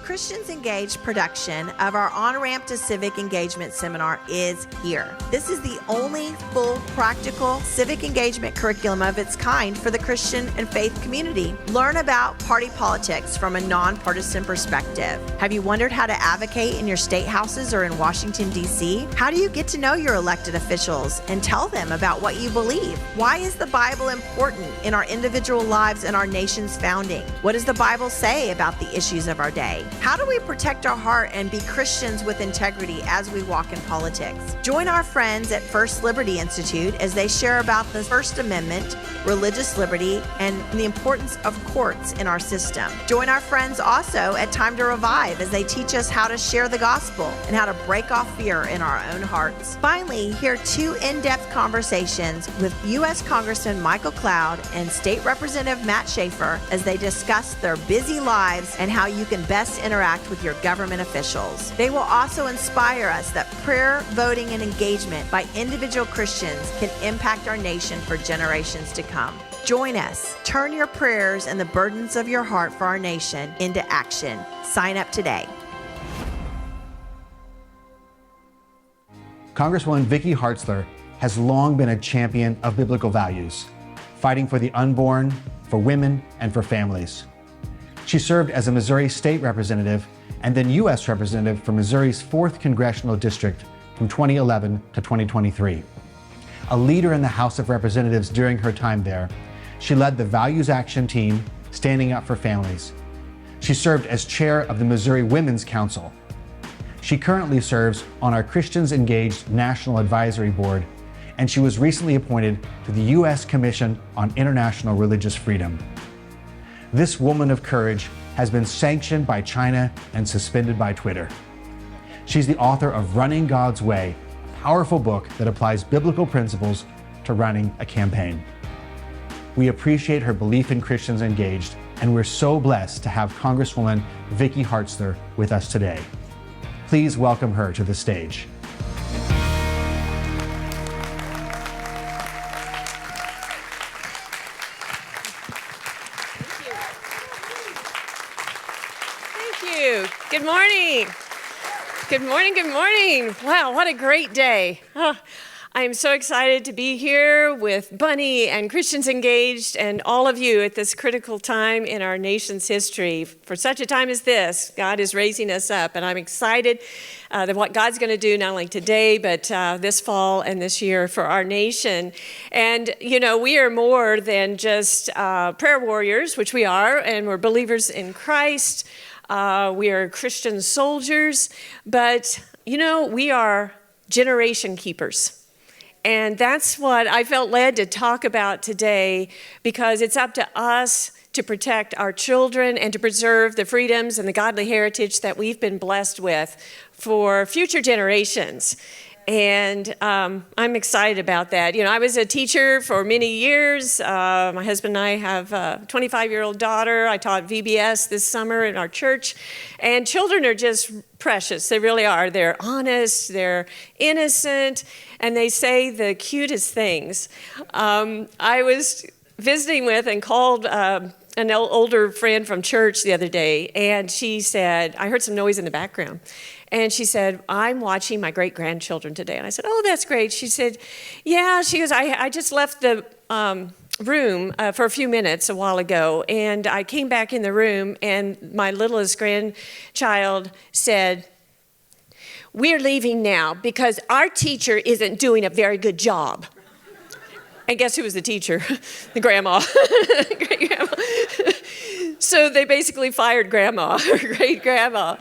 Christians Engaged production of our On-Ramp to Civic Engagement seminar is here. This is the only full practical civic engagement curriculum of its kind for the Christian and faith community. Learn about party politics from a nonpartisan perspective. Have you wondered how to advocate in your state houses or in Washington, D.C.? How do you get to know your elected officials and tell them about what you believe? Why is the Bible important in our individual lives and our nation's founding? What does the Bible say about the issues of our day? How do we protect our heart and be Christians with integrity as we walk in politics? Join our friends at First Liberty Institute as they share about the First Amendment, religious liberty, and the importance of courts in our system. Join our friends also at Time to Revive as they teach us how to share the gospel and how to break off fear in our own hearts. Finally, hear two in-depth conversations with U.S. Congressman Michael Cloud and State Representative Matt Schaefer as they discuss their busy lives and how you can best interact with your government officials. They will also inspire us that prayer, voting, and engagement by individual Christians can impact our nation for generations to come. Join us. Turn your prayers and the burdens of your heart for our nation into action. Sign up today. Congresswoman Vicky Hartzler has long been a champion of biblical values, fighting for the unborn, for women, and for families. She served as a Missouri State Representative and then U.S. Representative for Missouri's 4th Congressional District from 2011 to 2023. A leader in the House of Representatives during her time there, she led the Values Action Team, standing up for families. She served as chair of the Missouri Women's Council. She currently serves on our Christians Engaged National Advisory Board, and she was recently appointed to the U.S. Commission on International Religious Freedom. This woman of courage has been sanctioned by China and suspended by Twitter. She's the author of Running God's Way, a powerful book that applies biblical principles to running a campaign. We appreciate her belief in Christians Engaged, and we're so blessed to have Congresswoman Vicky Hartzler with us today. Please welcome her to the stage. Good morning. Good morning, good morning. Wow, what a great day. I am so excited to be here with Bunny and Christians Engaged and all of you at this critical time in our nation's history. For such a time as this, God is raising us up, and I'm excited that what God's going to do not only today, but this fall and this year for our nation. And, you know, we are more than just prayer warriors, which we are, and we're believers in Christ. We are Christian soldiers, but, you know, we are generation keepers. And that's what I felt led to talk about today, because it's up to us to protect our children and to preserve the freedoms and the godly heritage that we've been blessed with for future generations. And I'm excited about that. You know, I was a teacher for many years. My husband and I have a 25-year-old daughter. I taught VBS this summer in our church. And children are just precious. They really are. They're honest, they're innocent, and they say the cutest things. I was visiting with and called an older friend from church the other day, and she said, I heard some noise in the background. And she said, I'm watching my great-grandchildren today. And I said, oh, that's great. She said, yeah. She goes, I just left the room for a few minutes a while ago, and I came back in the room, and my littlest grandchild said, we're leaving now because our teacher isn't doing a very good job. And guess who was the teacher? The grandma. Great-grandma. So they basically fired grandma, or great-grandma.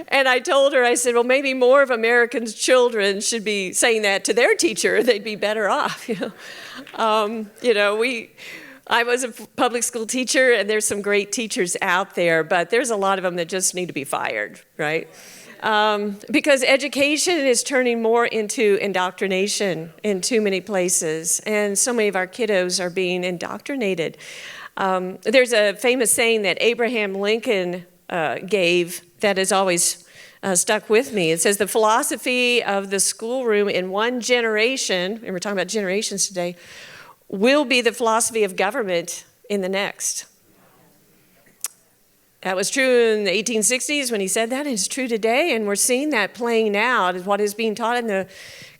And I told her, I said, well, maybe more of Americans' children should be saying that to their teacher. They'd be better off. I was a public school teacher, and there's some great teachers out there, but there's a lot of them that just need to be fired, right? Because education is turning more into indoctrination in too many places, and so many of our kiddos are being indoctrinated. There's a famous saying that Abraham Lincoln gave that has always stuck with me. It says, the philosophy of the schoolroom in one generation, and we're talking about generations today, will be the philosophy of government in the next. That was true in the 1860s when he said that, and it's true today, and we're seeing that playing out. What is being taught in the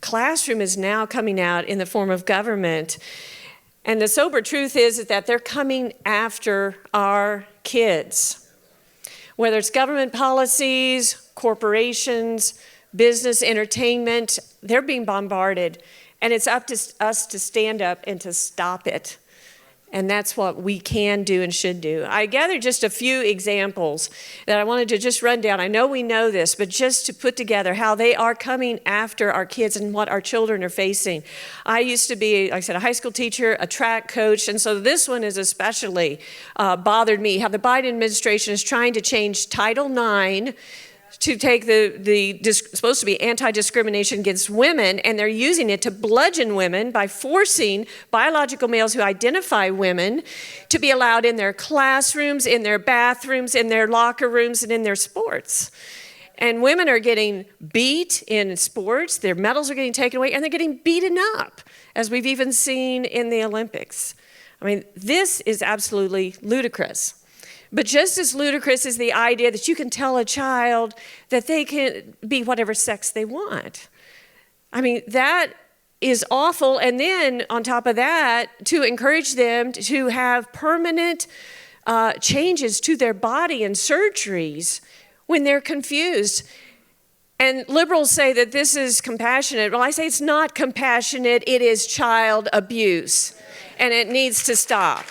classroom is now coming out in the form of government. And the sober truth is that they're coming after our kids. Whether it's government policies, corporations, business, entertainment, they're being bombarded. And it's up to us to stand up and to stop it. And that's what we can do and should do. I gathered just a few examples that I wanted to just run down. I know we know this, but just to put together how they are coming after our kids and what our children are facing. I used to be, like I said, a high school teacher, a track coach, and so this one has especially bothered me, how the Biden administration is trying to change Title IX to take the supposed to be anti-discrimination against women, and they're using it to bludgeon women by forcing biological males who identify women to be allowed in their classrooms, in their bathrooms, in their locker rooms, and in their sports. And women are getting beat in sports, their medals are getting taken away, and they're getting beaten up, as we've even seen in the Olympics. I mean, this is absolutely ludicrous. But just as ludicrous is the idea that you can tell a child that they can be whatever sex they want. I mean, that is awful. And then on top of that, to encourage them to have permanent changes to their body and surgeries when they're confused. And liberals say that this is compassionate. Well, I say it's not compassionate. It is child abuse. And it needs to stop.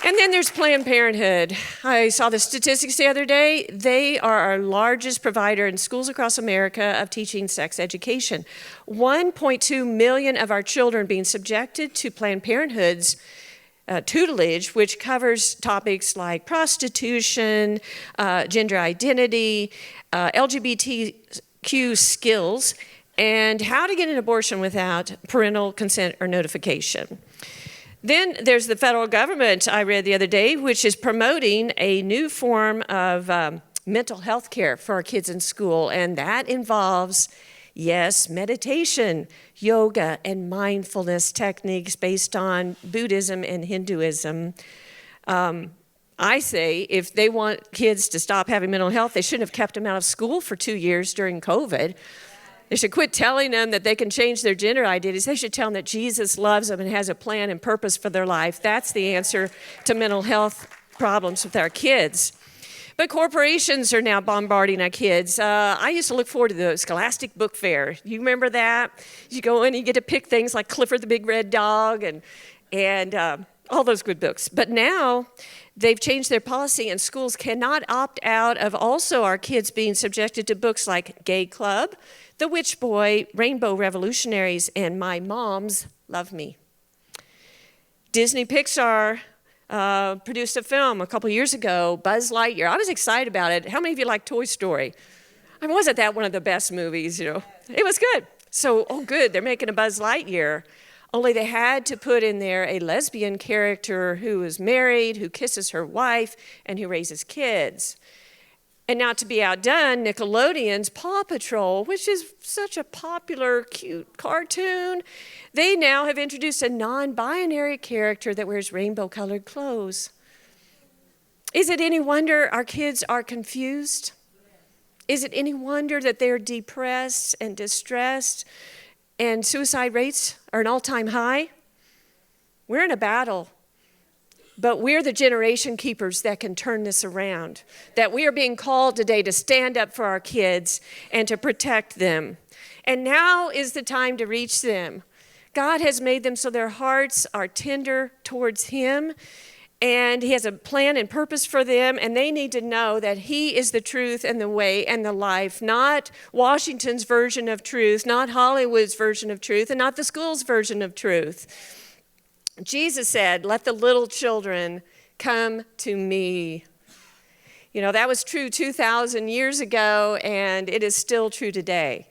And then there's Planned Parenthood. I saw the statistics the other day. They are our largest provider in schools across America of teaching sex education. 1.2 million of our children being subjected to Planned Parenthood's tutelage, which covers topics like prostitution, gender identity, LGBTQ skills, and how to get an abortion without parental consent or notification. Then there's the federal government, I read the other day, which is promoting a new form of mental health care for our kids in school, and that involves, yes, meditation, yoga, and mindfulness techniques based on Buddhism and Hinduism. I say if they want kids to stop having mental health, they shouldn't have kept them out of school for 2 years during COVID. They should quit telling them that they can change their gender identities. They should tell them that Jesus loves them and has a plan and purpose for their life. That's the answer to mental health problems with our kids. But corporations are now bombarding our kids. I used to look forward to the Scholastic Book Fair. You remember that? You go in and you get to pick things like Clifford the Big Red Dog and all those good books. But now they've changed their policy, and schools cannot opt out of also our kids being subjected to books like Gay Club, The Witch Boy, Rainbow Revolutionaries, and My Moms Love Me. Disney Pixar produced a film a couple years ago, Buzz Lightyear. I was excited about it. How many of you like Toy Story? I mean, wasn't that one of the best movies, you know? It was good. So, oh good, they're making a Buzz Lightyear. Only they had to put in there a lesbian character who is married, who kisses her wife, and who raises kids. And not to be outdone, Nickelodeon's Paw Patrol, which is such a popular, cute cartoon, they now have introduced a non-binary character that wears rainbow-colored clothes. Is it any wonder our kids are confused? Is it any wonder that they're depressed and distressed and suicide rates are an all-time high? We're in a battle. But we're the generation keepers that can turn this around, that we are being called today to stand up for our kids and to protect them. And now is the time to reach them. God has made them so their hearts are tender towards Him, and He has a plan and purpose for them, and they need to know that He is the truth and the way and the life, not Washington's version of truth, not Hollywood's version of truth, and not the school's version of truth. Jesus said, "Let the little children come to me." You know, that was true 2,000 years ago, and it is still true today,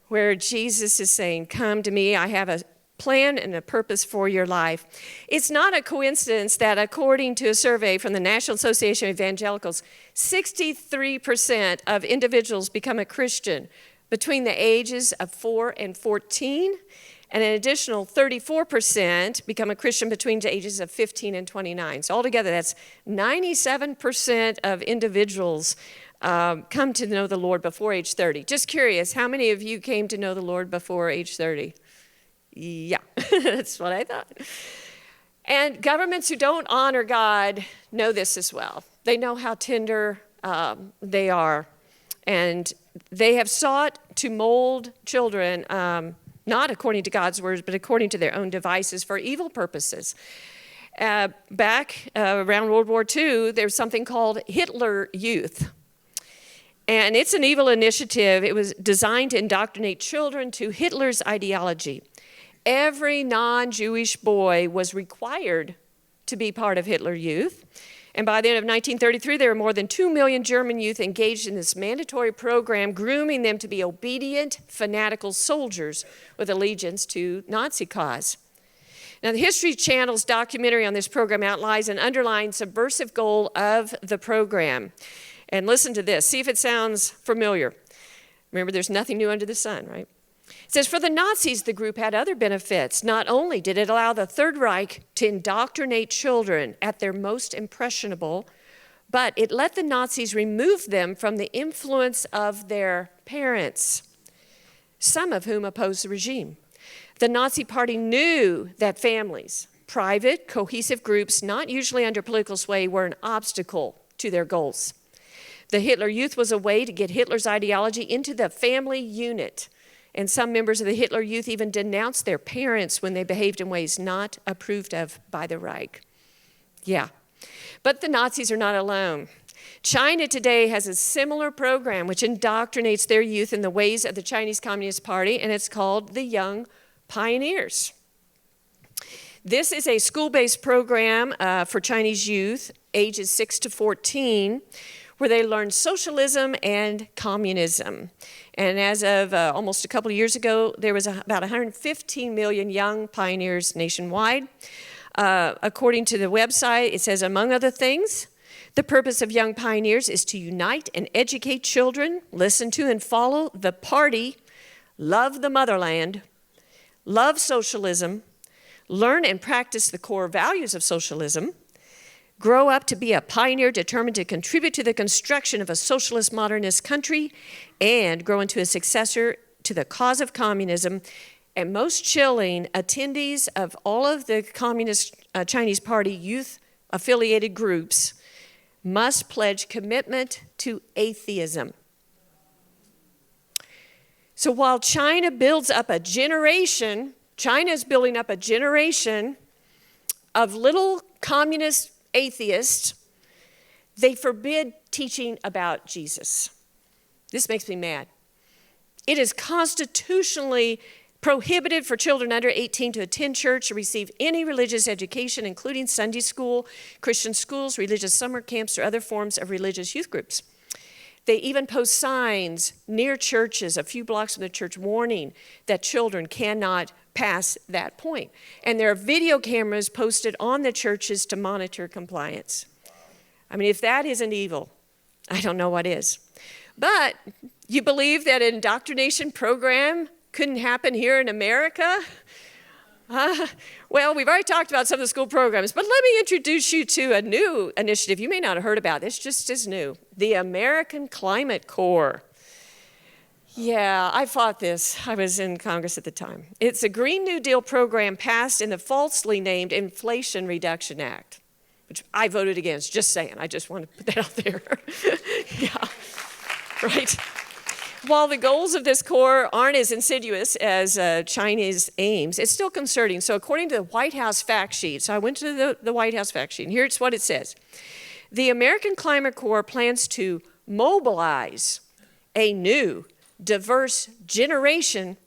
where Jesus is saying, "Come to me, I have a plan and a purpose for your life." It's not a coincidence that according to a survey from the National Association of Evangelicals, 63% of individuals become a Christian between the ages of 4 and 14, and an additional 34% become a Christian between the ages of 15 and 29. So altogether, that's 97% of individuals come to know the Lord before age 30. Just curious, how many of you came to know the Lord before age 30? Yeah, that's what I thought. And governments who don't honor God know this as well. They know how tender they are. And they have sought to mold children, not according to God's words, but according to their own devices for evil purposes. Back around World War II, there's something called Hitler Youth. And it's an evil initiative. It was designed to indoctrinate children to Hitler's ideology. Every non-Jewish boy was required to be part of Hitler Youth. And by the end of 1933, there were more than 2 million German youth engaged in this mandatory program, grooming them to be obedient, fanatical soldiers with allegiance to Nazi cause. Now, the History Channel's documentary on this program outlines an underlying subversive goal of the program. And listen to this. See if it sounds familiar. Remember, there's nothing new under the sun, right? It says, for the Nazis, the group had other benefits. Not only did it allow the Third Reich to indoctrinate children at their most impressionable, but it let the Nazis remove them from the influence of their parents, some of whom opposed the regime. The Nazi Party knew that families, private, cohesive groups, not usually under political sway, were an obstacle to their goals. The Hitler Youth was a way to get Hitler's ideology into the family unit. And some members of the Hitler Youth even denounced their parents when they behaved in ways not approved of by the Reich. Yeah, but the Nazis are not alone. China today has a similar program which indoctrinates their youth in the ways of the Chinese Communist Party, and it's called the Young Pioneers. This is a school-based program for Chinese youth, ages 6 to 14, where they learn socialism and communism. And as of almost a couple of years ago, there was about 115 million young pioneers nationwide. According to the website, it says, among other things, the purpose of Young Pioneers is to unite and educate children, listen to and follow the party, love the motherland, love socialism, learn and practice the core values of socialism, grow up to be a pioneer determined to contribute to the construction of a socialist modernist country, and grow into a successor to the cause of communism. And most chilling, attendees of all of the Communist Chinese Party youth-affiliated groups must pledge commitment to atheism. So while China builds up a generation, China is building up a generation of little communist atheists, they forbid teaching about Jesus. This makes me mad. It is constitutionally prohibited for children under 18 to attend church or receive any religious education, including Sunday school, Christian schools, religious summer camps, or other forms of religious youth groups. They even post signs near churches, a few blocks from the church, warning that children cannot pass that point. And there are video cameras posted on the churches to monitor compliance. I mean, if that isn't evil, I don't know what is. But you believe that an indoctrination program couldn't happen here in America? Well, we've already talked about some of the school programs, but let me introduce you to a new initiative. You may not have heard about this, just as new. The American Climate Corps. Yeah, I fought this. I was in Congress at the time. It's a Green New Deal program passed in the falsely named Inflation Reduction Act, which I voted against, just saying. I just want to put that out there. Yeah, right. While the goals of this Corps aren't as insidious as China's aims, it's still concerning. So according to the White House fact sheet, so I went to the White House fact sheet, and here's what it says. The American Climate Corps plans to mobilize a new, diverse generation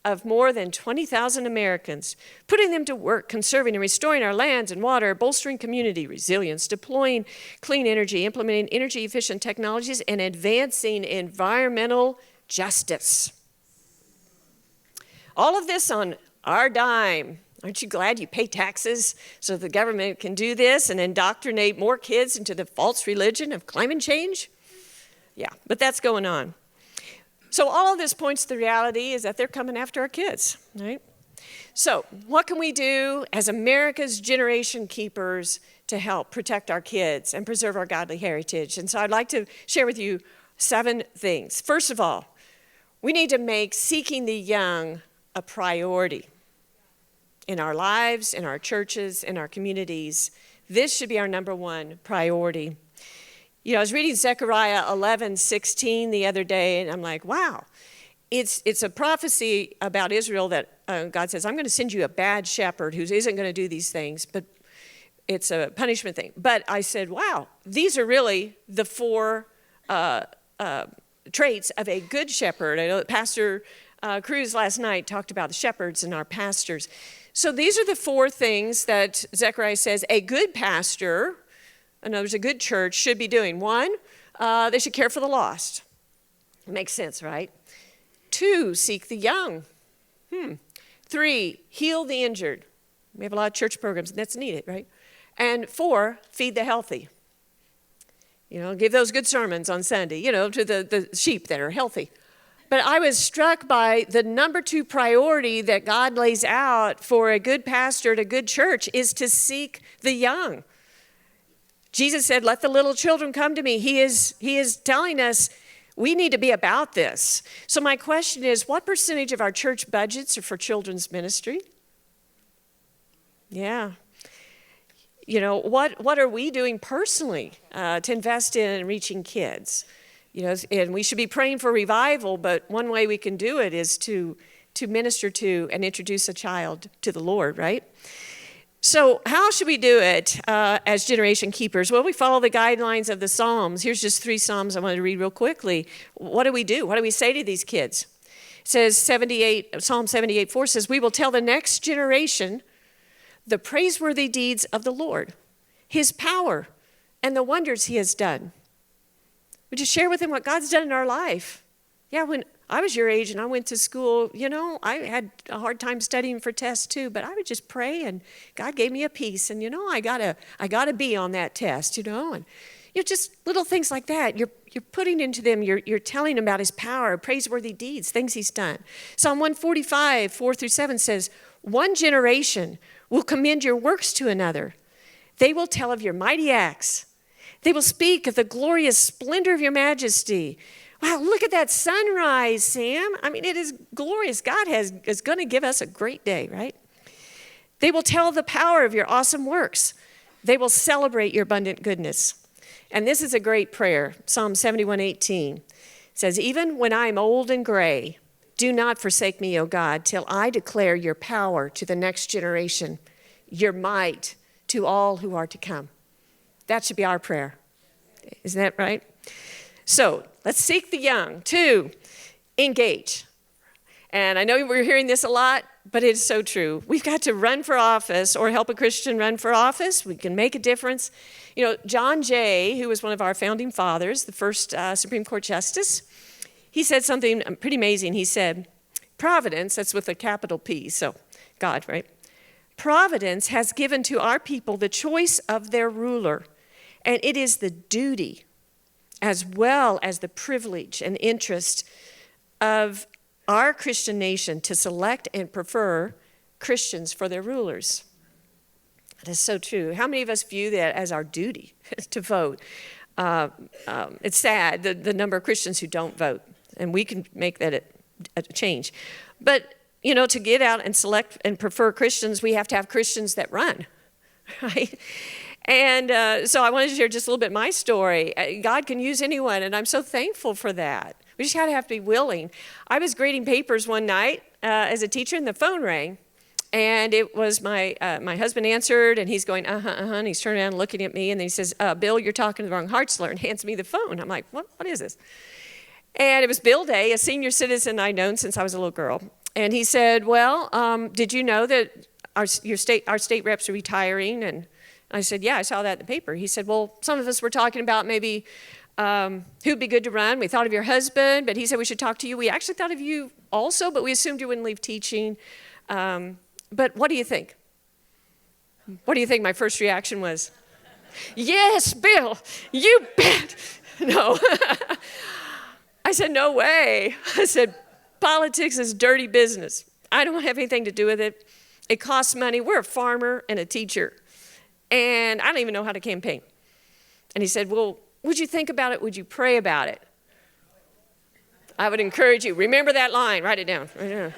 of more than 20,000 Americans, putting them to work conserving and restoring our lands and water, bolstering community resilience, deploying clean energy, implementing energy-efficient technologies, and advancing environmental justice. All of this on our dime. Aren't you glad you pay taxes so the government can do this and indoctrinate more kids into the false religion of climate change? Yeah, but that's going on. So all of this points to the reality is that they're coming after our kids, right? So what can we do as America's generation keepers to help protect our kids and preserve our godly heritage? And so I'd like to share with you 7 things. First of all, we need to make seeking the young a priority in our lives, in our churches, in our communities. This should be our number 1 priority. You know, I was reading Zechariah 11:16 the other day, and I'm like, wow. It's a prophecy about Israel that God says, I'm going to send you a bad shepherd who isn't going to do these things, but it's a punishment thing. But I said, wow, these are really the 4 traits of a good shepherd. I know that Pastor Cruz last night talked about the shepherds and our pastors. So these are the 4 things that Zechariah says a good pastor, in other words, a good church should be doing. 1, they should care for the lost. Makes sense, right? 2, seek the young. 3, heal the injured. We have a lot of church programs, and that's needed, right? And 4, feed the healthy. You know, give those good sermons on Sunday, you know, to the sheep that are healthy. But I was struck by the number 2 priority that God lays out for a good pastor at a good church is to seek the young. Jesus said, let the little children come to me. He is telling us we need to be about this. So my question is, what percentage of our church budgets are for children's ministry? Yeah. You know, what are we doing personally to invest in reaching kids? You know, and we should be praying for revival, but one way we can do it is to minister to and introduce a child to the Lord, right? So how should we do it as generation keepers? Well, we follow the guidelines of the Psalms. Here's just 3 Psalms I wanted to read real quickly. What do we do? What do we say to these kids? It says Psalm 78:4 says, we will tell the next generation the praiseworthy deeds of the Lord, his power, and the wonders he has done. We just share with them what God's done in our life. Yeah, when I was your age and I went to school, you know, I had a hard time studying for tests too, but I would just pray and God gave me a peace. And, you know, I got a B on that test, you know, and you know, just little things like that. You're putting into them, you're telling them about his power, praiseworthy deeds, things he's done. Psalm 145, 4-7 says, one generation will commend your works to another. They will tell of your mighty acts. They will speak of the glorious splendor of your majesty. Wow, look at that sunrise, Sam. I mean, it is glorious. God is going to give us a great day, right? They will tell the power of your awesome works. They will celebrate your abundant goodness. And this is a great prayer. Psalm 71:18 says, even when I am old and gray, do not forsake me, O God, till I declare your power to the next generation, your might to all who are to come. That should be our prayer. Isn't that right? So let's seek the young. 2, engage. And I know we're hearing this a lot, but it is so true. We've got to run for office or help a Christian run for office. We can make a difference. You know, John Jay, who was one of our founding fathers, the first Supreme Court Justice, he said something pretty amazing. He said, Providence, that's with a capital P, so God, right? Providence has given to our people the choice of their ruler, and it is the duty as well as the privilege and interest of our Christian nation to select and prefer Christians for their rulers. That is so true. How many of us view that as our duty to vote? It's sad, the number of Christians who don't vote, and we can make that a change. But, you know, to get out and select and prefer Christians, we have to have Christians that run, right? And so I wanted to share just a little bit my story. God can use anyone, and I'm so thankful for that. We just have to be willing. I was grading papers one night as a teacher, and the phone rang. And it was my husband answered, and he's going, and he's turning around and looking at me, and then he says, Bill, you're talking to the wrong Hartzler, and hands me the phone. I'm like, what is this? And it was Bill Day, a senior citizen I'd known since I was a little girl. And he said, well, did you know that our state reps are retiring? And I said, yeah, I saw that in the paper. He said, well, some of us were talking about maybe who'd be good to run. We thought of your husband, but he said we should talk to you. We actually thought of you also, but we assumed you wouldn't leave teaching. But what do you think? What do you think my first reaction was? Yes, Bill, you bet. No. I said, no way. I said, politics is dirty business. I don't have anything to do with it. It costs money. We're a farmer and a teacher. And I don't even know how to campaign. And he said, well, would you think about it? Would you pray about it? I would encourage you. Remember that line. Write it down. Write it down.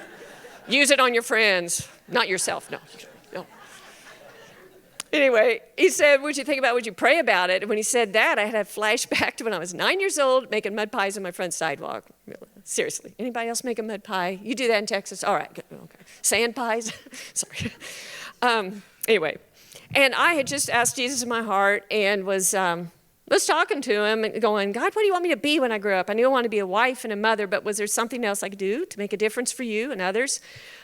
Use it on your friends. Not yourself. No. Anyway, he said, would you think about it? Would you pray about it? And when he said that, I had a flashback to when I was 9 years old making mud pies on my front sidewalk. Seriously. Anybody else make a mud pie? You do that in Texas? All right. Good. Okay. Sand pies? Sorry. Anyway, and I had just asked Jesus in my heart and was talking to him and going, God, what do you want me to be when I grow up? I knew I wanted to be a wife and a mother, but was there something else I could do to make a difference for you and others?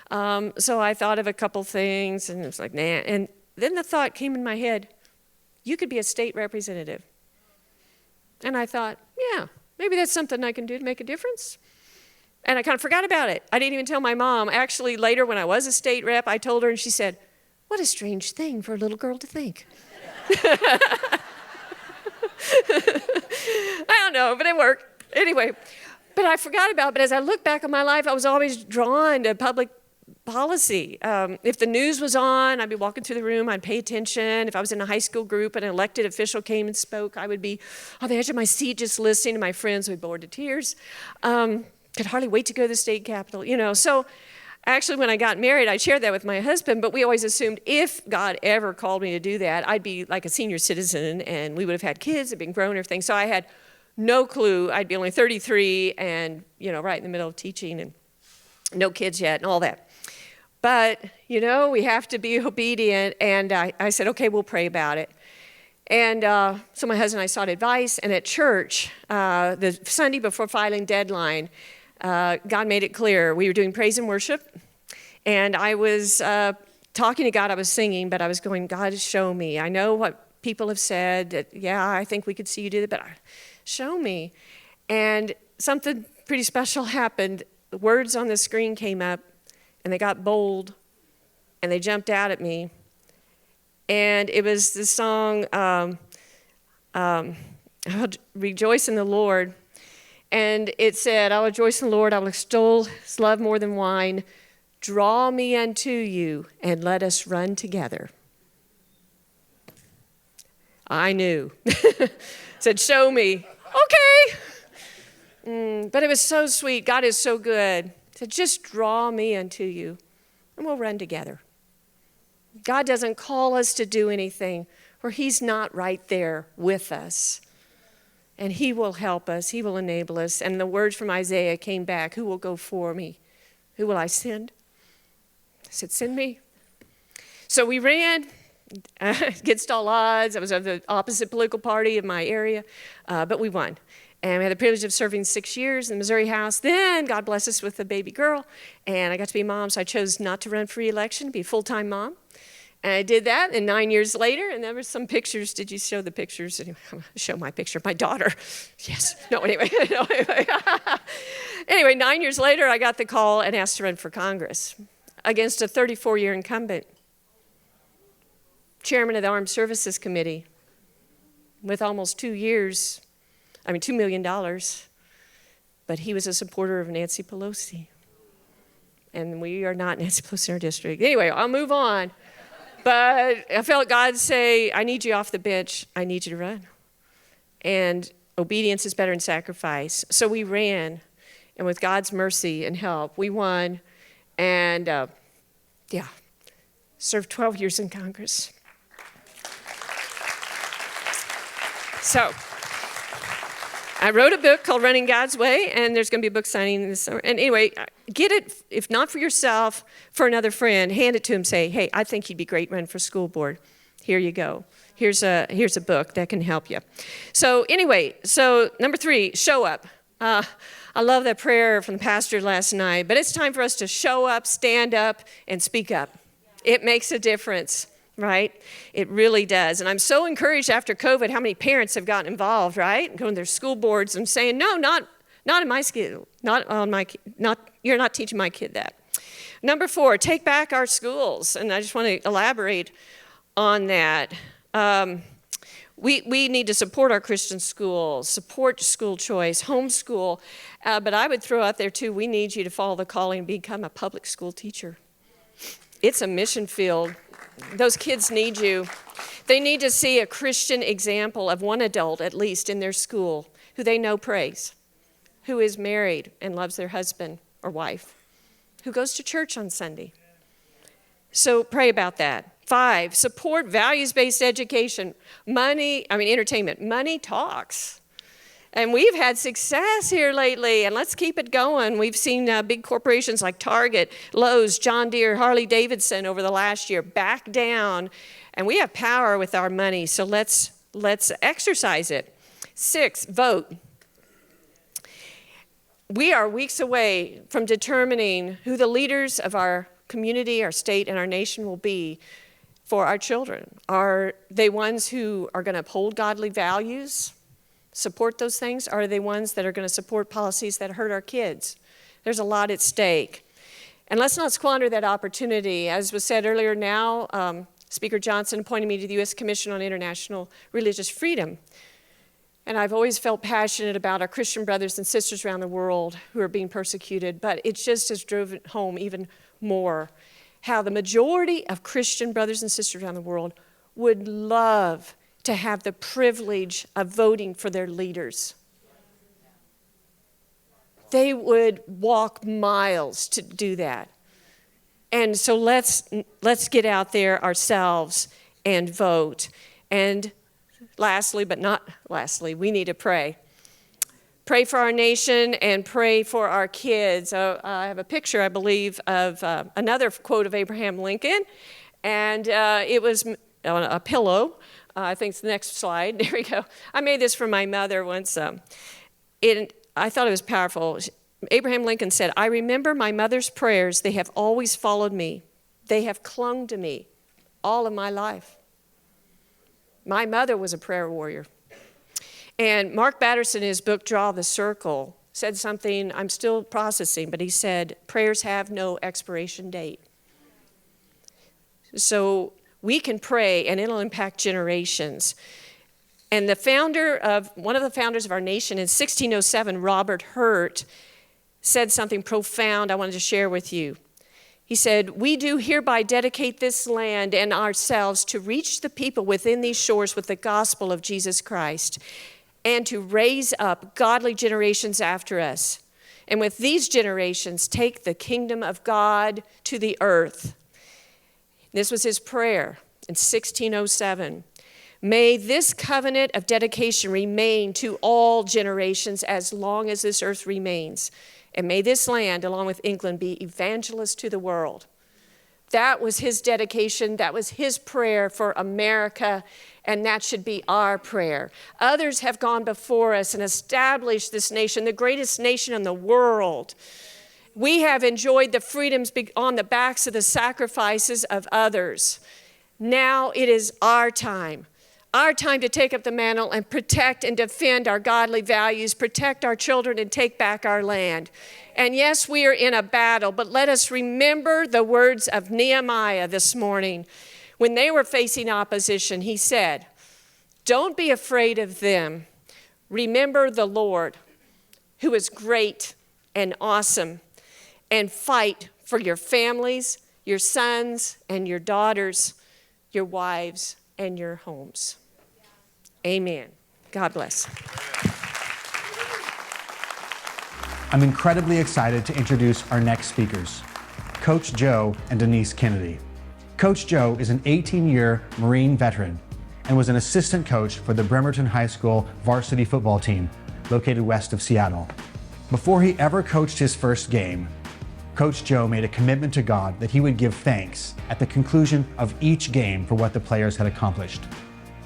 So I thought of a couple things, and it was like, nah. And then the thought came in my head, you could be a state representative. And I thought, yeah, maybe that's something I can do to make a difference. And I kind of forgot about it. I didn't even tell my mom. Actually, later when I was a state rep, I told her, and she said, what a strange thing for a little girl to think. I don't know, but it worked. Anyway, but I forgot about it. But as I look back on my life, I was always drawn to public policy. If the news was on, I'd be walking through the room, I'd pay attention. If I was in a high school group and an elected official came and spoke, I would be on the edge of my seat just listening to my friends who would be bored to tears. Could hardly wait to go to the state capitol, So actually, when I got married, I shared that with my husband, but we always assumed if God ever called me to do that, I'd be like a senior citizen and we would have had kids, had been grown and everything. So I had no clue. I'd be only 33 and, right in the middle of teaching and no kids yet and all that. But, we have to be obedient. And I said, okay, we'll pray about it. And so my husband and I sought advice. And at church, the Sunday before filing deadline, God made it clear. We were doing praise and worship. And I was talking to God. I was singing, but I was going, God, show me. I know what people have said. That, yeah, I think we could see you do that, but show me. And something pretty special happened. The words on the screen came up. And they got bold, and they jumped out at me. And it was the song, Rejoice in the Lord. And it said, I'll rejoice in the Lord, I will extol his love more than wine. Draw me unto you, and let us run together. I knew. Said, show me. Okay. But it was so sweet. God is so good. Said, just draw me unto you, and we'll run together. God doesn't call us to do anything where he's not right there with us. And he will help us. He will enable us. And the words from Isaiah came back, who will go for me? Who will I send? I said, send me. So we ran against all odds. I was of the opposite political party of my area, but we won. And we had the privilege of serving 6 years in the Missouri House. Then God blessed us with a baby girl, and I got to be a mom, so I chose not to run for re-election, be a full-time mom. And I did that, and 9 years later, and there were some pictures. Did you show the pictures? Anyway, I'm going to show my picture of my daughter. Yes. No, anyway. Anyway, 9 years later, I got the call and asked to run for Congress against a 34-year incumbent, chairman of the Armed Services Committee, with almost 2 years, $2 million, but he was a supporter of Nancy Pelosi. And we are not Nancy Pelosi in our district. Anyway, I'll move on. But I felt God say, I need you off the bench. I need you to run. And obedience is better than sacrifice. So we ran, and with God's mercy and help, we won. And served 12 years in Congress. So I wrote a book called Running God's Way, and there's going to be a book signing this summer. And anyway, get it, if not for yourself, for another friend. Hand it to him. Say, hey, I think you'd be great running for school board. Here you go. Here's a book that can help you. So anyway, number 3, show up. I love that prayer from the pastor last night, but it's time for us to show up, stand up, and speak up. It makes a difference. Right? It really does. And I'm so encouraged after COVID how many parents have gotten involved, right? Going to their school boards and saying, no, not in my school. You're not teaching my kid that. Number 4, take back our schools. And I just want to elaborate on that. We need to support our Christian schools, support school choice, homeschool. But I would throw out there too, we need you to follow the calling and become a public school teacher. It's a mission field. Those kids need you. They need to see a Christian example of one adult, at least, in their school who they know prays, who is married and loves their husband or wife, who goes to church on Sunday. So pray about that. 5, support values-based education. Entertainment. Money talks. And we've had success here lately, and let's keep it going. We've seen big corporations like Target, Lowe's, John Deere, Harley Davidson over the last year back down, and we have power with our money, so let's exercise it. 6, vote. We are weeks away from determining who the leaders of our community, our state, and our nation will be for our children. Are they ones who are going to uphold godly values? Support those things? Or are they ones that are going to support policies that hurt our kids? There's a lot at stake. And let's not squander that opportunity. As was said earlier now, Speaker Johnson appointed me to the U.S. Commission on International Religious Freedom. And I've always felt passionate about our Christian brothers and sisters around the world who are being persecuted, but it just has driven home even more how the majority of Christian brothers and sisters around the world would love to have the privilege of voting for their leaders. They would walk miles to do that. And so let's get out there ourselves and vote. And lastly, but not lastly, we need to pray. Pray for our nation and pray for our kids. I have a picture, I believe, of another quote of Abraham Lincoln. And it was on a pillow. I think it's the next slide. There we go. I made this for my mother once. I thought it was powerful. Abraham Lincoln said, "I remember my mother's prayers. They have always followed me. They have clung to me all of my life." My mother was a prayer warrior. And Mark Batterson, in his book, Draw the Circle, said something I'm still processing, but he said, prayers have no expiration date. So we can pray, and it'll impact generations. And one of the founders of our nation in 1607, Robert Hurt, said something profound I wanted to share with you. He said, "We do hereby dedicate this land and ourselves to reach the people within these shores with the gospel of Jesus Christ, and to raise up godly generations after us. And with these generations, take the kingdom of God to the earth." This was his prayer in 1607. "May this covenant of dedication remain to all generations as long as this earth remains. And may this land, along with England, be evangelist to the world." That was his dedication. That was his prayer for America, and that should be our prayer. Others have gone before us and established this nation, the greatest nation in the world. We have enjoyed the freedoms on the backs of the sacrifices of others. Now it is our time to take up the mantle and protect and defend our godly values, protect our children, and take back our land. And yes, we are in a battle, but let us remember the words of Nehemiah this morning. When they were facing opposition, he said, "Don't be afraid of them. Remember the Lord, who is great and awesome, and fight for your families, your sons and your daughters, your wives and your homes." Amen. God bless. I'm incredibly excited to introduce our next speakers, Coach Joe and Denise Kennedy. Coach Joe is an 18-year Marine veteran and was an assistant coach for the Bremerton High School varsity football team located west of Seattle. Before he ever coached his first game, Coach Joe made a commitment to God that he would give thanks at the conclusion of each game for what the players had accomplished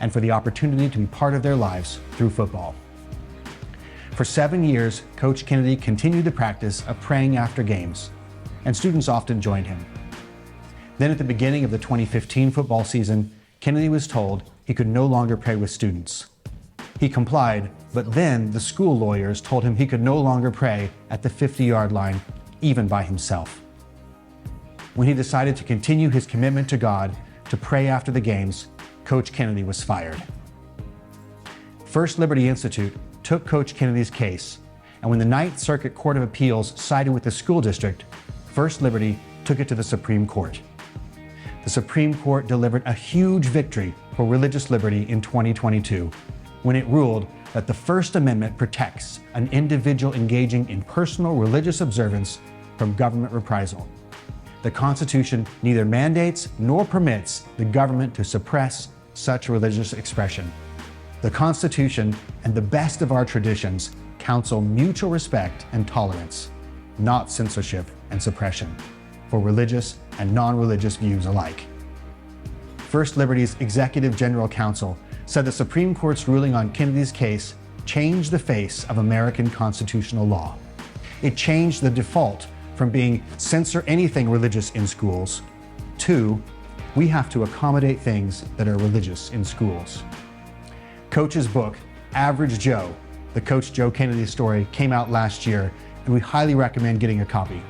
and for the opportunity to be part of their lives through football. For 7 years, Coach Kennedy continued the practice of praying after games, and students often joined him. Then at the beginning of the 2015 football season, Kennedy was told he could no longer pray with students. He complied, but then the school lawyers told him he could no longer pray at the 50-yard line, even by himself. When he decided to continue his commitment to God to pray after the games, Coach Kennedy was fired. First Liberty Institute took Coach Kennedy's case, and when the Ninth Circuit Court of Appeals sided with the school district, First Liberty took it to the Supreme Court. the Supreme Court delivered a huge victory for religious liberty in 2022 when it ruled that the First Amendment protects an individual engaging in personal religious observance from government reprisal. The Constitution neither mandates nor permits the government to suppress such religious expression. The Constitution and the best of our traditions counsel mutual respect and tolerance, not censorship and suppression, for religious and non-religious views alike. First Liberty's Executive General Counsel said the Supreme Court's ruling on Kennedy's case changed the face of American constitutional law. It changed the default from being censor anything religious in schools to we have to accommodate things that are religious in schools. Coach's book, Average Joe, the Coach Joe Kennedy story, came out last year, and we highly recommend getting a copy.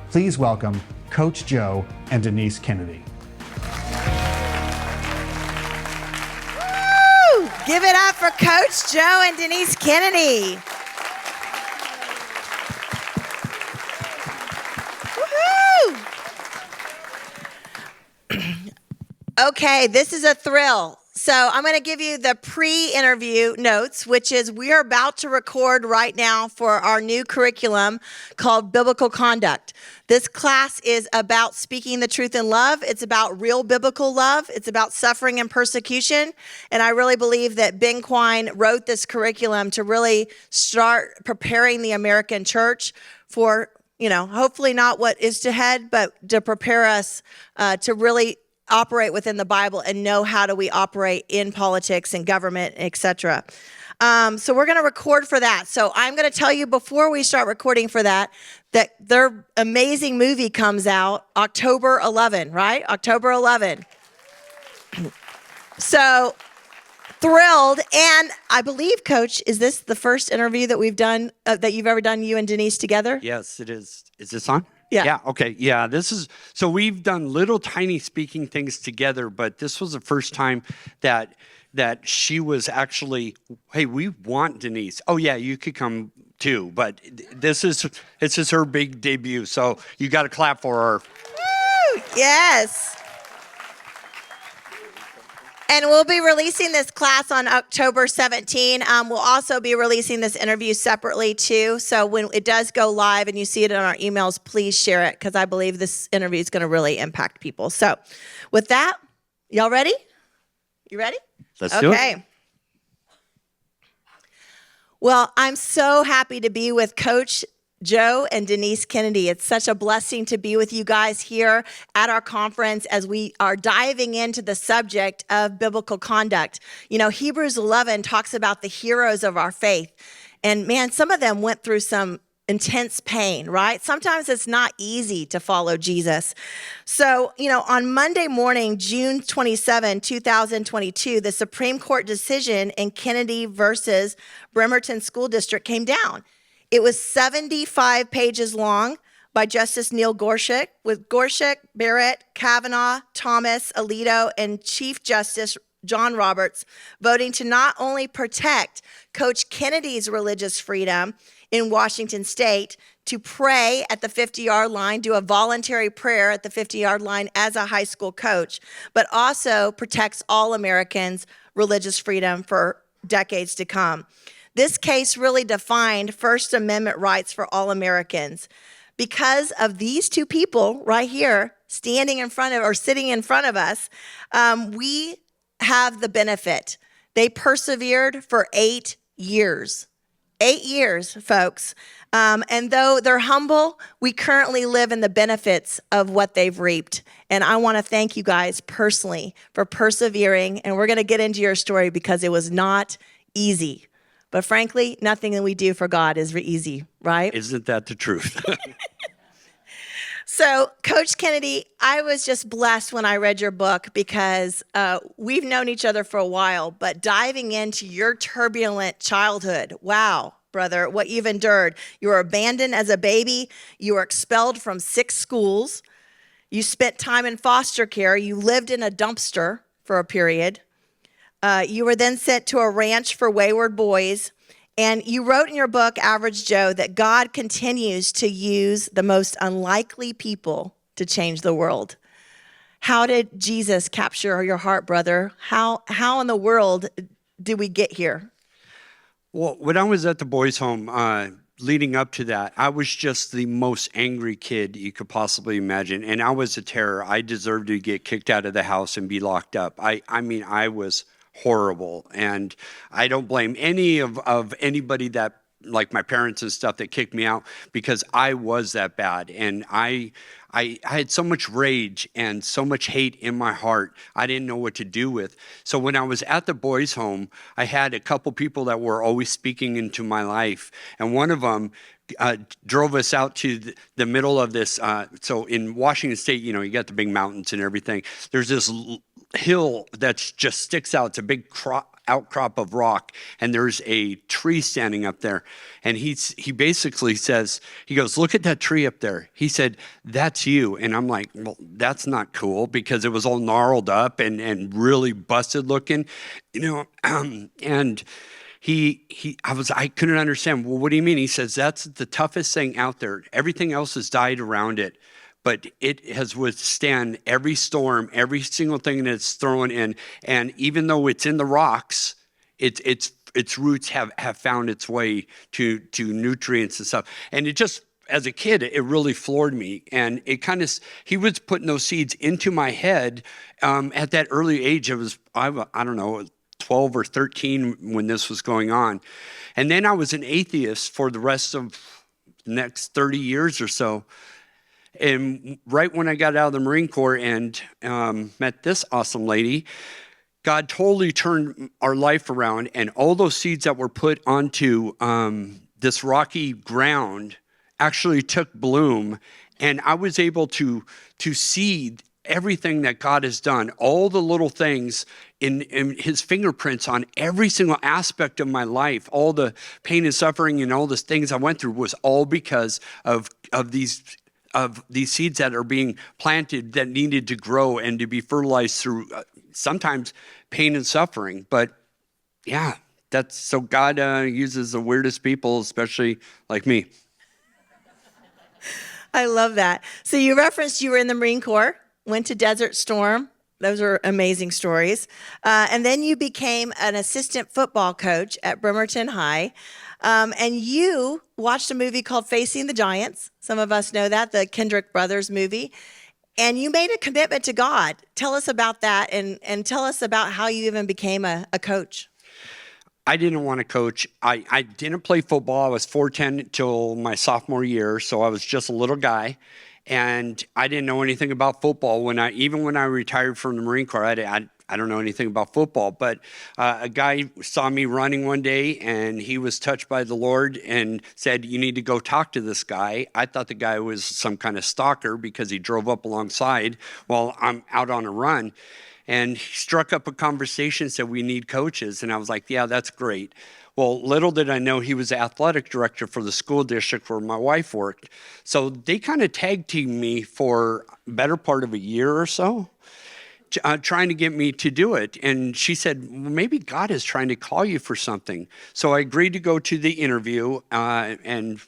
Please welcome Coach Joe and Denise Kennedy. Woo! Give it up for Coach Joe and Denise Kennedy. Woohoo! Okay, this is a thrill. So I'm going to give you the pre-interview notes, which is we are about to record right now for our new curriculum called Biblical Conduct. This class is about speaking the truth in love. It's about real biblical love. It's about suffering and persecution. And I really believe that Ben Quine wrote this curriculum to really start preparing the American church for, hopefully not what is to head, but to prepare us to really operate within the Bible and know how do we operate in politics and government, etc. So we're going to record for that. So I'm going to tell you before we start recording for that their amazing movie comes out October 11, right? October 11. So thrilled. And I believe, Coach, is this the first interview that we've done, that you've ever done, you and Denise together? Yes, it is. Is this on? Yeah. Yeah. Okay. Yeah. So we've done little tiny speaking things together, but this was the first time that she was actually, hey, we want Denise. Oh yeah, you could come too, but this is her big debut. So you got to clap for her. Woo! Yes. And we'll be releasing this class on October 17. We'll also be releasing this interview separately too. So when it does go live and you see it in our emails, please share it because I believe this interview is going to really impact people. So with that, y'all ready? You ready? Let's do it. Okay. Well, I'm so happy to be with Coach Joe and Denise Kennedy. It's such a blessing to be with you guys here at our conference as we are diving into the subject of biblical conduct. Hebrews 11 talks about the heroes of our faith. And man, some of them went through some intense pain, right? Sometimes it's not easy to follow Jesus. So, on Monday morning, June 27, 2022, the Supreme Court decision in Kennedy versus Bremerton School District came down. It was 75 pages long by Justice Neil Gorsuch, with Gorsuch, Barrett, Kavanaugh, Thomas, Alito, and Chief Justice John Roberts voting to not only protect Coach Kennedy's religious freedom in Washington State to pray at the 50-yard line, do a voluntary prayer at the 50-yard line as a high school coach, but also protects all Americans' religious freedom for decades to come. This case really defined First Amendment rights for all Americans. Because of these two people right here sitting in front of us, we have the benefit. They persevered for 8 years. 8 years, folks. And though they're humble, we currently live in the benefits of what they've reaped. And I want to thank you guys personally for persevering. And we're going to get into your story because it was not easy. But frankly, nothing that we do for God is easy, right? Isn't that the truth? So, Coach Kennedy, I was just blessed when I read your book because we've known each other for a while, but diving into your turbulent childhood, wow, brother, what you've endured. You were abandoned as a baby. You were expelled from 6 schools. You spent time in foster care. You lived in a dumpster for a period. You were then sent to a ranch for wayward boys. And you wrote in your book, Average Joe, that God continues to use the most unlikely people to change the world. How did Jesus capture your heart, brother? How in the world did we get here? Well, when I was at the boys' home, leading up to that, I was just the most angry kid you could possibly imagine. And I was a terror. I deserved to get kicked out of the house and be locked up. I mean, I was horrible. And I don't blame any of anybody that, like my parents and stuff, that kicked me out, because I was that bad. And I had so much rage and so much hate in my heart, I didn't know what to do with. So when I was at the boys' home, I had a couple people that were always speaking into my life. And one of them drove us out to the middle of this. So in Washington State, you know, you got the big mountains and everything. There's this hill that just sticks out. It's a big outcrop of rock, and there's a tree standing up there. And he basically says, he goes, "Look at that tree up there." He said, "That's you." And I'm like, well, that's not cool, because it was all gnarled up and really busted looking, you know. And I couldn't understand. Well, what do you mean? He says, "That's the toughest thing out there. Everything else has died around it, but it has withstand every storm, every single thing that it's thrown in. And even though it's in the rocks, its roots have found its way to nutrients and stuff." And it just, as a kid, it really floored me. And it kind of, he was putting those seeds into my head at that early age. It was, I don't know, 12 or 13 when this was going on. And then I was an atheist for the rest of the next 30 years or so. And right when I got out of the Marine Corps and met this awesome lady, God totally turned our life around, and all those seeds that were put onto this rocky ground actually took bloom, and I was able to see everything that God has done, all the little things in his fingerprints on every single aspect of my life. All the pain and suffering and all the things I went through was all because of these seeds that are being planted, that needed to grow and to be fertilized through sometimes pain and suffering. But yeah, so God uses the weirdest people, especially like me. I love that. So you referenced you were in the Marine Corps, went to Desert Storm. Those are amazing stories. And then you became an assistant football coach at Bremerton High. And you watched a movie called Facing the Giants. Some of us know that, the Kendrick Brothers movie. And you made a commitment to God. Tell us about that, and tell us about how you even became a coach. I didn't want to coach. I didn't play football. I was 4'10" till my sophomore year, so I was just a little guy. And I didn't know anything about football. Even when I retired from the Marine Corps, I don't know anything about football. But a guy saw me running one day, and he was touched by the Lord and said, "You need to go talk to this guy." I thought the guy was some kind of stalker because he drove up alongside while I'm out on a run. And he struck up a conversation, said, "We need coaches." And I was like, "Yeah, that's great." Well, little did I know he was the athletic director for the school district where my wife worked. So they kind of tag teamed me for a better part of a year or so, trying to get me to do it. And she said, "Well, maybe God is trying to call you for something." So I agreed to go to the interview, and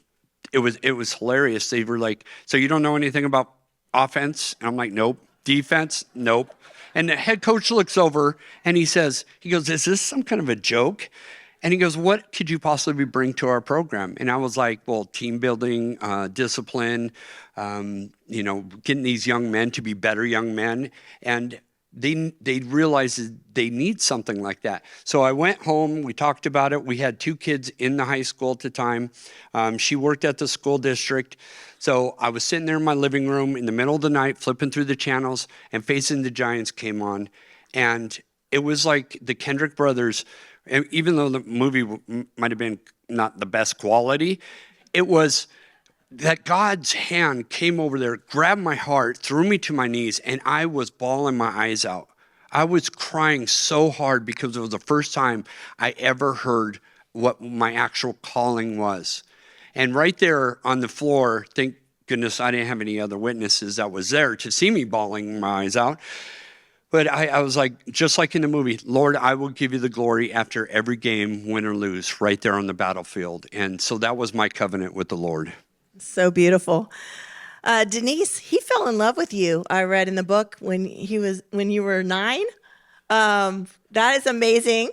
it was hilarious. They were like, "So you don't know anything about offense?" And I'm like, "Nope." "Defense?" "Nope." And the head coach looks over and he goes, "Is this some kind of a joke?" And he goes, "What could you possibly bring to our program?" And I was like, well, team building, discipline, getting these young men to be better young men. And they realized they need something like that. So I went home, we talked about it. We had 2 kids in the high school at the time. She worked at the school district. So I was sitting there in my living room in the middle of the night, flipping through the channels, and Facing the Giants came on. And it was like the Kendrick Brothers. And even though the movie might have been not the best quality, it was that God's hand came over there, grabbed my heart, threw me to my knees, and I was bawling my eyes out. I was crying so hard because it was the first time I ever heard what my actual calling was. And right there on the floor, thank goodness I didn't have any other witnesses that was there to see me bawling my eyes out. But I was like, just like in the movie, "Lord, I will give you the glory after every game, win or lose," right there on the battlefield. And so that was my covenant with the Lord. So beautiful. Denise, he fell in love with you. I read in the book when you were 9. That is amazing.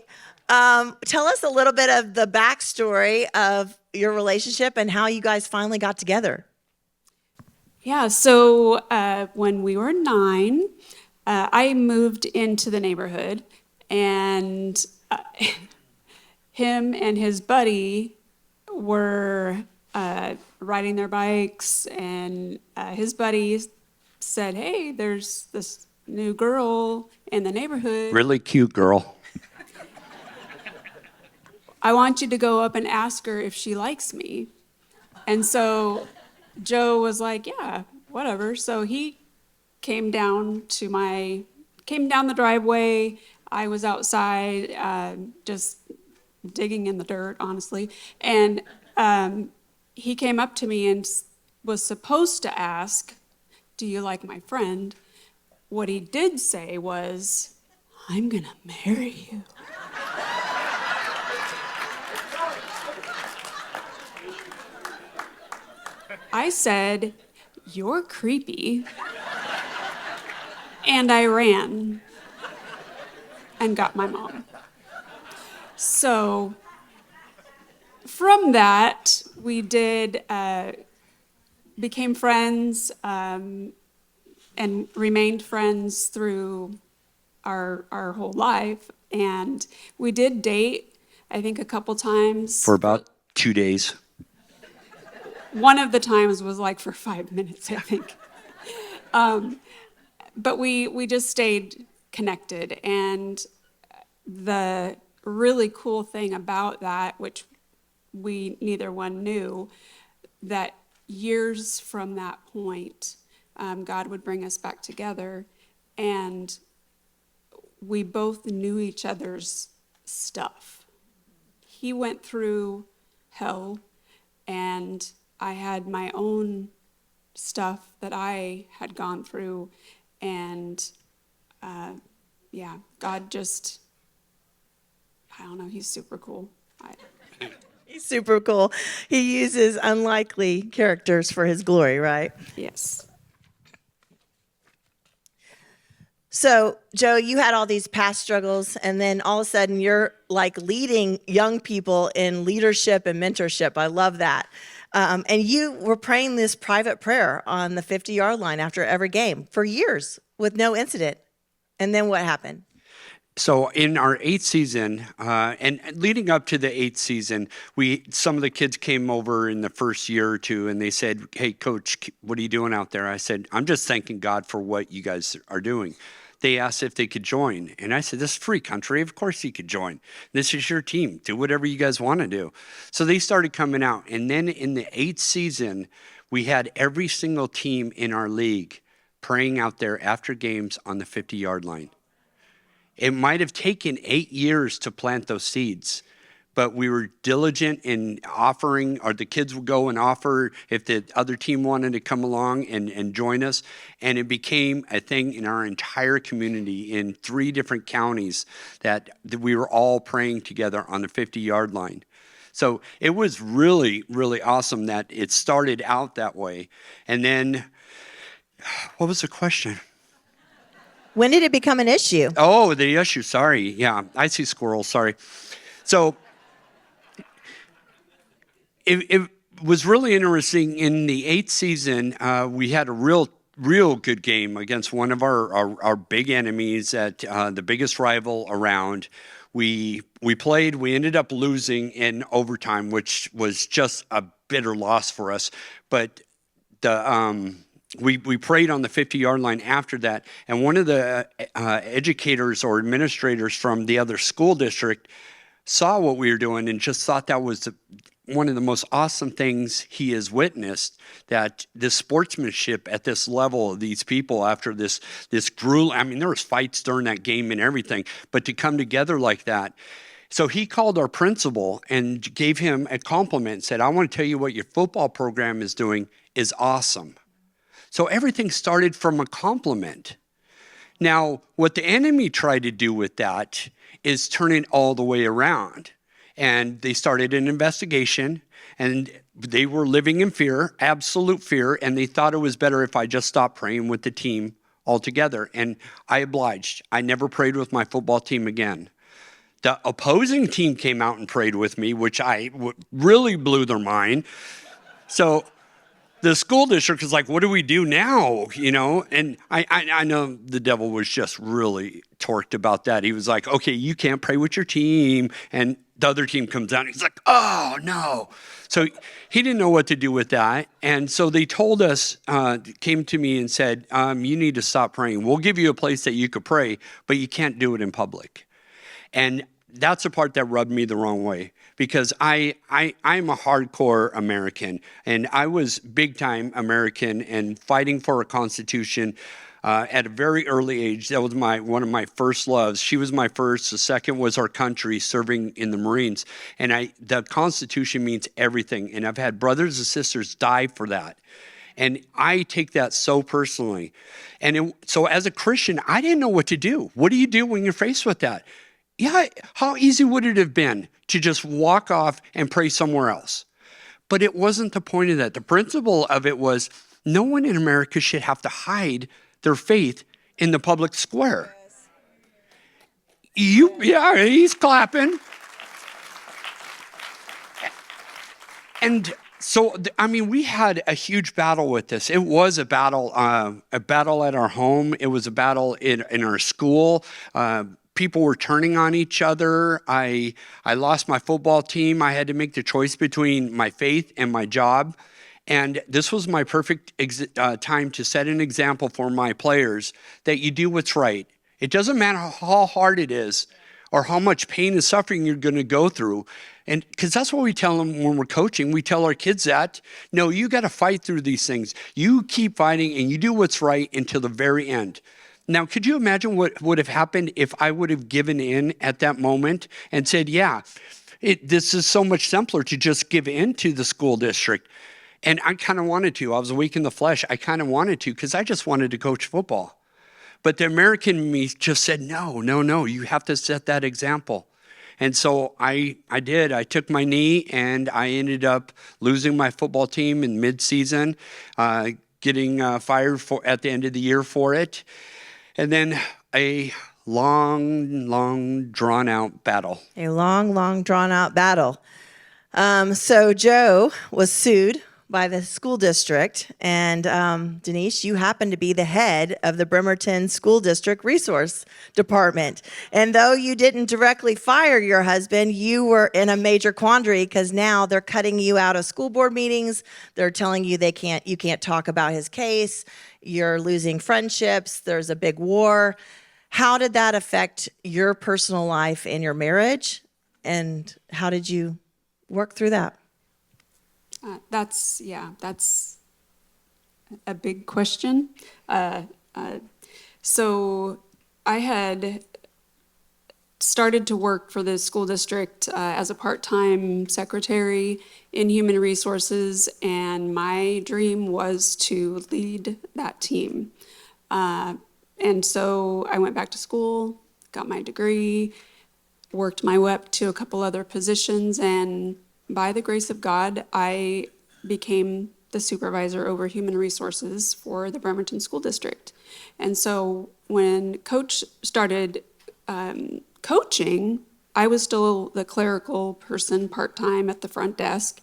Tell us a little bit of the backstory of your relationship and how you guys finally got together. Yeah, so when we were 9, I moved into the neighborhood, and him and his buddy were riding their bikes, and his buddy said, "Hey, there's this new girl in the neighborhood. Really cute girl. I want you to go up and ask her if she likes me." And so Joe was like, "Yeah, whatever." So he came down the driveway. I was outside, just digging in the dirt, honestly. And he came up to me and was supposed to ask, "Do you like my friend?" What he did say was, "I'm gonna marry you." I said, "You're creepy." And I ran and got my mom. So from that, we became friends and remained friends through our whole life. And we did date, I think, a couple times. For about 2 days. One of the times was like for 5 minutes, I think. But we just stayed connected. And the really cool thing about that, which we neither one knew, that years from that point, God would bring us back together, and we both knew each other's stuff. He went through hell, and I had my own stuff that I had gone through, and God just, I don't know, he's super cool. He's super cool. He uses unlikely characters for his glory, right? Yes. So, Joe, you had all these past struggles, and then all of a sudden you're like leading young people in leadership and mentorship. I love that. And you were praying this private prayer on the 50-yard line after every game for years with no incident. And then what happened? So in our 8th season, and leading up to the 8th season, some of the kids came over in the first year or two, and they said, "Hey, Coach, what are you doing out there?" I said, "I'm just thanking God for what you guys are doing." They asked if they could join, and I said, "This is free country. Of course you could join. This is your team. Do whatever you guys want to do." So they started coming out, and then in the 8th season, we had every single team in our league praying out there after games on the 50-yard line. It might have taken 8 years to plant those seeds, but we were diligent in offering, or the kids would go and offer if the other team wanted to come along and join us. And it became a thing in our entire community in 3 different counties that we were all praying together on the 50-yard line. So it was really, really awesome that it started out that way. And then, what was the question? When did it become an issue? Oh, the issue. Sorry. Yeah, I see squirrels. Sorry. So it was really interesting. In the 8th season, we had a real good game against one of our big enemies, at the biggest rival around. We played. We ended up losing in overtime, which was just a bitter loss for us. But we prayed on the 50-yard line after that, and one of the educators or administrators from the other school district saw what we were doing and just thought that was one of the most awesome things he has witnessed, that this sportsmanship at this level of these people after this gruel. I mean, there was fights during that game and everything, but to come together like that. So he called our principal and gave him a compliment and said, "I want to tell you what your football program is doing is awesome." So everything started from a compliment. Now, what the enemy tried to do with that is turn it all the way around and they started an investigation, and they were living in fear, absolute fear, and they thought it was better if I just stopped praying with the team altogether. And I obliged. I never prayed with my football team again. The opposing team came out and prayed with me, which really blew their mind. So the school district is like, what do we do now? You know, and I know the devil was just really torqued about that. He was like, okay, you can't pray with your team. And the other team comes out and he's like, oh, no. So he didn't know what to do with that. And so they told us, came to me and said, you need to stop praying. We'll give you a place that you could pray, but you can't do it in public. And that's the part that rubbed me the wrong way, because I'm a hardcore American, and I was big time American and fighting for a constitution at a very early age. That was one of my first loves. She was my first. The second was our country, serving in the Marines. And the Constitution means everything. And I've had brothers and sisters die for that. And I take that so personally. And so as a Christian, I didn't know what to do. What do you do when you're faced with that? Yeah, how easy would it have been to just walk off and pray somewhere else? But it wasn't the point of that. The principle of it was no one in America should have to hide their faith in the public square. Yeah, he's clapping. And so, I mean, we had a huge battle with this. It was a battle at our home. It was a battle in our school. People were turning on each other. I lost my football team. I had to make the choice between my faith and my job. And this was my perfect time to set an example for my players that you do what's right. It doesn't matter how hard it is or how much pain and suffering you're going to go through. And because that's what we tell them when we're coaching. We tell our kids that, no, you got to fight through these things. You keep fighting and you do what's right until the very end. Now, could you imagine what would have happened if I would have given in at that moment and said, yeah, this is so much simpler to just give in to the school district. And I kind of wanted to. I was weak in the flesh. I kind of wanted to because I just wanted to coach football. But the American me just said, no, you have to set that example. And so I did. I took my knee, and I ended up losing my football team in mid-season, getting fired at the end of the year for it. And then a long, drawn-out battle. A long, drawn-out battle. So Joe was sued by the school district, and Denise, you happen to be the head of the Bremerton School District Resource Department. And though you didn't directly fire your husband, you were in a major quandary because now they're cutting you out of school board meetings. They're telling you you can't talk about his case. You're losing friendships. There's a big war. How did that affect your personal life and your marriage? And how did you work through that? That's a big question. So I had started to work for the school district as a part-time secretary in human resources, and my dream was to lead that team. And so I went back to school, got my degree, worked my way up to a couple other positions, and by the grace of God, I became the supervisor over human resources for the Bremerton School District. And so when Coach started coaching, I was still the clerical person part-time at the front desk.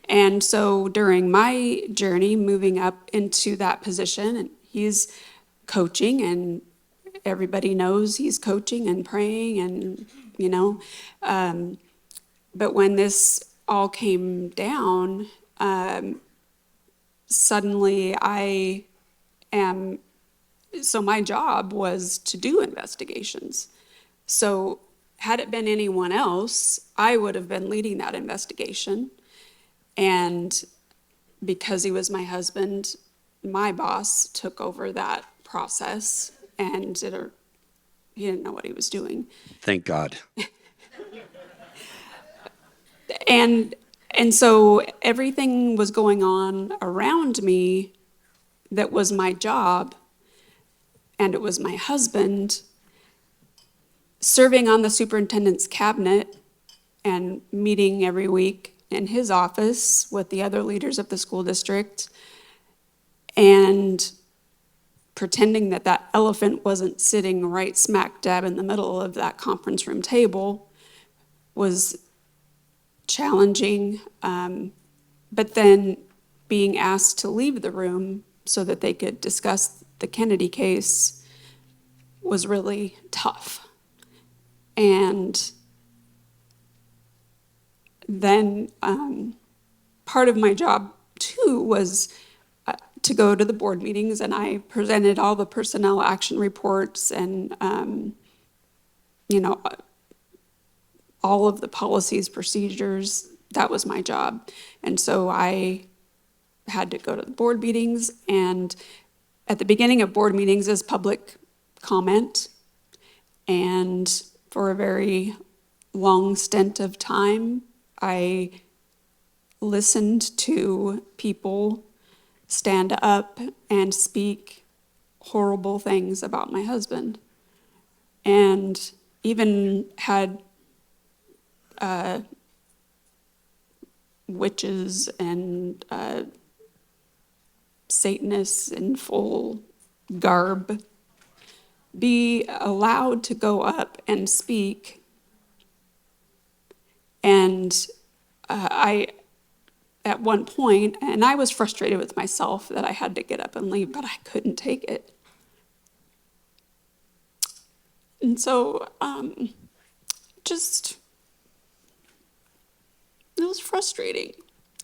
And so during my journey moving up into that position, and he's coaching, and everybody knows he's coaching and praying, and but when this all came down, suddenly so my job was to do investigations. So had it been anyone else, I would have been leading that investigation. And because he was my husband, my boss took over that process, and he didn't know what he was doing. Thank God. And so everything was going on around me that was my job, and it was my husband serving on the superintendent's cabinet and meeting every week in his office with the other leaders of the school district and pretending that that elephant wasn't sitting right smack dab in the middle of that conference room table was challenging. But then being asked to leave the room so that they could discuss the Kennedy case was really tough. And then part of my job too was to go to the board meetings, and I presented all the personnel action reports and all of the policies, procedures. That was my job. And so I had to go to the board meetings, and at the beginning of board meetings is public comment. And for a very long stint of time, I listened to people stand up and speak horrible things about my husband, and even had witches and Satanists in full garb be allowed to go up and speak. And I, at one point, and I was frustrated with myself that I had to get up and leave, but I couldn't take it. And so, it was frustrating.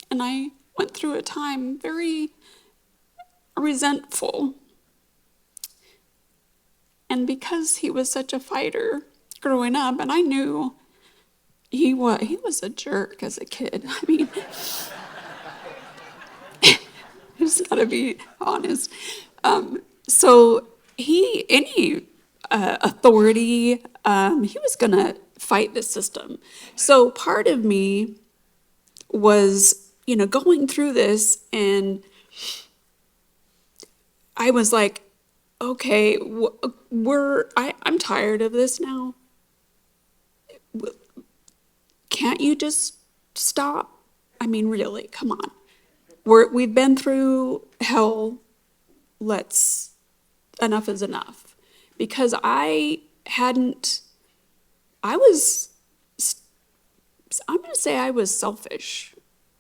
And I went through a time very resentful. And because he was such a fighter growing up, and I knew he was a jerk as a kid. I mean, I just gotta be honest. So any authority, he was gonna fight the system. So part of me was, going through this, and I was like, okay, I'm tired of this now. Can't you just stop? I mean, really, come on. We've been through hell. Enough is enough. Because I'm going to say I was selfish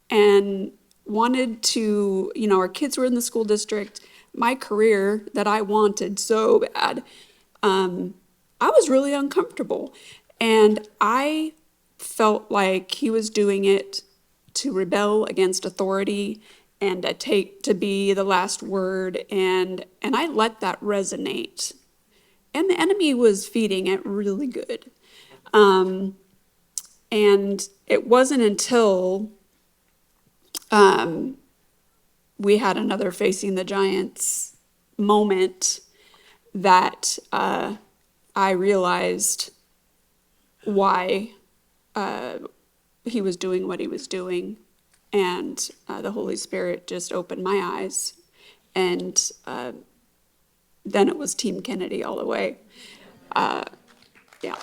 and wanted to, our kids were in the school district, my career that I wanted so bad. I was really uncomfortable, and I felt like he was doing it to rebel against authority and to be the last word, and I let that resonate. And the enemy was feeding it really good. And it wasn't until we had another Facing the Giants moment that I realized why he was doing what he was doing. And the Holy Spirit just opened my eyes. And then it was Team Kennedy all the way. Yeah.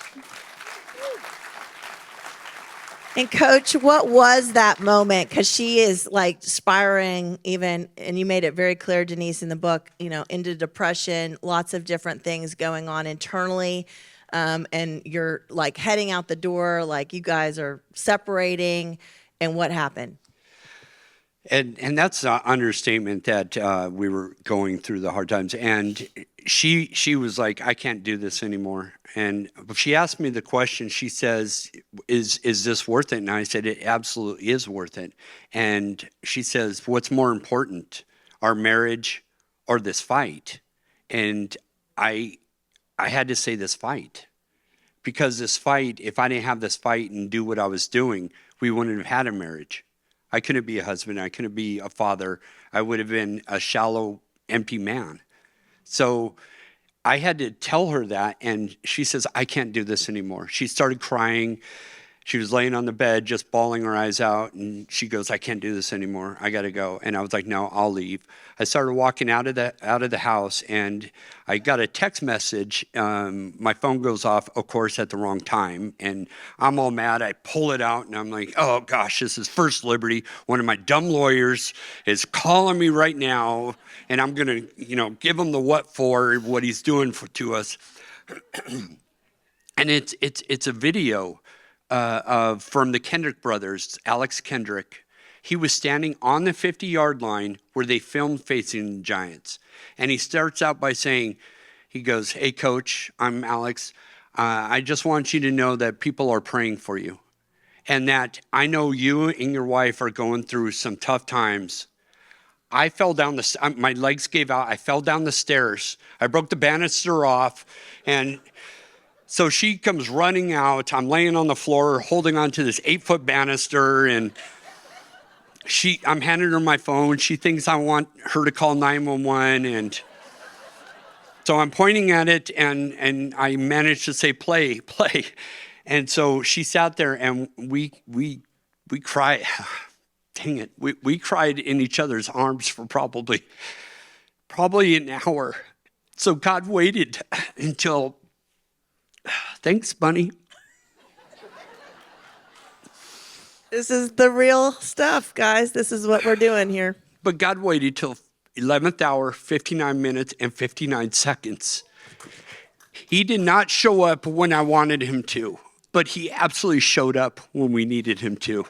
And Coach, what was that moment? Because she is like spiraling even, and you made it very clear, Denise, in the book, into depression, lots of different things going on internally. And you're like heading out the door, like you guys are separating, and what happened? And that's an understatement that we were going through the hard times. And she was like, I can't do this anymore. And she asked me the question, she says, is this worth it? And I said, it absolutely is worth it. And she says, what's more important, our marriage or this fight? And I had to say this fight. Because this fight, if I didn't have this fight and do what I was doing, we wouldn't have had a marriage. I couldn't be a husband. I couldn't be a father. I would have been a shallow, empty man. So I had to tell her that, and she says, I can't do this anymore. She started crying. She was laying on the bed, just bawling her eyes out, and she goes, "I can't do this anymore. I got to go." And I was like, "No, I'll leave." I started walking out of the house, and I got a text message. My phone goes off, of course, at the wrong time, and I'm all mad. I pull it out, and I'm like, "Oh gosh, this is First Liberty. One of my dumb lawyers is calling me right now, and I'm gonna, give him the what he's doing to us." And it's a video from the Kendrick brothers, Alex Kendrick. He was standing on the 50-yard line where they filmed Facing the Giants. And he starts out by saying, he goes, "Hey, Coach, I'm Alex. I just want you to know that people are praying for you. And that I know you and your wife are going through some tough times. I fell down my legs gave out. I fell down the stairs. I broke the banister off. And so she comes running out. I'm laying on the floor holding onto this 8-foot banister, and I'm handing her my phone. She thinks I want her to call 911, and so I'm pointing at it, and I managed to say, "Play, play." And so she sat there, and we cried. Dang it. We cried in each other's arms for probably an hour. So God waited until... Thanks, Bunny. This is the real stuff, guys. This is what we're doing here. But God waited till 11th hour, 59 minutes, and 59 seconds. He did not show up when I wanted him to, but he absolutely showed up when we needed him to.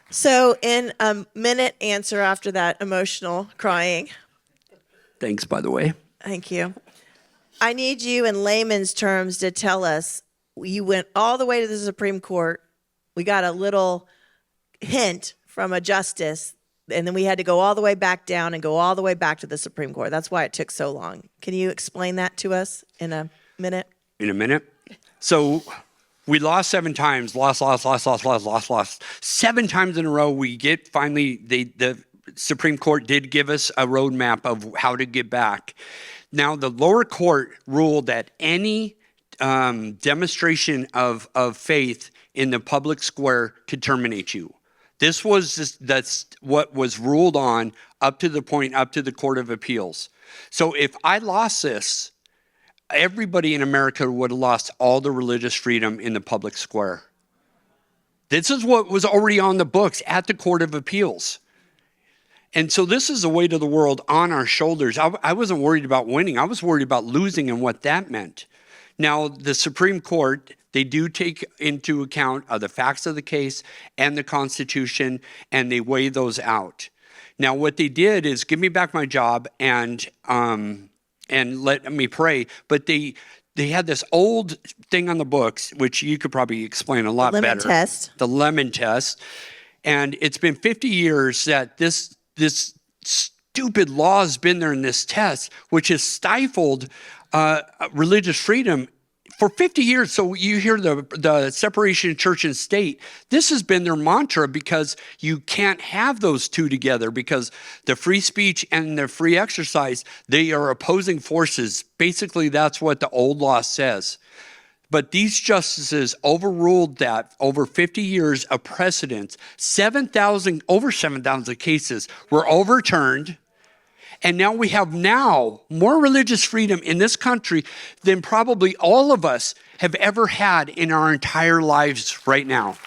So in a minute answer after that emotional crying. Thanks, by the way. Thank you. I need you in layman's terms to tell us, you went all the way to the Supreme Court. We got a little hint from a justice, and then we had to go all the way back down and go all the way back to the Supreme Court. That's why it took so long. Can you explain that to us in a minute? In a minute? So... we lost 7 times, lost. 7 times in a row, we get finally, the Supreme Court did give us a roadmap of how to get back. Now, the lower court ruled that any demonstration of faith in the public square could terminate you. That's what was ruled on up to the Court of Appeals. So if I lost this, everybody in America would have lost all the religious freedom in the public square. This is what was already on the books at the Court of Appeals. And so this is the weight of the world on our shoulders. I wasn't worried about winning. I was worried about losing and what that meant. Now, the Supreme Court, they do take into account the facts of the case and the Constitution, and they weigh those out. Now, what they did is give me back my job and let me pray. But they had this old thing on the books, which you could probably explain a lot better. The lemon test. And it's been 50 years that this stupid law has been there in this test, which has stifled religious freedom for 50 years. So you hear the separation of church and state. This has been their mantra because you can't have those two together, because the free speech and the free exercise, they are opposing forces. Basically, that's what the old law says. But these justices overruled that over 50 years of precedent. Over 7,000 cases were overturned. And now we have more religious freedom in this country than probably all of us have ever had in our entire lives right now.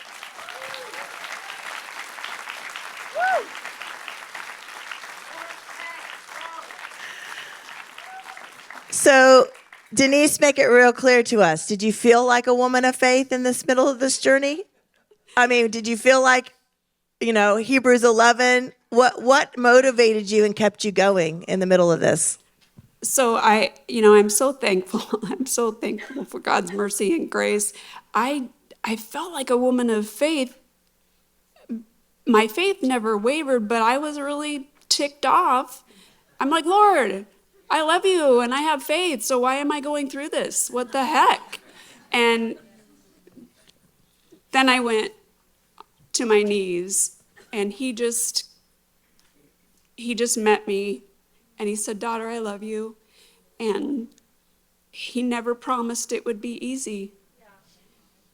So, Denise, make it real clear to us. Did you feel like a woman of faith in this middle of this journey? I mean, did you feel like, Hebrews 11? What motivated you and kept you going in the middle of this? So I'm so thankful. I'm so thankful for God's mercy and grace. I felt like a woman of faith. My faith never wavered, but I was really ticked off. I'm like, Lord, I love you and I have faith, so why am I going through this? What the heck? And then I went to my knees, and he just met me And he said, daughter, I love you. And he never promised it would be easy.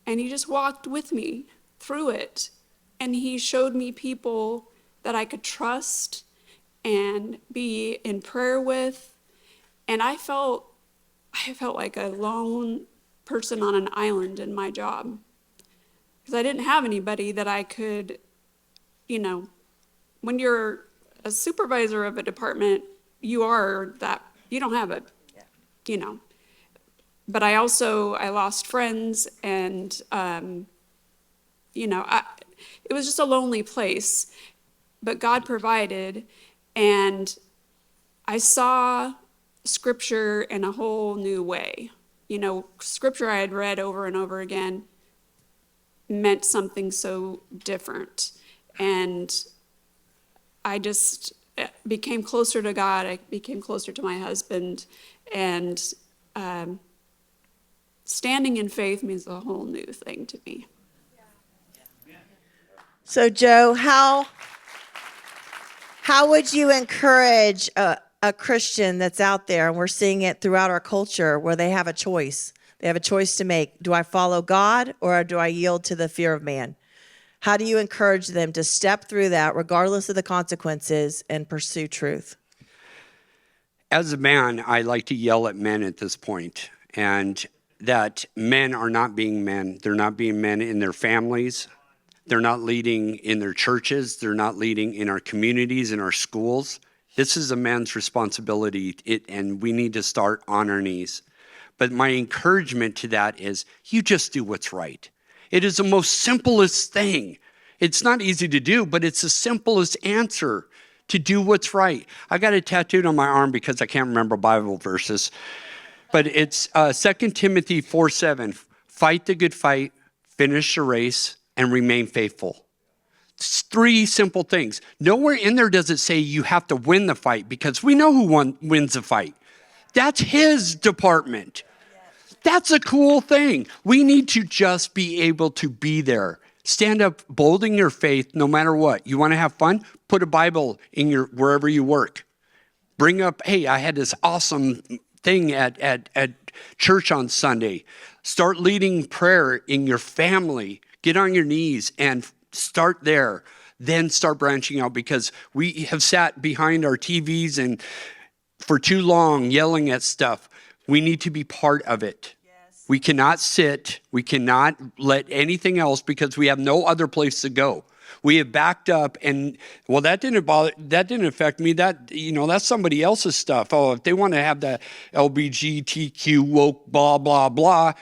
And he just walked with me through it. And he showed me people that I could trust and be in prayer with. And I felt like a lone person on an island in my job. Because I didn't have anybody that I could, when you're a supervisor of a department, you don't have it, But I lost friends, and, it was just a lonely place. But God provided, and I saw Scripture in a whole new way. Scripture I had read over and over again meant something so different. And I just became closer to God. I became closer to my husband. And standing in faith means a whole new thing to me. So, Joe, how would you encourage a Christian that's out there, and we're seeing it throughout our culture, where they have a choice? They have a choice to make. Do I follow God, or do I yield to the fear of man? How do you encourage them to step through that, regardless of the consequences, and pursue truth? As a man, I like to yell at men at this point, and that men are not being men. They're not being men in their families. They're not leading in their churches. They're not leading in our communities, in our schools. This is a man's responsibility, and we need to start on our knees. But my encouragement to that is, you just do what's right. It is the most simplest thing. It's not easy to do, but it's the simplest answer, to do what's right. I got it tattooed on my arm because I can't remember Bible verses. But it's 2 Timothy 4:7. Fight the good fight, finish the race, and remain faithful. It's 3 simple things. Nowhere in there does it say you have to win the fight, because we know who wins the fight. That's his department. That's a cool thing. We need to just be able to be there. Stand up bold in your faith no matter what. You want to have fun? Put a Bible in wherever you work. Bring up, hey, I had this awesome thing at church on Sunday. Start leading prayer in your family. Get on your knees and start there. Then start branching out, because we have sat behind our TVs and for too long yelling at stuff. We need to be part of it. Yes. We cannot sit. We cannot let anything else, because we have no other place to go. We have backed up, and that didn't affect me. That's somebody else's stuff. Oh, if they want to have the LGBTQ woke blah blah blah,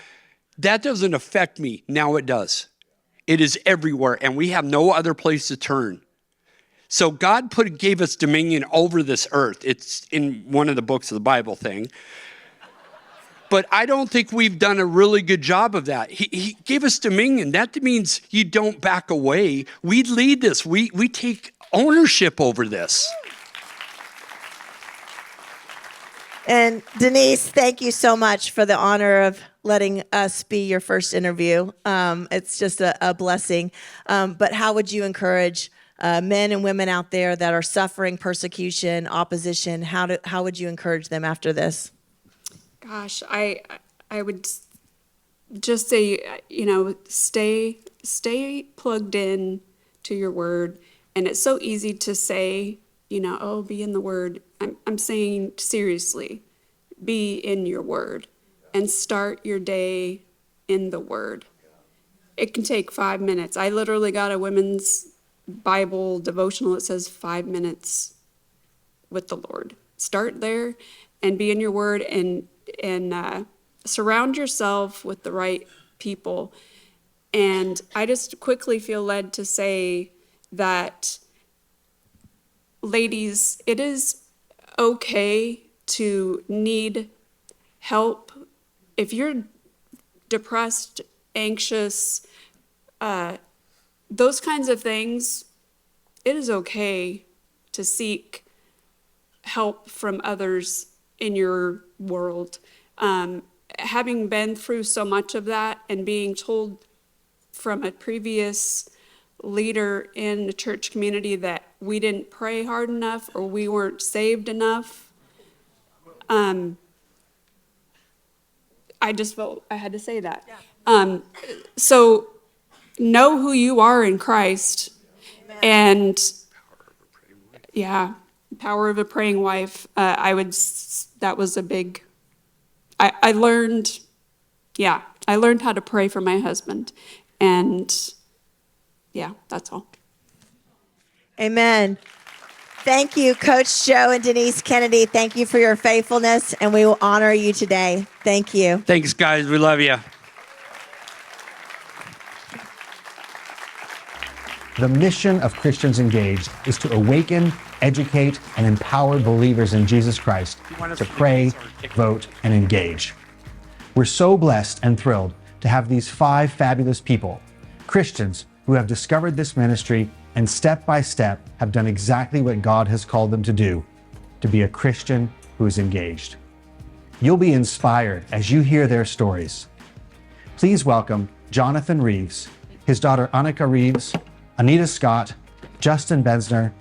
that doesn't affect me. Now it does. It is everywhere, and we have no other place to turn. So God gave us dominion over this earth. It's in one of the books of the Bible thing. But I don't think we've done a really good job of that. He gave us dominion. That means you don't back away. We lead this. We take ownership over this. And Denise, thank you so much for the honor of letting us be your first interview. It's just a blessing. But how would you encourage men and women out there that are suffering persecution, opposition? How would you encourage them after this? Gosh, I would just say, stay plugged in to your word. And it's so easy to say, be in the word. I'm saying seriously, be in your word and start your day in the word. It can take 5 minutes. I literally got a women's Bible devotional. It says 5 minutes with the Lord. Start there and be in your word, and surround yourself with the right people. And I just quickly feel led to say that, ladies, it is okay to need help. If you're depressed, anxious, those kinds of things, it is okay to seek help from others in your world. Having been through so much of that and being told from a previous leader in the church community that we didn't pray hard enough or we weren't saved enough, I just felt I had to say that. So know who you are in Christ. Amen. And yeah, power of a praying wife. That was a big, I learned how to pray for my husband. And yeah, that's all. Amen. Thank you, Coach Joe and Denise Kennedy. Thank you for your faithfulness, and we will honor you today. Thank you. Thanks, guys. We love you. The mission of Christians Engaged is to awaken, educate, and empower believers in Jesus Christ to pray, vote, and engage. We're so blessed and thrilled to have these 5 fabulous people, Christians who have discovered this ministry and step by step have done exactly what God has called them to do, to be a Christian who is engaged. You'll be inspired as you hear their stories. Please welcome Jonathan Reeves, his daughter Annika Reeves, Anita Scott, Justin Bensner,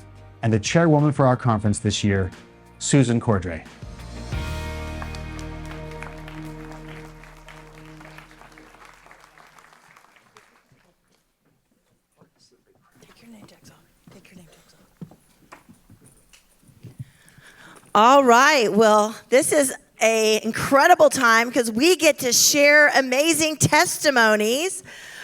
and the chairwoman for our conference this year, Susan Cordray. All right. Well, this is an incredible time because we get to share amazing testimonies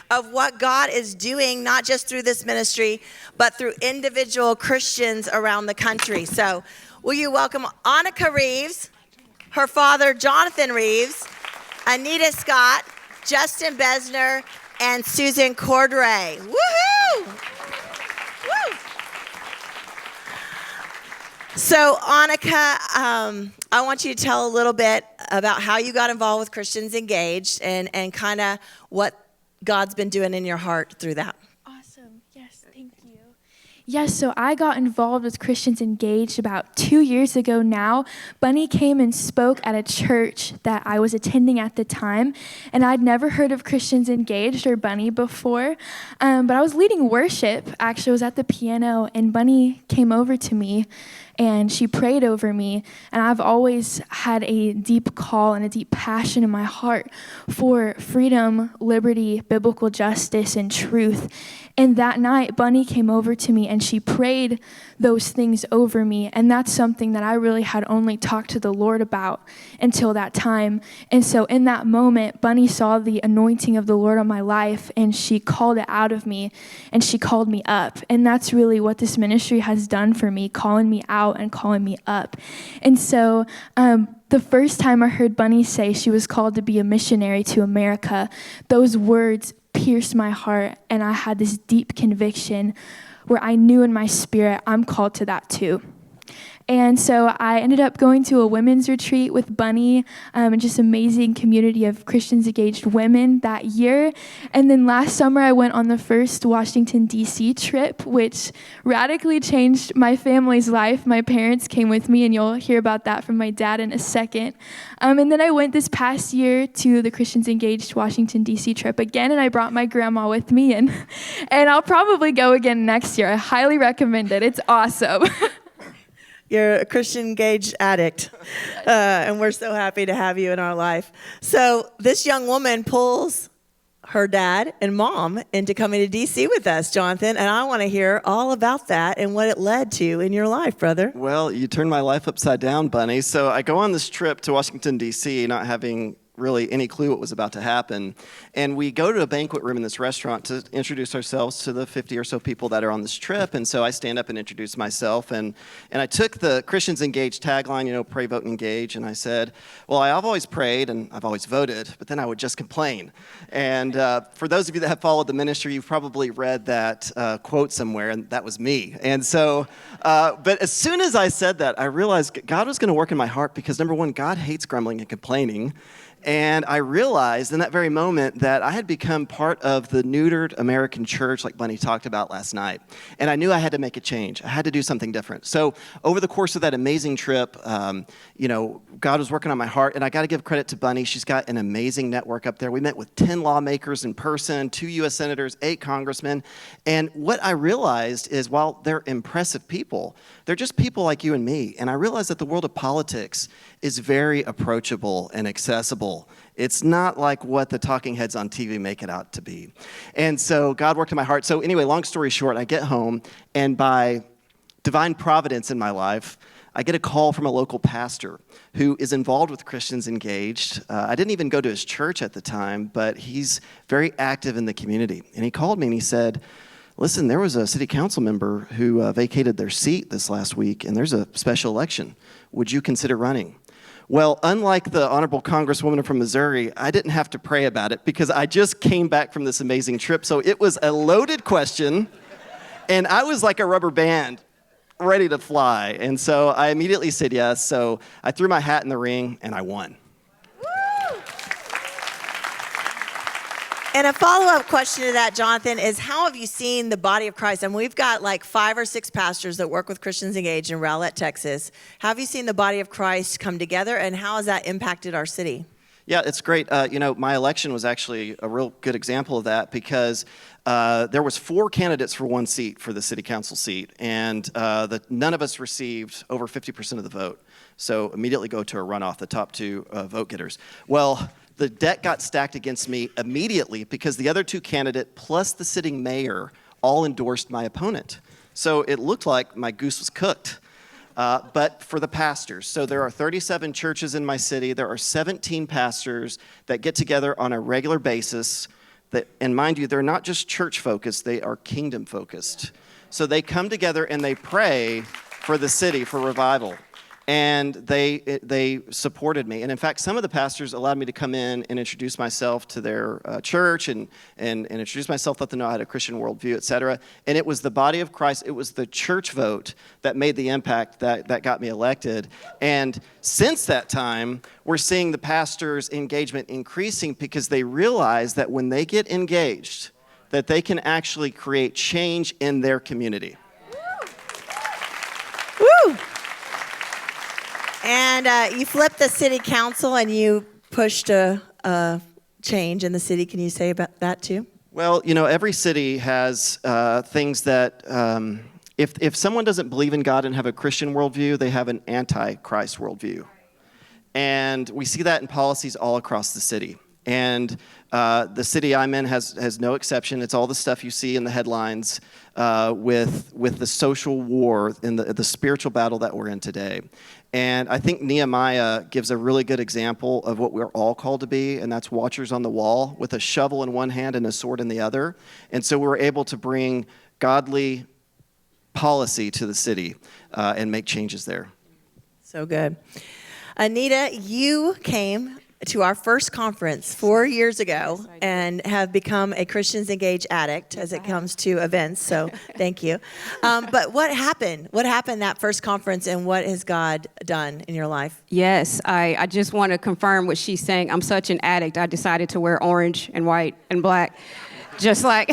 of what God is doing, not just through this ministry, but through individual Christians around the country. So will you welcome Annika Reeves, her father, Jonathan Reeves, Anita Scott, Justin Besner, and Susan Cordray. Woohoo! Woo! So, Annika, I want you to tell a little bit about how you got involved with Christians Engaged and kind of what God's been doing in your heart through that. Awesome. Yes, thank you. Yes, so I got involved with Christians Engaged about 2 years ago now. Bunny came and spoke at a church that I was attending at the time, and I'd never heard of Christians Engaged or Bunny before, but I was leading worship. Actually, I was at the piano, and Bunny came over to me, and she prayed over me, and I've always had a deep call and a deep passion in my heart for freedom, liberty, biblical justice, and truth. And that night, Bunny came over to me, and she prayed those things over me, and that's something that I really had only talked to the Lord about until that time. And so in that moment, Bunny saw the anointing of the Lord on my life, and she called it out of me, and she called me up. And that's really what this ministry has done for me, calling me out and calling me up. And so the first time I heard Bunny say she was called to be a missionary to America, those words pierced my heart, and I had this deep conviction where I knew in my spirit I'm called to that too. And so I ended up going to a women's retreat with Bunny, and just amazing community of Christians Engaged women that year. And then last summer, I went on the first Washington, D.C. trip, which radically changed my family's life. My parents came with me, and you'll hear about that from my dad in a second. And then I went this past year to the Christians Engaged Washington, D.C. trip again, and I brought my grandma with me, and I'll probably go again next year. I highly recommend it. It's awesome. You're a Christian Engaged addict, and we're so happy to have you in our life. So this young woman pulls her dad and mom into coming to D.C. with us, Jonathan, and I want to hear all about that and what it led to in your life, brother. Well, you turned my life upside down, Bunny. So I go on this trip to Washington, D.C., not having really any clue what was about to happen. And we go to a banquet room in this restaurant to introduce ourselves to the 50 or so people that are on this trip. And so I stand up and introduce myself. And I took the Christians Engaged tagline, pray, vote, and engage. And I said, well, I've always prayed and I've always voted, but then I would just complain. And for those of you that have followed the ministry, you've probably read that quote somewhere, and that was me. And so, but as soon as I said that, I realized God was going to work in my heart because, number one, God hates grumbling and complaining. And I realized in that very moment that I had become part of the neutered American church like Bunny talked about last night. And I knew I had to make a change. I had to do something different. So over the course of that amazing trip, God was working on my heart. And I got to give credit to Bunny. She's got an amazing network up there. We met with 10 lawmakers in person, 2 U.S. senators, 8 congressmen. And what I realized is while they're impressive people, they're just people like you and me. And I realized that the world of politics is very approachable and accessible. It's not like what the talking heads on TV make it out to be. And so God worked in my heart. So anyway, long story short, I get home, and by divine providence in my life, I get a call from a local pastor who is involved with Christians Engaged. I didn't even go to his church at the time, but he's very active in the community. And he called me and he said, listen, there was a city council member who vacated their seat this last week, and there's a special election. Would you consider running? Well, unlike the Honorable Congresswoman from Missouri, I didn't have to pray about it because I just came back from this amazing trip. So it was a loaded question, and I was like a rubber band, ready to fly. And so I immediately said yes. So I threw my hat in the ring, and I won. And a follow-up question to that, Jonathan, is how have you seen the body of Christ? And we've got like 5 or 6 pastors that work with Christians Engaged in Rowlett, Texas. How have you seen the body of Christ come together, and how has that impacted our city? Yeah, it's great. My election was actually a real good example of that because there was 4 candidates for 1 seat for the city council seat, and none of us received over 50% of the vote. So immediately go to a runoff, the top 2 vote getters. Well, the deck got stacked against me immediately because the other 2 candidates plus the sitting mayor all endorsed my opponent. So it looked like my goose was cooked. But for the pastors, so there are 37 churches in my city. There are 17 pastors that get together on a regular basis. And mind you, they're not just church focused, they are kingdom focused. So they come together and they pray for the city for revival. And they supported me. And in fact, some of the pastors allowed me to come in and introduce myself to their church and introduce myself, let them know I had a Christian worldview, et cetera. And it was the body of Christ, it was the church vote that made the impact that got me elected. And since that time, we're seeing the pastors' engagement increasing because they realize that when they get engaged, that they can actually create change in their community. Woo! And you flipped the city council and you pushed a change in the city. Can you say about that too? Well, every city has things that if someone doesn't believe in God and have a Christian worldview, they have an anti-Christ worldview. And we see that in policies all across the city. And the city I'm in has no exception. It's all the stuff you see in the headlines with the social war and the spiritual battle that we're in today. And I think Nehemiah gives a really good example of what we're all called to be, and that's watchers on the wall with a shovel in one hand and a sword in the other. And so we're able to bring godly policy to the city and make changes there. So good. Anita, you came to our first conference 4 years ago and have become a Christians Engaged addict as it comes to events, so thank you. But what happened? What happened that first conference, and what has God done in your life? Yes, I just want to confirm what she's saying. I'm such an addict, I decided to wear orange and white and black, just like,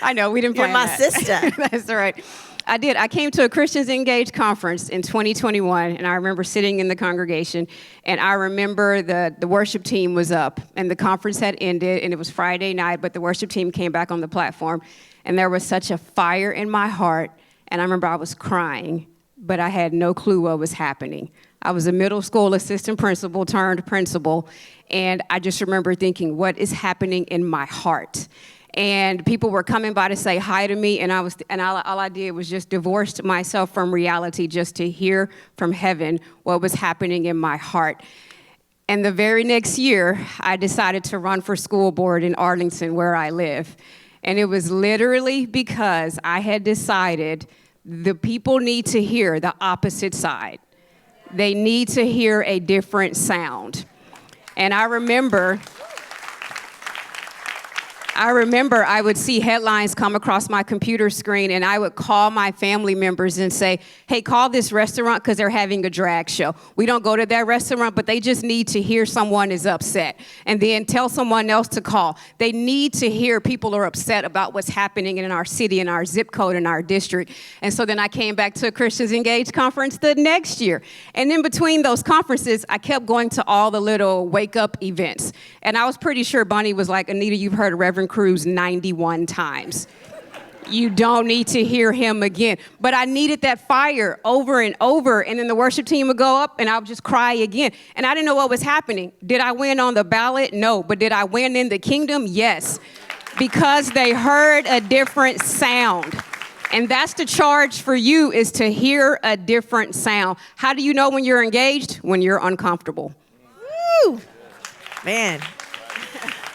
I know, we didn't plan that. You're my sister. That's right. I did. I came to a Christians Engaged conference in 2021, and I remember sitting in the congregation, and I remember the worship team was up, and the conference had ended, and it was Friday night, but the worship team came back on the platform, and there was such a fire in my heart, and I remember I was crying, but I had no clue what was happening. I was a middle school assistant principal turned principal, and I just remember thinking, what is happening in my heart? And people were coming by to say hi to me, and all I did was just divorced myself from reality just to hear from heaven what was happening in my heart. And the very next year, I decided to run for school board in Arlington, where I live. And it was literally because I had decided the people need to hear the opposite side. They need to hear a different sound. And I remember I would see headlines come across my computer screen, and I would call my family members and say, hey, call this restaurant because they're having a drag show. We don't go to that restaurant, but they just need to hear someone is upset. And then tell someone else to call. They need to hear people are upset about what's happening in our city, in our zip code, in our district. And so then I came back to a Christians Engaged conference the next year. And in between those conferences, I kept going to all the little wake-up events. And I was pretty sure Bonnie was like, Anita, you've heard of Reverend Cruz 91 times. You don't need to hear him again. But I needed that fire over and over. And then the worship team would go up and I would just cry again. And I didn't know what was happening. Did I win on the ballot? No. But did I win in the kingdom? Yes. Because they heard a different sound. And that's the charge for you, is to hear a different sound. How do you know when you're engaged? When you're uncomfortable. Woo! Man.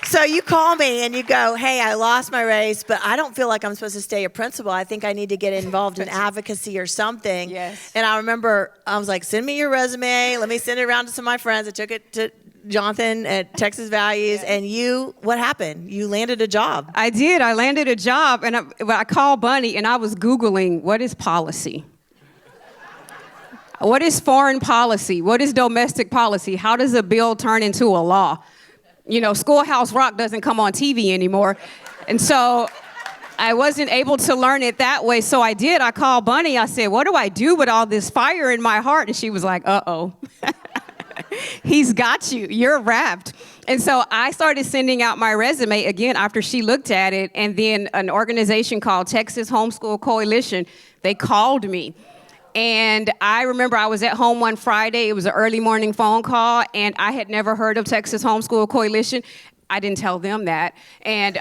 So you call me and you go, hey, I lost my race, but I don't feel like I'm supposed to stay a principal. I think I need to get involved in advocacy or something. Yes. And I remember I was like, send me your resume. Let me send it around to some of my friends. I took it to Jonathan at Texas Values. And what happened? You landed a job. I did. I landed a job. And I called Bunny and I was Googling, what is policy? What is foreign policy? What is domestic policy? How does a bill turn into a law? You know, Schoolhouse Rock doesn't come on TV anymore. And so I wasn't able to learn it that way. So I did. I called Bunny. I said, what do I do with all this fire in my heart? And she was like, uh-oh. He's got you. You're wrapped. And so I started sending out my resume again after she looked at it. And then an organization called Texas Homeschool Coalition, they called me. And I remember I was at home one Friday. It was an early morning phone call, and I had never heard of Texas Homeschool Coalition. I didn't tell them that. And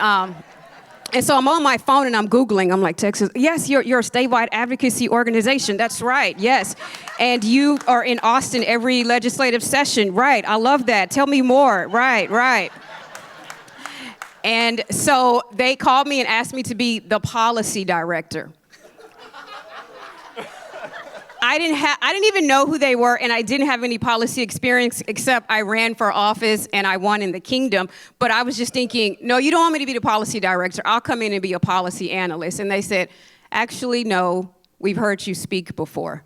so I'm on my phone, and I'm Googling. I'm like, Texas, yes, you're a statewide advocacy organization. That's right, yes. And you are in Austin every legislative session. Right, I love that. Tell me more. Right. And so they called me and asked me to be the policy director. I didn't even know who they were, and I didn't have any policy experience except I ran for office and I won in the kingdom. But I was just thinking, no, you don't want me to be the policy director. I'll come in and be a policy analyst. And they said, actually, no, we've heard you speak before.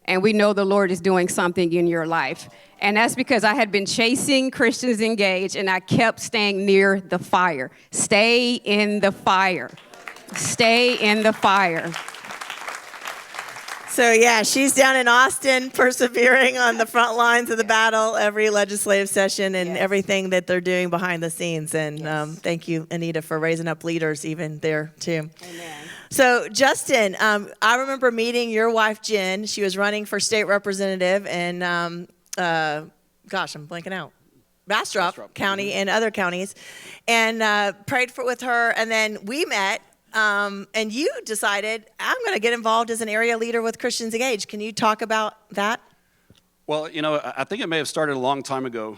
And we know the Lord is doing something in your life. And that's because I had been chasing Christians Engaged, and I kept staying near the fire. Stay in the fire. Stay in the fire. So yeah, she's down in Austin persevering on the front lines of the battle every legislative session and everything that they're doing behind the scenes. And thank you, Anita, for raising up leaders even there too. Amen. So Justin, I remember meeting your wife, Jen. She was running for state representative in, I'm blanking out. Bastrop County and other counties, and prayed with her. And then we met. And you decided, I'm going to get involved as an area leader with Christians Engaged. Can you talk about that? Well, you know, I think it may have started a long time ago.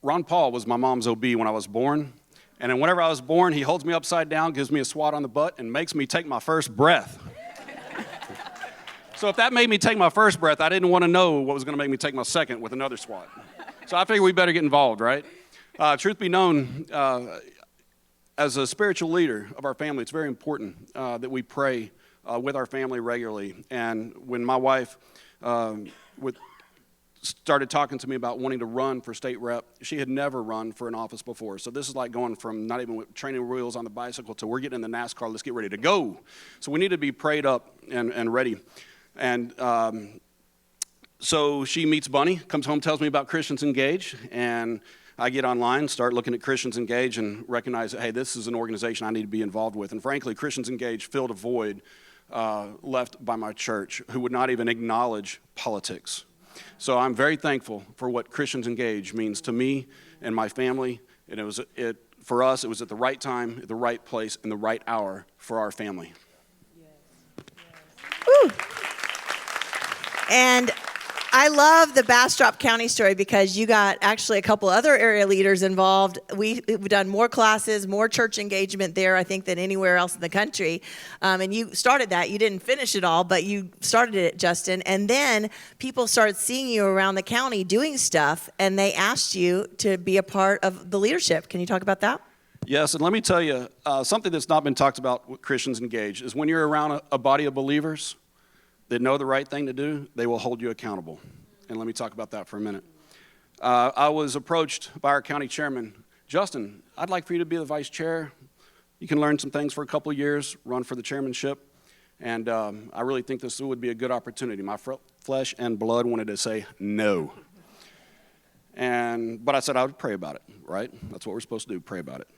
Ron Paul was my mom's OB when I was born. And then whenever I was born, he holds me upside down, gives me a swat on the butt, and makes me take my first breath. So if that made me take my first breath, I didn't want to know what was going to make me take my second with another swat. So I figured we better get involved, right? Truth be known, as a spiritual leader of our family, it's very important that we pray with our family regularly. And when my wife started talking to me about wanting to run for state rep, she had never run for an office before. So this is like going from not even with training wheels on the bicycle to we're getting in the NASCAR, let's get ready to go. So we need to be prayed up and ready. And so she meets Bunny, comes home, tells me about Christians Engaged, and I get online, start looking at Christians Engaged, and recognize that, hey, this is an organization I need to be involved with. And frankly, Christians Engaged filled a void left by my church who would not even acknowledge politics. So I'm very thankful for what Christians Engaged means to me and my family. And for us, it was at the right time, at the right place, and the right hour for our family. Woo. And I love the Bastrop County story because you got actually a couple other area leaders involved. We've done more classes, more church engagement there, I think, than anywhere else in the country. And you started that. You didn't finish it all, but you started it, Justin. And then people started seeing you around the county doing stuff, and they asked you to be a part of the leadership. Can you talk about that? Yes, and let me tell you, something that's not been talked about with Christians Engaged is when you're around a body of believers that know the right thing to do, they will hold you accountable. And let me talk about that for a minute. I was approached by our county chairman, Justin, I'd like for you to be the vice chair. You can learn some things for a couple of years, run for the chairmanship. And I really think this would be a good opportunity. My flesh and blood wanted to say no. But I said I would pray about it, right? That's what we're supposed to do, pray about it.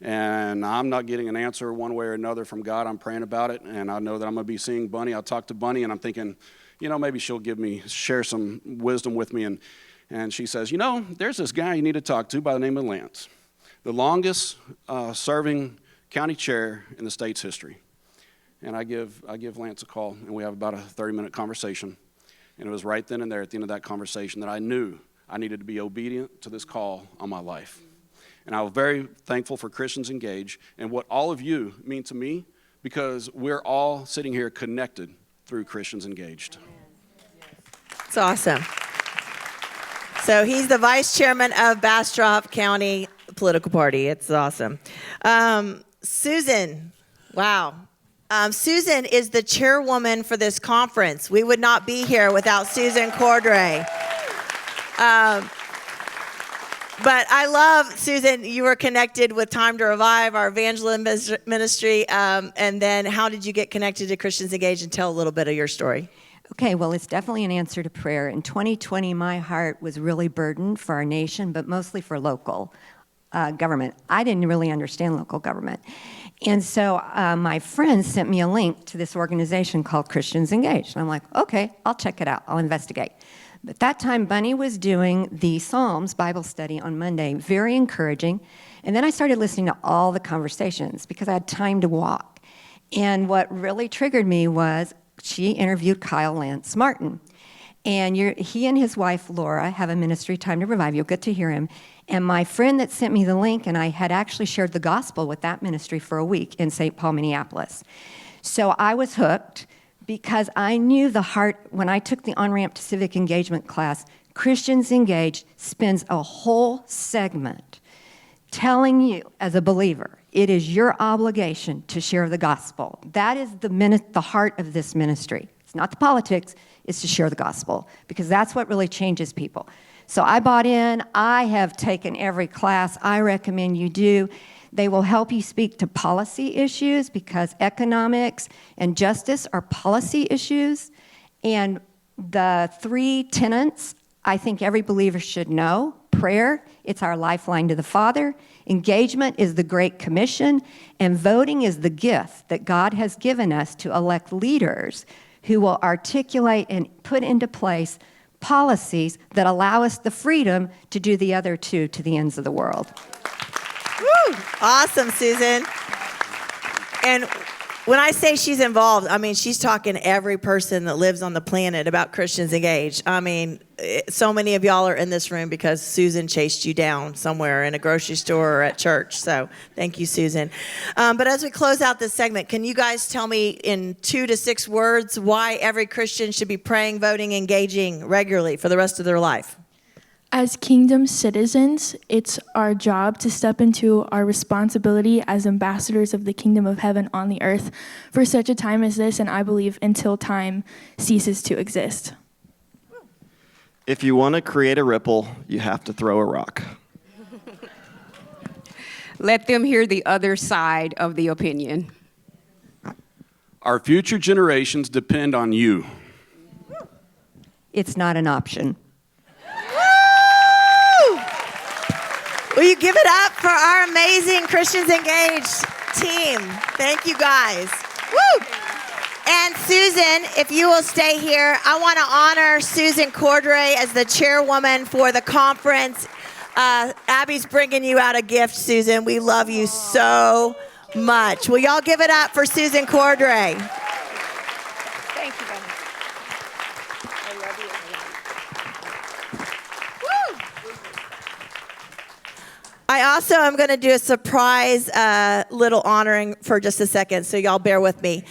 and I'm not getting an answer one way or another from God. I'm praying about it, and I know that I'm going to be seeing Bunny. I talked to Bunny, and I'm thinking, maybe she'll share some wisdom with me. And she says, there's this guy you need to talk to by the name of Lance, the longest serving county chair in the state's history. And I give Lance a call, and we have about a 30-minute conversation. And it was right then and there at the end of that conversation that I knew I needed to be obedient to this call on my life. And I was very thankful for Christians Engage and what all of you mean to me, because we're all sitting here connected through Christians Engaged. It's awesome. So he's the vice chairman of Bastrop County Political Party. It's awesome. Susan, wow. Susan is the chairwoman for this conference. We would not be here without Susan Cordray. But I love, Susan, you were connected with Time to Revive, our evangelism ministry, and then how did you get connected to Christians Engaged, and tell a little bit of your story. Okay, well, it's definitely an answer to prayer. In 2020, my heart was really burdened for our nation, but mostly for local government. I didn't really understand local government. And so my friend sent me a link to this organization called Christians Engaged. And I'm like, okay, I'll check it out. I'll investigate. But that time, Bunny was doing the Psalms Bible study on Monday, very encouraging. And then I started listening to all the conversations because I had time to walk. And what really triggered me was she interviewed Kyle Lance Martin. And he and his wife, Laura, have a ministry, Time to Revive. You'll get to hear him. And my friend that sent me the link, and I had actually shared the gospel with that ministry for a week in St. Paul, Minneapolis. So I was hooked because I knew the heart. When I took the On-Ramp to Civic Engagement class, Christians Engaged spends a whole segment telling you as a believer, it is your obligation to share the gospel. That is the heart of this ministry. It's not the politics, it's to share the gospel, because that's what really changes people. So I bought in. I have taken every class. I recommend you do. They will help you speak to policy issues, because economics and justice are policy issues. And the 3 tenets I think every believer should know. Prayer, it's our lifeline to the Father. Engagement is the Great Commission. And voting is the gift that God has given us to elect leaders who will articulate and put into place policies that allow us the freedom to do the other 2 to the ends of the world. Woo! Awesome, Susan. And when I say she's involved, I mean, she's talking to every person that lives on the planet about Christians Engaged. I mean, so many of y'all are in this room because Susan chased you down somewhere in a grocery store or at church. So thank you, Susan. But as we close out this segment, can you guys tell me in 2 to 6 words why every Christian should be praying, voting, engaging regularly for the rest of their life? As kingdom citizens, it's our job to step into our responsibility as ambassadors of the kingdom of heaven on the earth for such a time as this, and I believe until time ceases to exist. If you want to create a ripple, you have to throw a rock. Let them hear the other side of the opinion. Our future generations depend on you. It's not an option. Will you give it up for our amazing Christians Engaged team? Thank you, guys. Woo! And Susan, if you will stay here, I want to honor Susan Cordray as the chairwoman for the conference. Abby's bringing you out a gift, Susan. We love you so much. Will y'all give it up for Susan Cordray? Thank you, Bethany. I love you. I also am going to do a surprise little honoring for just a second, so y'all bear with me.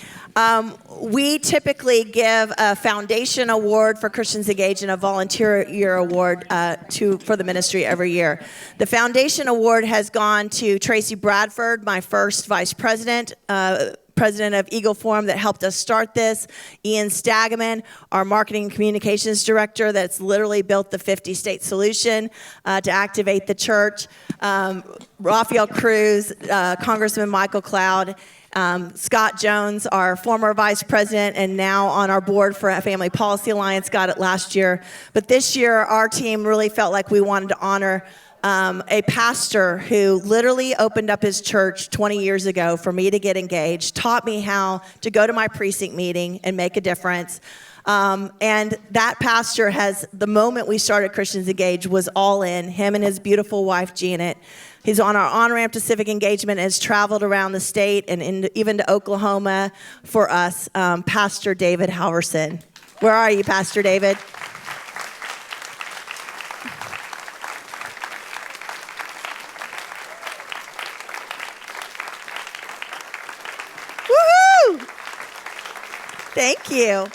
We typically give a foundation award for Christians Engaged and a volunteer year award for the ministry every year. The foundation award has gone to Tracy Bradford, my first vice president, president of Eagle Forum that helped us start this, Ian Stagaman, our marketing and communications director that's literally built the 50-state solution to activate the church, Rafael Cruz, Congressman Michael Cloud, Scott Jones, our former vice president and now on our board for Family Policy Alliance, got it last year. But this year, our team really felt like we wanted to honor a pastor who literally opened up his church 20 years ago for me to get engaged, taught me how to go to my precinct meeting and make a difference. And that pastor the moment we started Christians Engaged was all in, him and his beautiful wife, Janet. He's on our on-ramp to civic engagement, has traveled around the state and even to Oklahoma for us, Pastor David Halverson. Where are you, Pastor David? Woohoo! Thank you.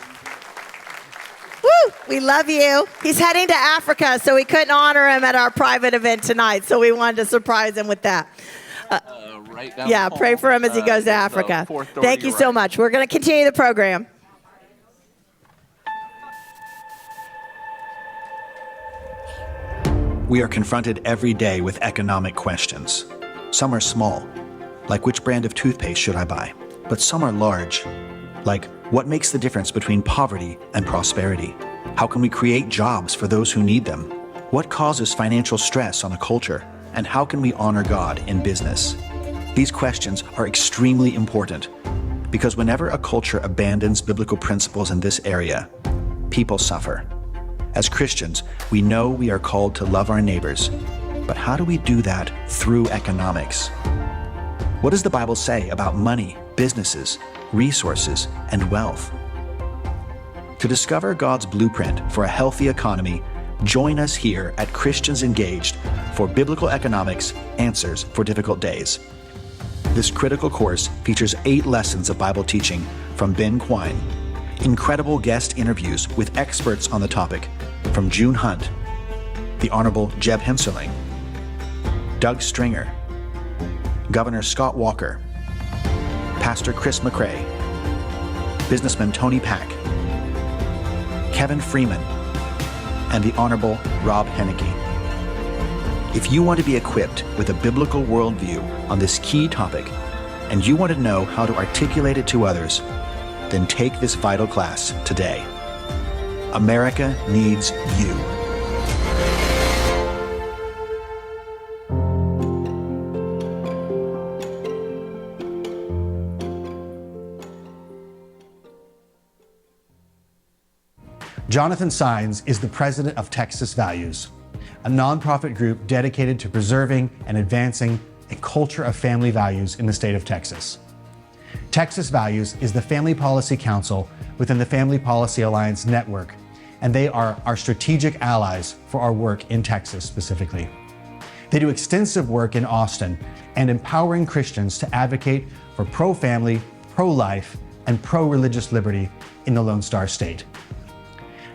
Woo! We love you. He's heading to Africa, so we couldn't honor him at our private event tonight, so we wanted to surprise him with that. Right down Yeah, the pray hall. for him as he goes to Africa. 4:30 Thank you so right. much. We're going to continue the program. We are confronted every day with economic questions. Some are small, like which brand of toothpaste should I buy? But some are large, like what makes the difference between poverty and prosperity? How can we create jobs for those who need them? What causes financial stress on a culture? And how can we honor God in business? These questions are extremely important because whenever a culture abandons biblical principles in this area, people suffer. As Christians, we know we are called to love our neighbors, but how do we do that through economics? What does the Bible say about money, businesses, resources, and wealth? To discover God's blueprint for a healthy economy, join us here at Christians Engaged for Biblical Economics Answers for Difficult Days. This critical course features 8 lessons of Bible teaching from Ben Quine, incredible guest interviews with experts on the topic from June Hunt, the Honorable Jeb Henserling, Doug Stringer, Governor Scott Walker, Pastor Chris McCrae, businessman Tony Pack, Kevin Freeman, and the Honorable Rob Henneke. If you want to be equipped with a biblical worldview on this key topic, and you want to know how to articulate it to others, then take this vital class today. America needs you. Jonathan Saenz is the president of Texas Values, a nonprofit group dedicated to preserving and advancing a culture of family values in the state of Texas. Texas Values is the family policy council within the Family Policy Alliance network, and they are our strategic allies for our work in Texas specifically. They do extensive work in Austin and empowering Christians to advocate for pro-family, pro-life, and pro-religious liberty in the Lone Star State.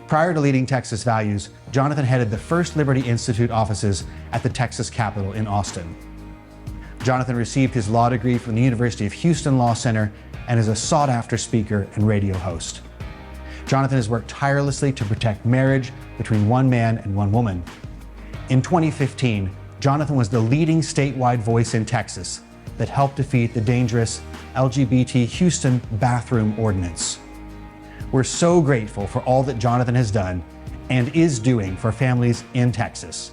Prior to leading Texas Values, Jonathan headed the First Liberty Institute offices at the Texas Capitol in Austin. Jonathan received his law degree from the University of Houston Law Center and is a sought-after speaker and radio host. Jonathan has worked tirelessly to protect marriage between one man and one woman. In 2015, Jonathan was the leading statewide voice in Texas that helped defeat the dangerous LGBT Houston bathroom ordinance. We're so grateful for all that Jonathan has done and is doing for families in Texas.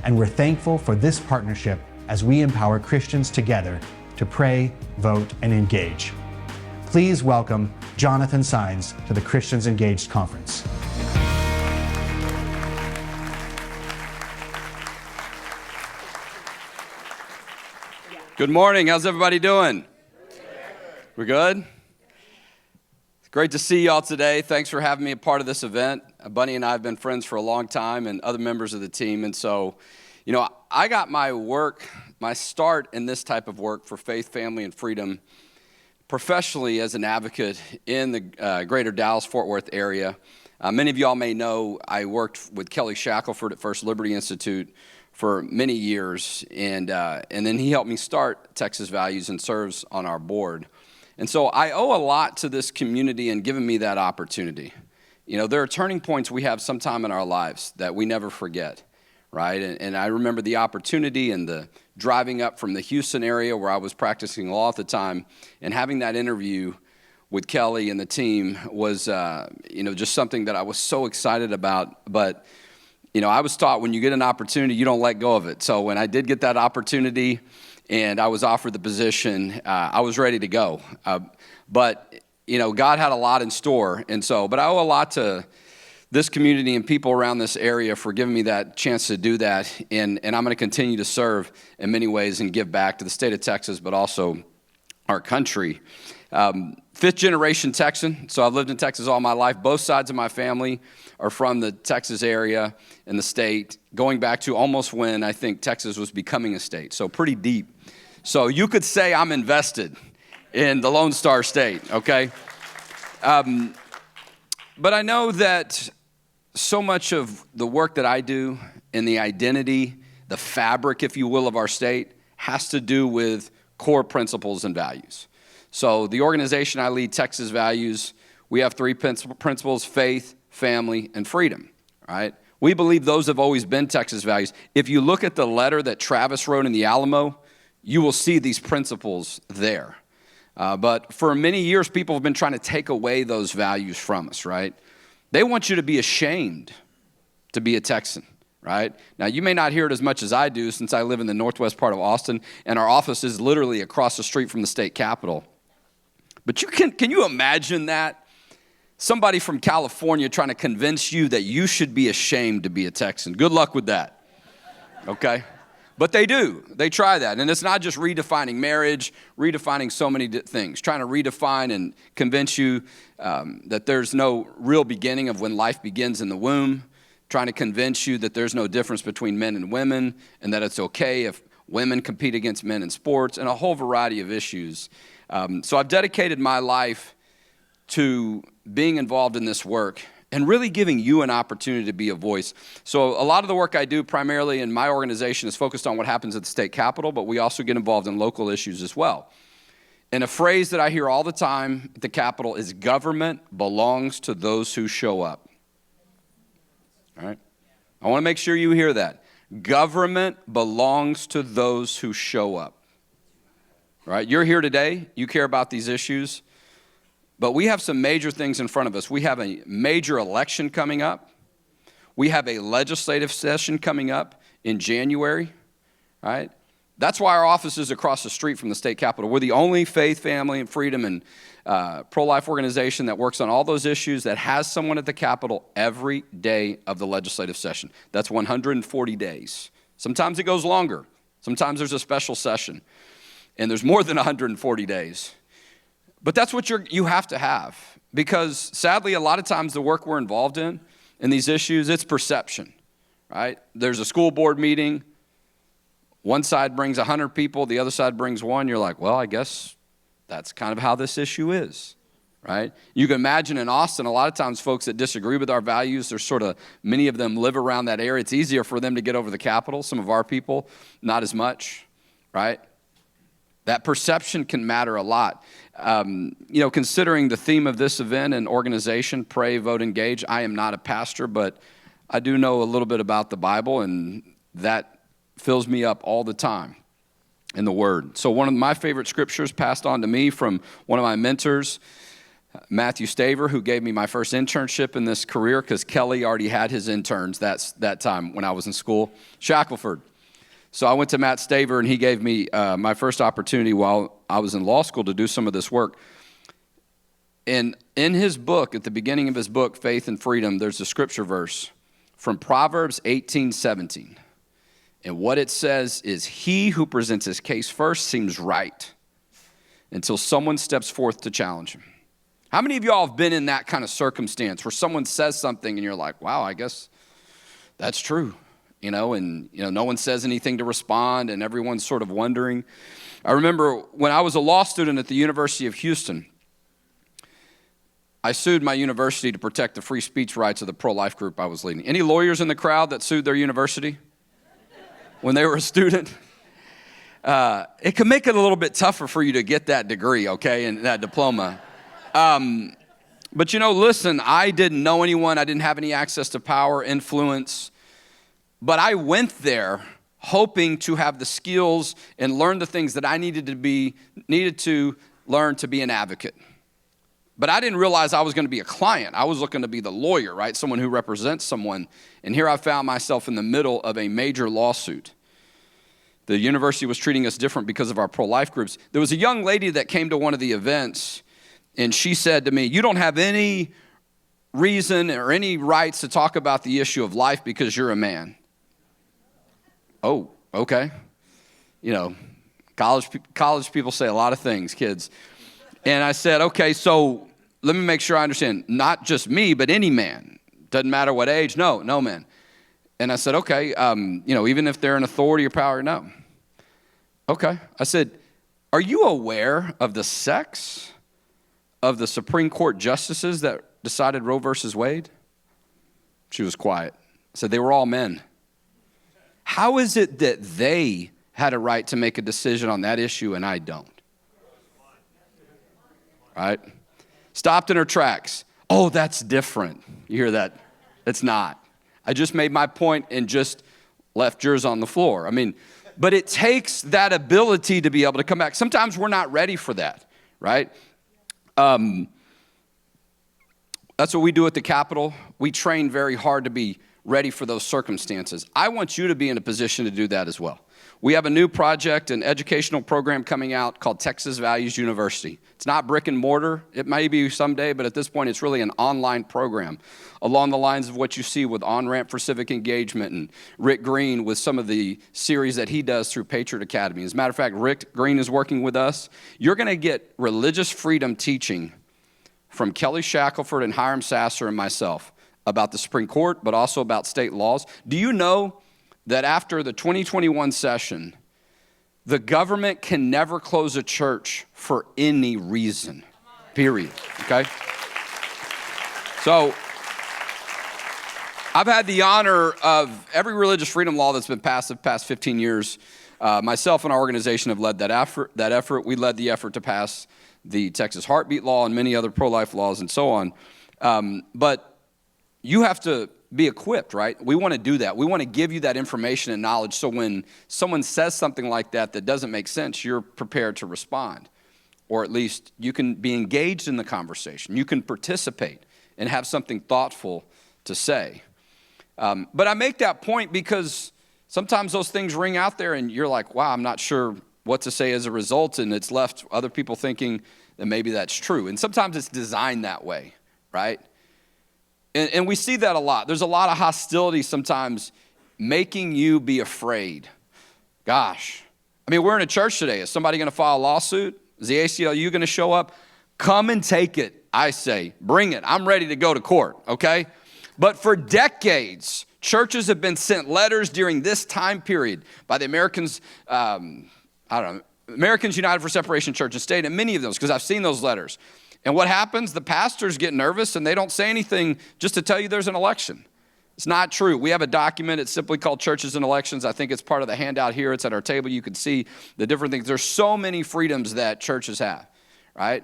And we're thankful for this partnership as we empower Christians together to pray, vote, and engage. Please welcome Jonathan Saenz to the Christians Engaged Conference. Good morning. How's everybody doing? We're good? It's great to see y'all today. Thanks for having me a part of this event. Bunny and I have been friends for a long time and other members of the team. And so, I got my start in this type of work for faith, family, and freedom professionally as an advocate in the greater Dallas-Fort Worth area. Many of y'all may know I worked with Kelly Shackelford at First Liberty Institute for many years, and then he helped me start Texas Values and serves on our board. And so I owe a lot to this community and giving me that opportunity. There are turning points we have sometime in our lives that we never forget, right? And I remember the opportunity and the driving up from the Houston area where I was practicing law at the time, and having that interview with Kelly and the team was, just something that I was so excited about. But, I was taught when you get an opportunity, you don't let go of it. So when I did get that opportunity and I was offered the position, I was ready to go. But God had a lot in store. But I owe a lot to this community and people around this area for giving me that chance to do that. And I'm going to continue to serve in many ways and give back to the state of Texas, but also our country. Fifth generation Texan. So I've lived in Texas all my life. Both sides of my family are from the Texas area and the state, going back to almost when I think Texas was becoming a state. So pretty deep. So you could say I'm invested in the Lone Star State, okay? But I know that so much of the work that I do and the identity, the fabric, if you will, of our state has to do with core principles and values. So the organization I lead, Texas Values, we have three principles: faith, family, and freedom, right? We believe those have always been Texas values. If you look at the letter that Travis wrote in the Alamo, you will see these principles there. But for many years, people have been trying to take away those values from us, right? They want you to be ashamed to be a Texan, right? Now, you may not hear it as much as I do since I live in the northwest part of Austin, and our office is literally across the street from the state capitol. But can you imagine that? Somebody from California trying to convince you that you should be ashamed to be a Texan. Good luck with that, okay? But they do. They try that. And it's not just redefining marriage, redefining so many things, trying to redefine and convince you that there's no real beginning of when life begins in the womb, trying to convince you that there's no difference between men and women and that it's okay if women compete against men in sports, and a whole variety of issues. So I've dedicated my life to being involved in this work and really giving you an opportunity to be a voice. So a lot of the work I do primarily in my organization is focused on what happens at the state capitol, but we also get involved in local issues as well. And a phrase that I hear all the time at the Capitol is government belongs to those who show up. All right? I want to make sure you hear that. Government belongs to those who show up. All right? You're here today. You care about these issues. But we have some major things in front of us. We have a major election coming up. We have a legislative session coming up in January, right? That's why our office is across the street from the state capitol. We're the only faith, family, and freedom and pro-life organization that works on all those issues that has someone at the Capitol every day of the legislative session. That's 140 days. Sometimes it goes longer. Sometimes there's a special session, and there's more than 140 days. But that's what you have to have, because sadly, a lot of times the work we're involved in these issues, it's perception, right? There's a school board meeting. One side brings 100 people, the other side brings one. You're like, well, I guess that's kind of how this issue is, right? You can imagine in Austin, a lot of times folks that disagree with our values, there's sort of, many of them live around that area. It's easier for them to get over the Capitol. Some of our people, not as much, right? That perception can matter a lot. Considering the theme of this event and organization, pray, vote, engage, I am not a pastor, but I do know a little bit about the Bible, and that fills me up all the time in the Word. So one of my favorite scriptures passed on to me from one of my mentors, Matthew Staver, who gave me my first internship in this career, because Kelly already had his interns that time when I was in school, Shackelford. So I went to Matt Staver, and he gave me my first opportunity while I was in law school to do some of this work. And in his book, at the beginning of his book, Faith and Freedom, there's a scripture verse from Proverbs 18:17. And what it says is, he who presents his case first seems right until someone steps forth to challenge him. How many of y'all have been in that kind of circumstance where someone says something and you're like, wow, I guess that's true. No one says anything to respond, and everyone's sort of wondering. I remember when I was a law student at the University of Houston, I sued my university to protect the free speech rights of the pro-life group I was leading. Any lawyers in the crowd that sued their university when they were a student? It can make it a little bit tougher for you to get that degree, okay, and that diploma. But listen, I didn't know anyone. I didn't have any access to power, influence. But I went there hoping to have the skills and learn the things that I needed to learn to be an advocate. But I didn't realize I was going to be a client. I was looking to be the lawyer, right? Someone who represents someone. And here I found myself in the middle of a major lawsuit. The university was treating us different because of our pro-life groups. There was a young lady that came to one of the events, and she said to me, "You don't have any reason or any rights to talk about the issue of life because you're a man." Oh, okay. You know, college people say a lot of things, kids. And I said, okay, so let me make sure I understand. Not just me, but any man. Doesn't matter what age. No man. And I said, okay, even if they're in authority or power, no. Okay. I said, are you aware of the sex of the Supreme Court justices that decided Roe versus Wade? She was quiet. I said, they were all men. How is it that they had a right to make a decision on that issue and I don't? Right? Stopped in her tracks. Oh, that's different. You hear that? It's not. I just made my point and just left yours on the floor. I mean, but it takes that ability to be able to come back. Sometimes we're not ready for that, right? That's what we do at the Capitol. We train very hard to be ready for those circumstances. I want you to be in a position to do that as well. We have a new project, an educational program coming out called Texas Values University. It's not brick and mortar. It may be someday, but at this point, it's really an online program along the lines of what you see with On-Ramp for Civic Engagement and Rick Green with some of the series that he does through Patriot Academy. As a matter of fact, Rick Green is working with us. You're going to get religious freedom teaching from Kelly Shackelford and Hiram Sasser and myself about the Supreme Court, but also about state laws. Do you know that after the 2021 session, the government can never close a church for any reason, period, okay? So I've had the honor of every religious freedom law that's been passed the past 15 years. Myself and our organization have led that effort. We led the effort to pass the Texas Heartbeat Law and many other pro-life laws and so on. But you have to be equipped, right? We want to do that. We want to give you that information and knowledge so when someone says something like that doesn't make sense, you're prepared to respond. Or at least you can be engaged in the conversation. You can participate and have something thoughtful to say. But I make that point because sometimes those things ring out there and you're like, wow, I'm not sure what to say as a result, and it's left other people thinking that maybe that's true. And sometimes it's designed that way, right? And we see that a lot. There's a lot of hostility sometimes making you be afraid. Gosh. I mean, we're in a church today. Is somebody going to file a lawsuit? Is the ACLU going to show up? Come and take it, I say. Bring it. I'm ready to go to court, okay? But for decades, churches have been sent letters during this time period by the Americans, Americans United for Separation Church and State, and many of those, because I've seen those letters. And what happens? The pastors get nervous and they don't say anything just to tell you there's an election. It's not true. We have a document. It's simply called Churches and Elections. I think it's part of the handout here. It's at our table. You can see the different things. There's so many freedoms that churches have, right?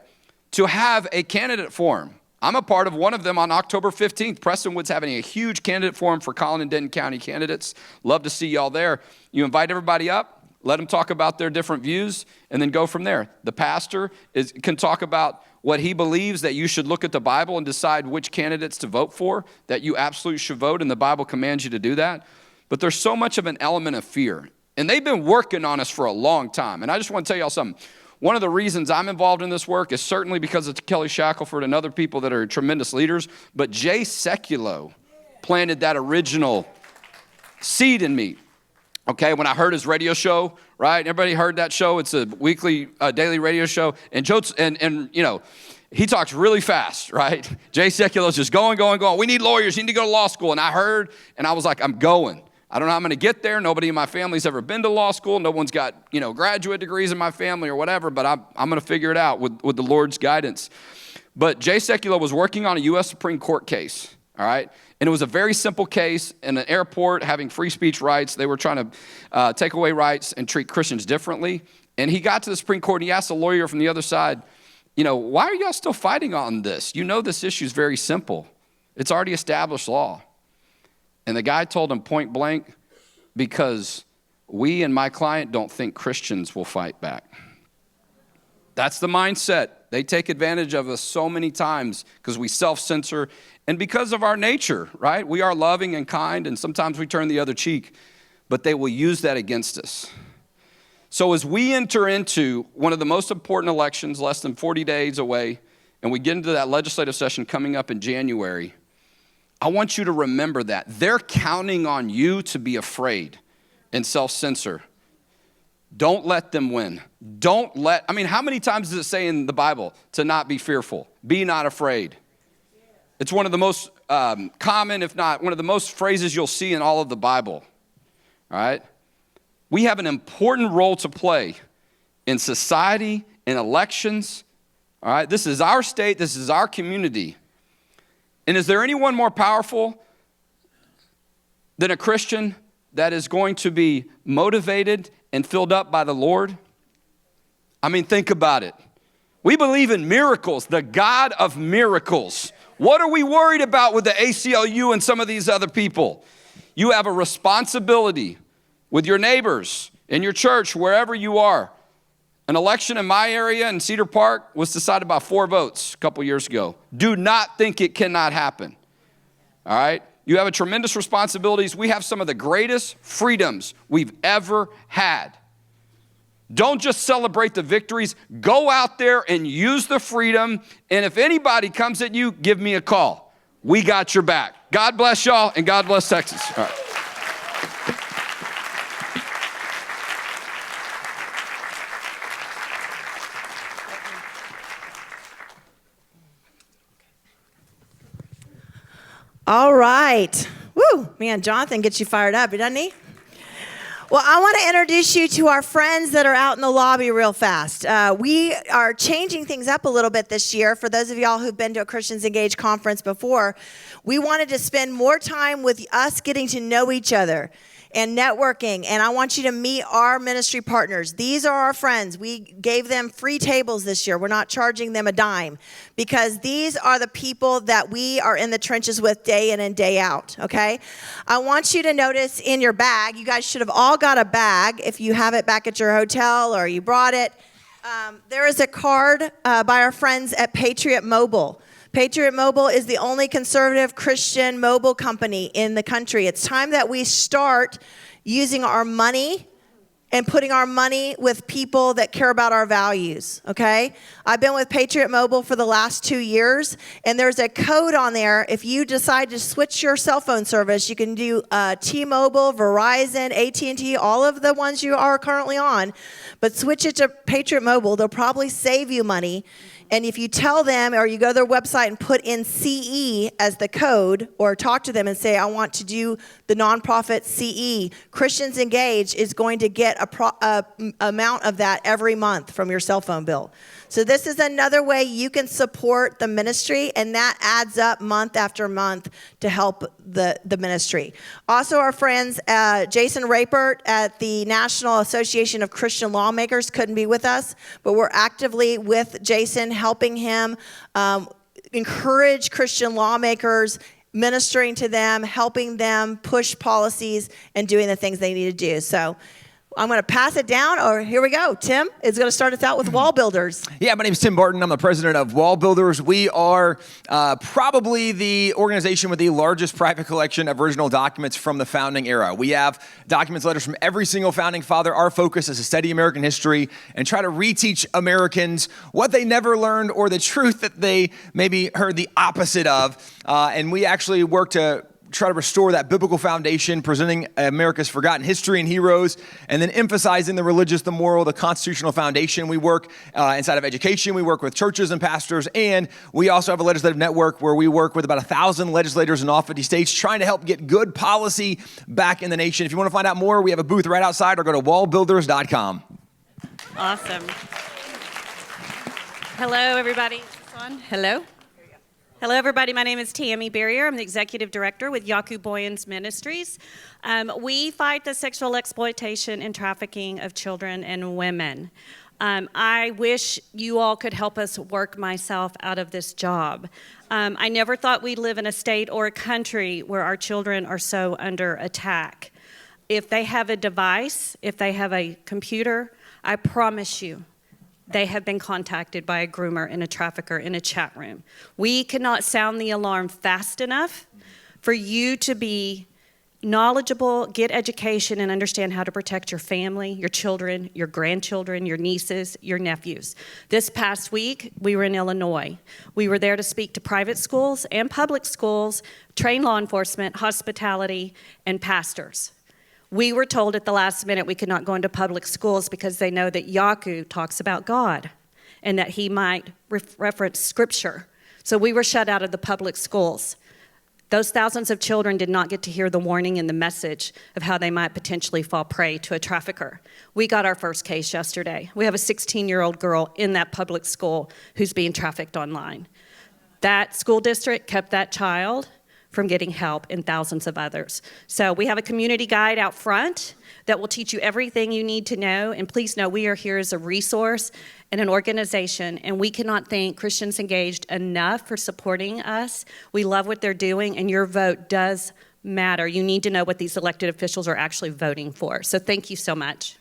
To have a candidate forum. I'm a part of one of them on October 15th. Prestonwood's having a huge candidate forum for Collin and Denton County candidates. Love to see y'all there. You invite everybody up, let them talk about their different views, and then go from there. The pastor can talk about what he believes that you should look at the Bible and decide which candidates to vote for, that you absolutely should vote, and the Bible commands you to do that. But there's so much of an element of fear. And they've been working on us for a long time. And I just want to tell y'all something. One of the reasons I'm involved in this work is certainly because of Kelly Shackelford and other people that are tremendous leaders, but Jay Sekulow planted that original seed in me. Okay, when I heard his radio show, right? Everybody heard that show? It's a weekly, daily radio show. And Joe, and you know, he talks really fast, right? Jay Sekulow's just going. We need lawyers. You need to go to law school. And I heard, and I was like, I'm going. I don't know how I'm going to get there. Nobody in my family's ever been to law school. No one's got, graduate degrees in my family or whatever, but I'm going to figure it out with the Lord's guidance. But Jay Sekulow was working on a U.S. Supreme Court case, all right? And it was a very simple case in an airport having free speech rights. They were trying to take away rights and treat Christians differently. And he got to the Supreme Court and he asked a lawyer from the other side, why are y'all still fighting on this? This issue is very simple. It's already established law. And the guy told him point blank, because we and my client don't think Christians will fight back. That's the mindset. They take advantage of us so many times because we self-censor and because of our nature, right? We are loving and kind, and sometimes we turn the other cheek, but they will use that against us. So as we enter into one of the most important elections, less than 40 days away, and we get into that legislative session coming up in January, I want you to remember that. They're counting on you to be afraid and self-censor. Don't let them win. How many times does it say in the Bible to not be fearful? Be not afraid. It's one of the most common, if not one of the most phrases you'll see in all of the Bible. All right? We have an important role to play in society, in elections. All right? This is our state. This is our community. And is there anyone more powerful than a Christian that is going to be motivated and filled up by the Lord? I mean, think about it. We believe in miracles, the God of miracles. What are we worried about with the ACLU and some of these other people? You have a responsibility with your neighbors, in your church, wherever you are. An election in my area in Cedar Park was decided by 4 votes a couple years ago. Do not think it cannot happen. All right? You have a tremendous responsibilities. We have some of the greatest freedoms we've ever had. Don't just celebrate the victories. Go out there and use the freedom. And if anybody comes at you, give me a call. We got your back. God bless y'all, and God bless Texas. All right. All right. Woo, man, Jonathan gets you fired up, doesn't he? Well, I want to introduce you to our friends that are out in the lobby real fast. We are changing things up a little bit this year. For those of y'all who've been to a Christians Engage conference before, we wanted to spend more time with us getting to know each other and networking. And I want you to meet our ministry partners. These are our friends. We gave them free tables this year. We're not charging them a dime because these are the people that we are in the trenches with day in and day out, okay? I want you to notice in your bag, you guys should have all got a bag if you have it back at your hotel or you brought it. There is a card by our friends at Patriot Mobile. Patriot Mobile is the only conservative Christian mobile company in the country. It's time that we start using our money and putting our money with people that care about our values, okay? I've been with Patriot Mobile for the last 2 years, and there's a code on there. If you decide to switch your cell phone service, you can do T-Mobile, Verizon, AT&T, all of the ones you are currently on, but switch it to Patriot Mobile. They'll probably save you money. And if you tell them or you go to their website and put in CE as the code or talk to them and say, I want to do the nonprofit CE, Christians Engage is going to get a amount of that every month from your cell phone bill. So this is another way you can support the ministry, and that adds up month after month to help the ministry. Also, our friends, Jason Rapert at the National Association of Christian Lawmakers couldn't be with us, but we're actively with Jason, helping him encourage Christian lawmakers, ministering to them, helping them push policies, and doing the things they need to do. So I'm going to pass it down, or here we go. Tim is going to start us out with Wall Builders. Yeah, my name is Tim Barton. I'm the president of Wall Builders. We are probably the organization with the largest private collection of original documents from the founding era. We have documents, letters from every single founding father. Our focus is to study American history and try to reteach Americans what they never learned or the truth that they maybe heard the opposite of. And we actually work to try to restore that biblical foundation, presenting America's forgotten history and heroes, and then emphasizing the religious, the moral, the constitutional foundation. We work inside of education. We work with churches and pastors, and we also have a legislative network where we work with about 1,000 legislators in all 50 states, trying to help get good policy back in the nation. If you want to find out more, we have a booth right outside, or go to wallbuilders.com. Awesome. Hello, everybody. Is this on? Hello. Hello, everybody. My name is Tammy Barrier. I'm the executive director with Yaku Boyens Ministries. We fight the sexual exploitation and trafficking of children and women. I wish you all could help us work myself out of this job. I never thought we'd live in a state or a country where our children are so under attack. if they have a device, if they have a computer, I promise you, they have been contacted by a groomer and a trafficker in a chat room. We cannot sound the alarm fast enough for you to be knowledgeable, get education, and understand how to protect your family, your children, your grandchildren, your nieces, your nephews. This past week, we were in Illinois. We were there to speak to private schools and public schools, train law enforcement, hospitality, and pastors. We were told at the last minute we could not go into public schools because they know that Yaku talks about God and that he might reference scripture. So we were shut out of the public schools. Those thousands of children did not get to hear the warning and the message of how they might potentially fall prey to a trafficker. We got our first case yesterday. We have a 16-year-old girl in that public school who's being trafficked online. That school district kept that child from getting help, and thousands of others. So we have a community guide out front that will teach you everything you need to know. And please know we are here as a resource and an organization, and we cannot thank Christians Engaged enough for supporting us. We love what they're doing, and your vote does matter. You need to know what these elected officials are actually voting for. So thank you so much.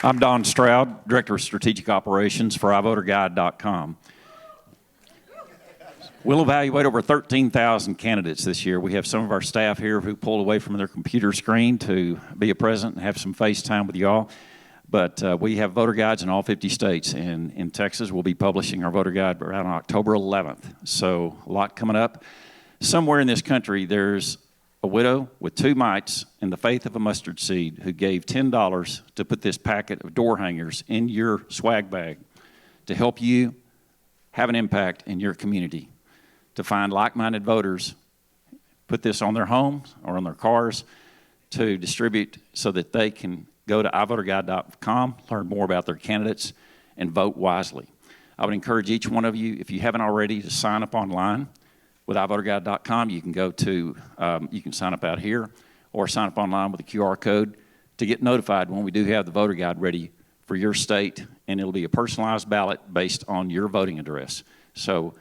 I'm Don Stroud, Director of Strategic Operations for iVoterGuide.com. We'll evaluate over 13,000 candidates this year. We have some of our staff here who pulled away from their computer screen to be present and have some FaceTime with y'all. But we have voter guides in all 50 states. And in Texas, we'll be publishing our voter guide around October 11th. So a lot coming up. Somewhere in this country, there's a widow with 2 mites and the faith of a mustard seed who gave $10 to put this packet of door hangers in your swag bag to help you have an impact in your community. To find like-minded voters, put this on their homes or on their cars to distribute so that they can go to iVoterGuide.com, learn more about their candidates, and vote wisely. I would encourage each one of you, if you haven't already, to sign up online with iVoterGuide.com. You can go to, you can sign up out here or sign up online with a QR code to get notified when we do have the voter guide ready for your state, and it'll be a personalized ballot based on your voting address. So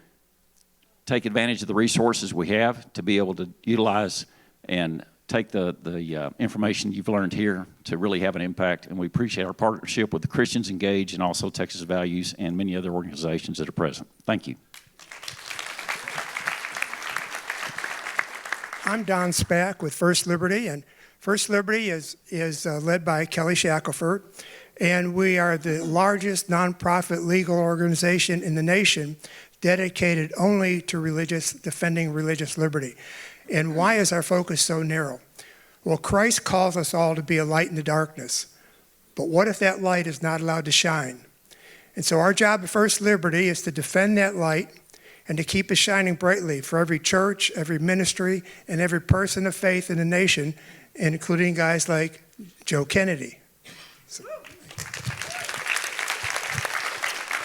take advantage of the resources we have to be able to utilize and take the information you've learned here to really have an impact. And we appreciate our partnership with the Christians Engaged and also Texas Values and many other organizations that are present. Thank you. I'm Don Spack with First Liberty, and First Liberty is led by Kelly Shackelford, and we are the largest nonprofit legal organization in the nation dedicated only to defending religious liberty. And why is our focus so narrow? Well, Christ calls us all to be a light in the darkness. But what if that light is not allowed to shine? And so our job at First Liberty is to defend that light and to keep it shining brightly for every church, every ministry, and every person of faith in the nation, including guys like Joe Kennedy.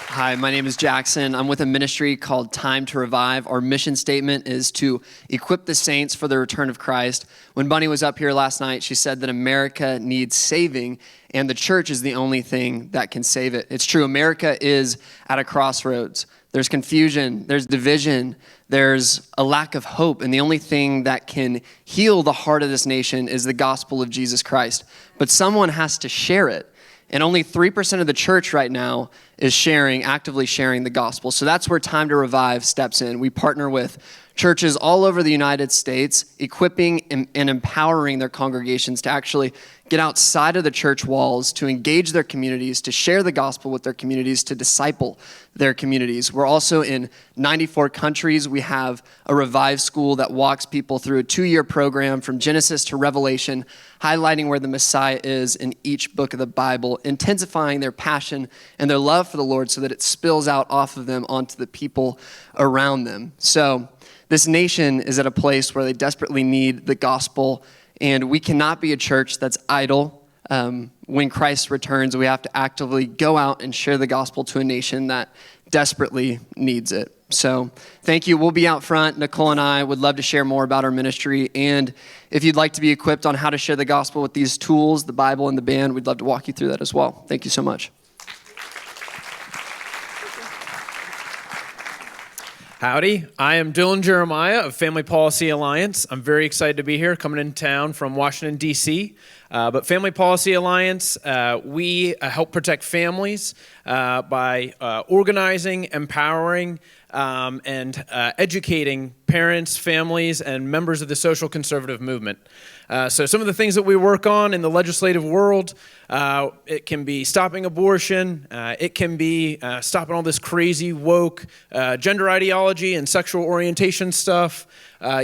Hi, my name is Jackson. I'm with a ministry called Time to Revive. Our mission statement is to equip the saints for the return of Christ. When Bunny was up here last night, she said that America needs saving, and the church is the only thing that can save it. It's true, America is at a crossroads. There's confusion, there's division, there's a lack of hope, and the only thing that can heal the heart of this nation is the gospel of Jesus Christ. But someone has to share it. And only 3% of the church right now is actively sharing the gospel. So that's where Time to Revive steps in. We partner with churches all over the United States, equipping and empowering their congregations to actually get outside of the church walls, to engage their communities, to share the gospel with their communities, to disciple their communities. We're also in 94 countries. We have a Revive School that walks people through a 2-year program from Genesis to Revelation, highlighting where the Messiah is in each book of the Bible, intensifying their passion and their love for the Lord so that it spills out off of them onto the people around them. So this nation is at a place where they desperately need the gospel, and we cannot be a church that's idle. When Christ returns, we have to actively go out and share the gospel to a nation that desperately needs it. So thank you. We'll be out front. Nicole and I would love to share more about our ministry, and if you'd like to be equipped on how to share the gospel with these tools, the Bible and the band, we'd love to walk you through that as well. Thank you so much. Howdy, I am Dylan Jeremiah of Family Policy Alliance. I'm very excited to be here, coming in town from Washington, D.C. But Family Policy Alliance, we help protect families by organizing, empowering, and educating parents, families, and members of the social conservative movement. So some of the things that we work on in the legislative world, it can be stopping abortion, it can be stopping all this crazy woke gender ideology and sexual orientation stuff.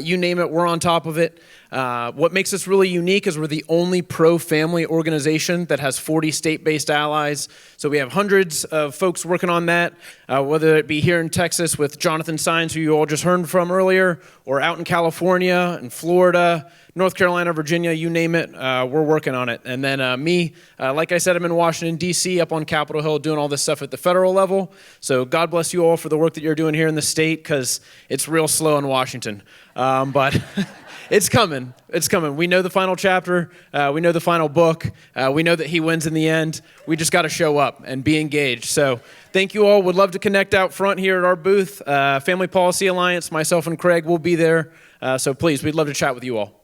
You name it, we're on top of it. What makes us really unique is we're the only pro-family organization that has 40 state-based allies. So we have hundreds of folks working on that, whether it be here in Texas with Jonathan Saenz, who you all just heard from earlier, or out in California and Florida, North Carolina, Virginia, you name it, we're working on it. And then me, like I said, I'm in Washington, D.C., up on Capitol Hill doing all this stuff at the federal level. So God bless you all for the work that you're doing here in the state, because it's real slow in Washington. But it's coming. It's coming. We know the final chapter. We know the final book. We know that he wins in the end. We just got to show up and be engaged. So thank you all. Would love to connect out front here at our booth. Family Policy Alliance, myself and Craig will be there. So please, we'd love to chat with you all.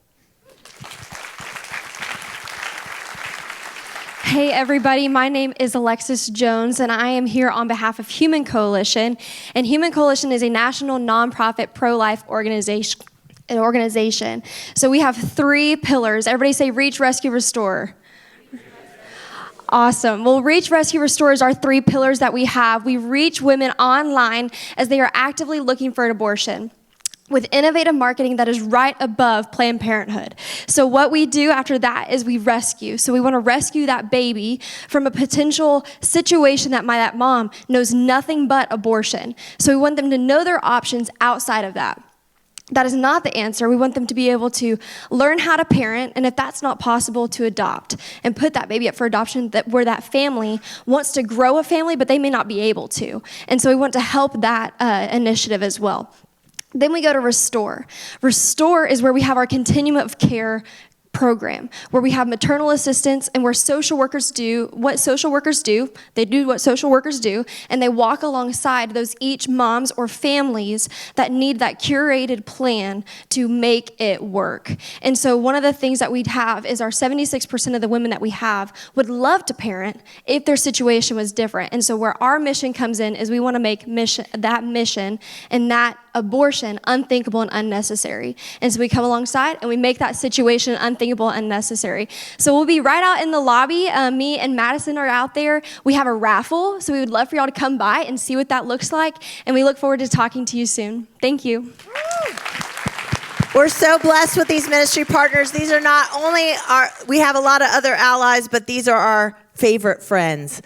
Hey everybody, my name is Alexis Jones and I am here on behalf of Human Coalition. And Human Coalition is a national nonprofit pro-life organization. So we have 3 pillars. Everybody say reach, rescue, restore. Awesome. Well, Reach, Rescue, Restore is our 3 pillars that we have. We reach women online as they are actively looking for an abortion, with innovative marketing that is right above Planned Parenthood. So what we do after that is we rescue. So we want to rescue that baby from a potential situation that that mom knows nothing but abortion. So we want them to know their options outside of that. That is not the answer. We want them to be able to learn how to parent, and if that's not possible, to adopt and put that baby up for adoption where that family wants to grow a family, but they may not be able to. And so we want to help that initiative as well. Then we go to Restore. Restore is where we have our continuum of care program, where we have maternal assistance and where social workers do what social workers do. They do what social workers do, and they walk alongside those each moms or families that need that curated plan to make it work. And so one of the things that we'd have is our 76% of the women that we have would love to parent if their situation was different. And so where our mission comes in is we want to make mission and that abortion unthinkable and unnecessary. And so we come alongside and we make that situation unthinkable and unnecessary. So we'll be right out in the lobby. Me and Madison are out there. We have a raffle, so we would love for y'all to come by and see what that looks like. And we look forward to talking to you soon. Thank you. We're so blessed with these ministry partners. These are not only we have a lot of other allies, but these are our favorite friends.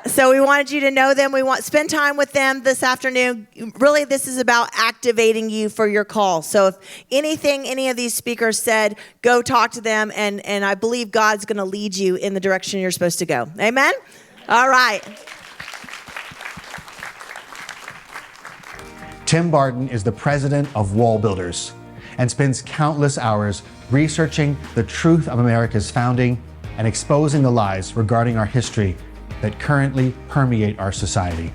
So we wanted you to know them. We want spend time with them this afternoon. Really, this is about activating you for your call. So if any of these speakers said, go talk to them, and I believe God's going to lead you in the direction you're supposed to go. Amen? All right. Tim Barton is the president of Wall Builders and spends countless hours researching the truth of America's founding and exposing the lies regarding our history that currently permeate our society.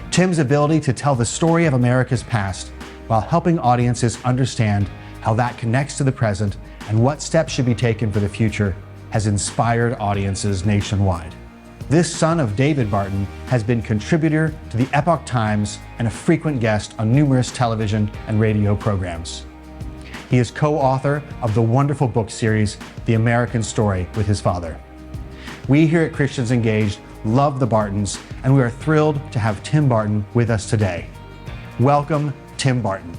Tim's ability to tell the story of America's past while helping audiences understand how that connects to the present and what steps should be taken for the future has inspired audiences nationwide. This son of David Barton has been contributor to the Epoch Times and a frequent guest on numerous television and radio programs. He is co-author of the wonderful book series, The American Story, with his father. We here at Christians Engaged love the Bartons, and we are thrilled to have Tim Barton with us today. Welcome, Tim Barton.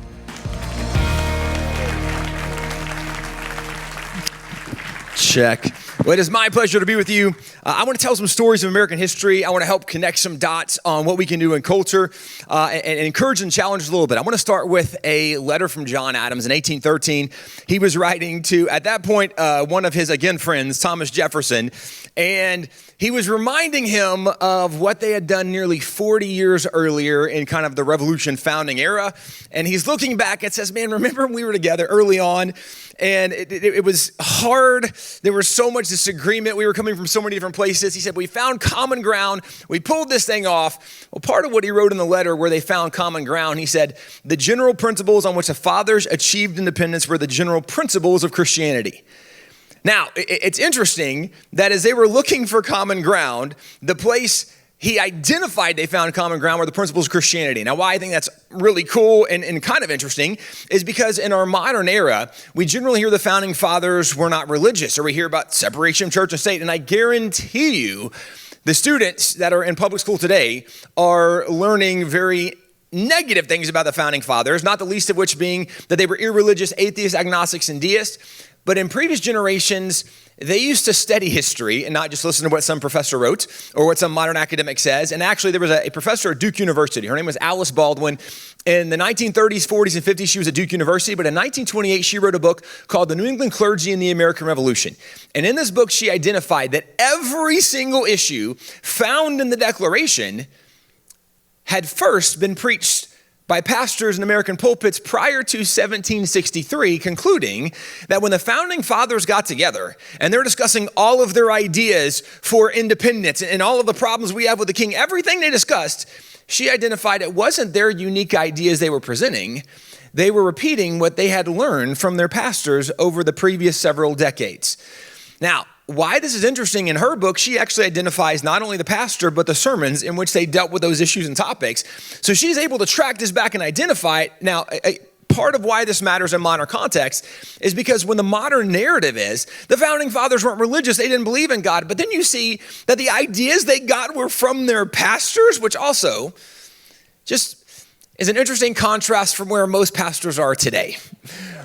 Check. Well, it is my pleasure to be with you. I want to tell some stories of American history. I want to help connect some dots on what we can do in culture and encourage and challenge a little bit. I want to start with a letter from John Adams in 1813. He was writing to, at that point, one of his, again, friends, Thomas Jefferson, and he was reminding him of what they had done nearly 40 years earlier in kind of the Revolution founding era. And he's looking back and says, man, remember when we were together early on? And it was hard. There was so much disagreement. We were coming from so many different places. He said, we found common ground. We pulled this thing off. Well, part of what he wrote in the letter where they found common ground, he said, the general principles on which the fathers achieved independence were the general principles of Christianity. Now, it's interesting that as they were looking for common ground, the place he identified they found common ground were the principles of Christianity. Now, why I think that's really cool and kind of interesting is because in our modern era, we generally hear the founding fathers were not religious, or we hear about separation of church and state. And I guarantee you, the students that are in public school today are learning very negative things about the founding fathers, not the least of which being that they were irreligious, atheists, agnostics, and deists. But in previous generations, they used to study history and not just listen to what some professor wrote or what some modern academic says. And actually, there was a professor at Duke University. Her name was Alice Baldwin. In the 1930s, 40s, and 50s, she was at Duke University. But in 1928, she wrote a book called The New England Clergy and the American Revolution. And in this book, she identified that every single issue found in the Declaration had first been preached by pastors in American pulpits prior to 1763, concluding that when the founding fathers got together and they're discussing all of their ideas for independence and all of the problems we have with the king, everything they discussed, she identified it wasn't their unique ideas they were presenting. They were repeating what they had learned from their pastors over the previous several decades. Now, why this is interesting, in her book, she actually identifies not only the pastor, but the sermons in which they dealt with those issues and topics. So she's able to track this back and identify it. Now, part of why this matters in modern context is because when the modern narrative is the founding fathers weren't religious, they didn't believe in God, but then you see that the ideas they got were from their pastors, which also just is an interesting contrast from where most pastors are today,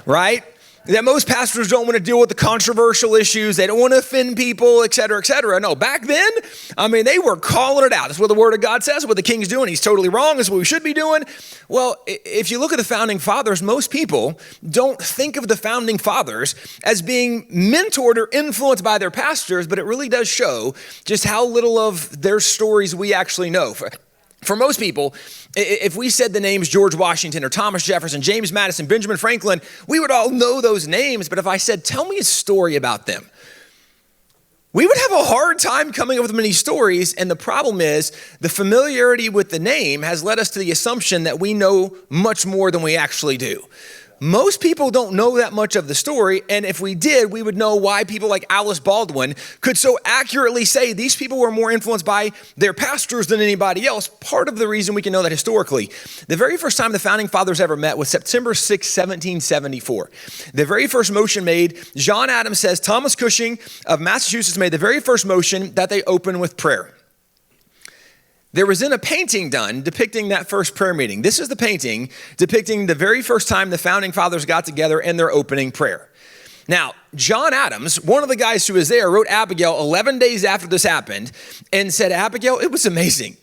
right? That most pastors don't want to deal with the controversial issues. They don't want to offend people, et cetera, et cetera. No, back then, I mean, they were calling it out. That's what the Word of God says, what the king's doing. He's totally wrong. That's what we should be doing. Well, if you look at the founding fathers, most people don't think of the founding fathers as being mentored or influenced by their pastors, but it really does show just how little of their stories we actually know. For most people, if we said the names George Washington or Thomas Jefferson, James Madison, Benjamin Franklin, we would all know those names. But if I said, tell me a story about them, we would have a hard time coming up with many stories. And the problem is the familiarity with the name has led us to the assumption that we know much more than we actually do. Most people don't know that much of the story, and if we did, we would know why people like Alice Baldwin could so accurately say these people were more influenced by their pastors than anybody else. Part of the reason we can know that historically, the very first time the founding fathers ever met was September 6, 1774. The very first motion made, John Adams says Thomas Cushing of Massachusetts made the very first motion that they open with prayer. There was then a painting done depicting that first prayer meeting. This is the painting depicting the very first time the founding fathers got together in their opening prayer. Now, John Adams, one of the guys who was there, wrote Abigail 11 days after this happened and said, Abigail, it was amazing.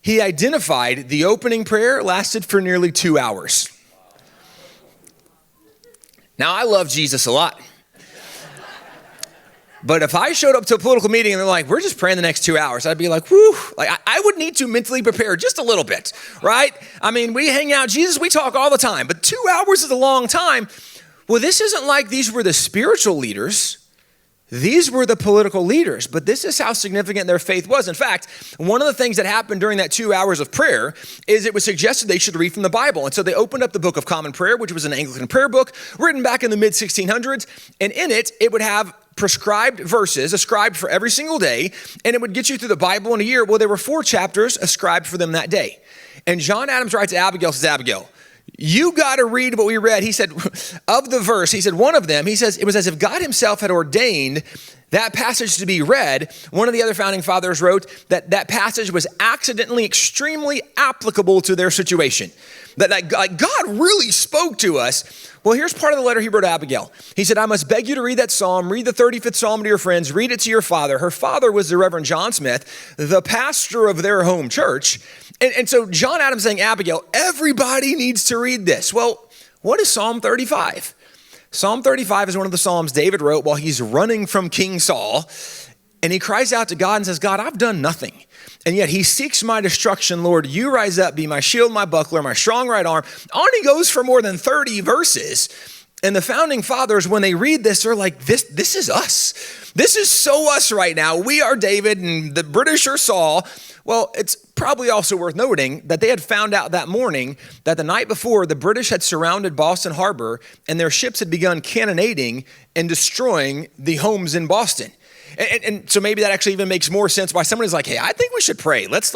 He identified the opening prayer lasted for nearly 2 hours. Now, I love Jesus a lot. But if I showed up to a political meeting and they're like, we're just praying the next 2 hours, I'd be like, whew, like I would need to mentally prepare just a little bit, right? I mean, we hang out, Jesus, we talk all the time, but 2 hours is a long time. Well, this isn't like these were the spiritual leaders. These were the political leaders, but this is how significant their faith was. In fact, one of the things that happened during that 2 hours of prayer is it was suggested they should read from the Bible. And so they opened up the Book of Common Prayer, which was an Anglican prayer book written back in the mid-1600s. And in it, it would have prescribed verses ascribed for every single day, and it would get you through the Bible in a year. Well, there were 4 chapters ascribed for them that day. And John Adams writes to Abigail, says, Abigail, you got to read what we read. He said, of the verse, he said, one of them, he says, it was as if God himself had ordained that passage to be read. One of the other founding fathers wrote that that passage was accidentally extremely applicable to their situation. That God really spoke to us. Well, here's part of the letter he wrote to Abigail. He said, I must beg you to read that psalm, read the 35th psalm to your friends, read it to your father. Her father was the Reverend John Smith, the pastor of their home church. And so John Adams saying, Abigail, everybody needs to read this. Well, what is Psalm 35? Psalm 35 is one of the psalms David wrote while he's running from King Saul. And he cries out to God and says, God, I've done nothing. And yet he seeks my destruction. Lord, you rise up, be my shield, my buckler, my strong right arm. On he goes for more than 30 verses. And the founding fathers, when they read this, they're like, this is us. This is so us right now. We are David and the British are Saul. Well, it's probably also worth noting that they had found out that morning that the night before, the British had surrounded Boston Harbor and their ships had begun cannonading and destroying the homes in Boston. And so maybe that actually even makes more sense why somebody's like, hey, I think we should pray. Let's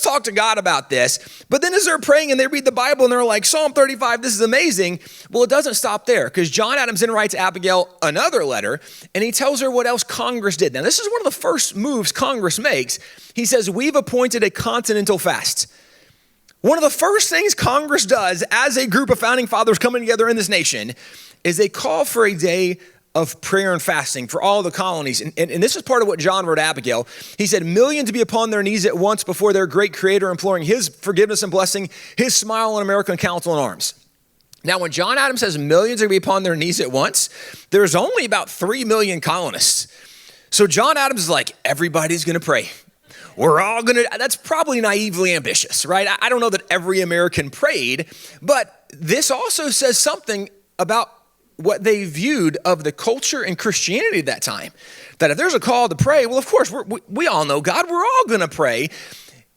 talk to God about this. But then as they're praying and they read the Bible and they're like, Psalm 35, this is amazing. Well, it doesn't stop there because John Adams then writes Abigail another letter and he tells her what else Congress did. Now, this is one of the first moves Congress makes. He says, we've appointed a continental fast. One of the first things Congress does as a group of founding fathers coming together in this nation is they call for a day of prayer and fasting for all the colonies. And this is part of what John wrote Abigail. He said, millions to be upon their knees at once before their great creator, imploring his forgiveness and blessing, his smile on American council and arms. Now, when John Adams says millions are to be upon their knees at once, there's only about 3 million colonists. So John Adams is like, everybody's going to pray. We're all going to, that's probably naively ambitious, right? I don't know that every American prayed, but this also says something about what they viewed of the culture and Christianity at that time. That if there's a call to pray, well, of course, we all know God, we're all going to pray.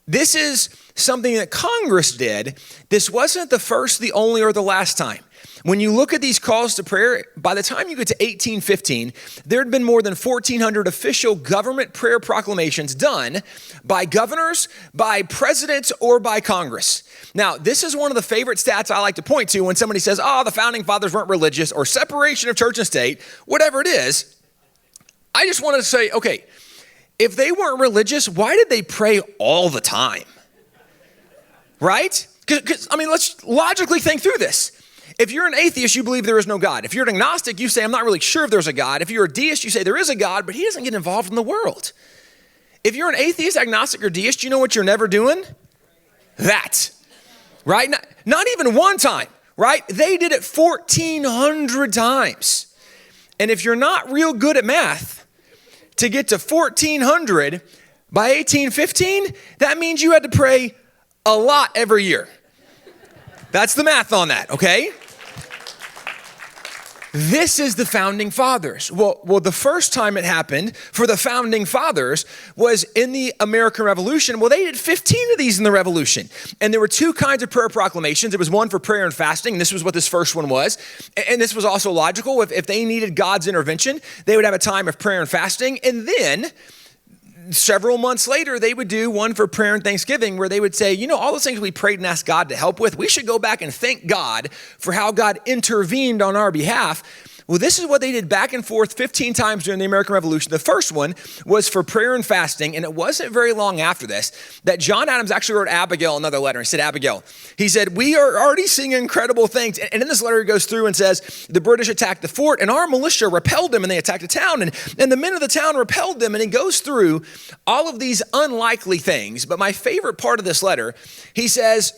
This is something that Congress did. This wasn't the first, the only, or the last time. When you look at these calls to prayer, by the time you get to 1815, there had been more than 1,400 official government prayer proclamations done by governors, by presidents, or by Congress. Now, this is one of the favorite stats I like to point to when somebody says, oh, the founding fathers weren't religious, or separation of church and state, whatever it is. I just wanted to say, okay, if they weren't religious, why did they pray all the time? Right? Because, I mean, let's logically think through this. If you're an atheist, you believe there is no God. If you're an agnostic, you say, I'm not really sure if there's a God. If you're a deist, you say there is a God, but he doesn't get involved in the world. If you're an atheist, agnostic, or deist, you know what you're never doing? That, right? Not even one time, right? They did it 1,400 times. And if you're not real good at math, to get to 1,400 by 1815, that means you had to pray a lot every year. That's the math on that, okay? This is the founding fathers. Well, the first time it happened for the founding fathers was in the American Revolution. Well, they did 15 of these in the Revolution. And there were two kinds of prayer proclamations. There was one for prayer and fasting, and this was what this first one was. And this was also logical. If they needed God's intervention, they would have a time of prayer and fasting. And then several months later, they would do one for prayer and thanksgiving where they would say, you know, all those things we prayed and asked God to help with, we should go back and thank God for how God intervened on our behalf. Well, this is what they did back and forth 15 times during the American Revolution. The first one was for prayer and fasting, and it wasn't very long after this that John Adams actually wrote Abigail another letter. He said, Abigail, he said, we are already seeing incredible things. And in this letter, he goes through and says, the British attacked the fort, and our militia repelled them, and they attacked the town, and the men of the town repelled them. And he goes through all of these unlikely things. But my favorite part of this letter, he says,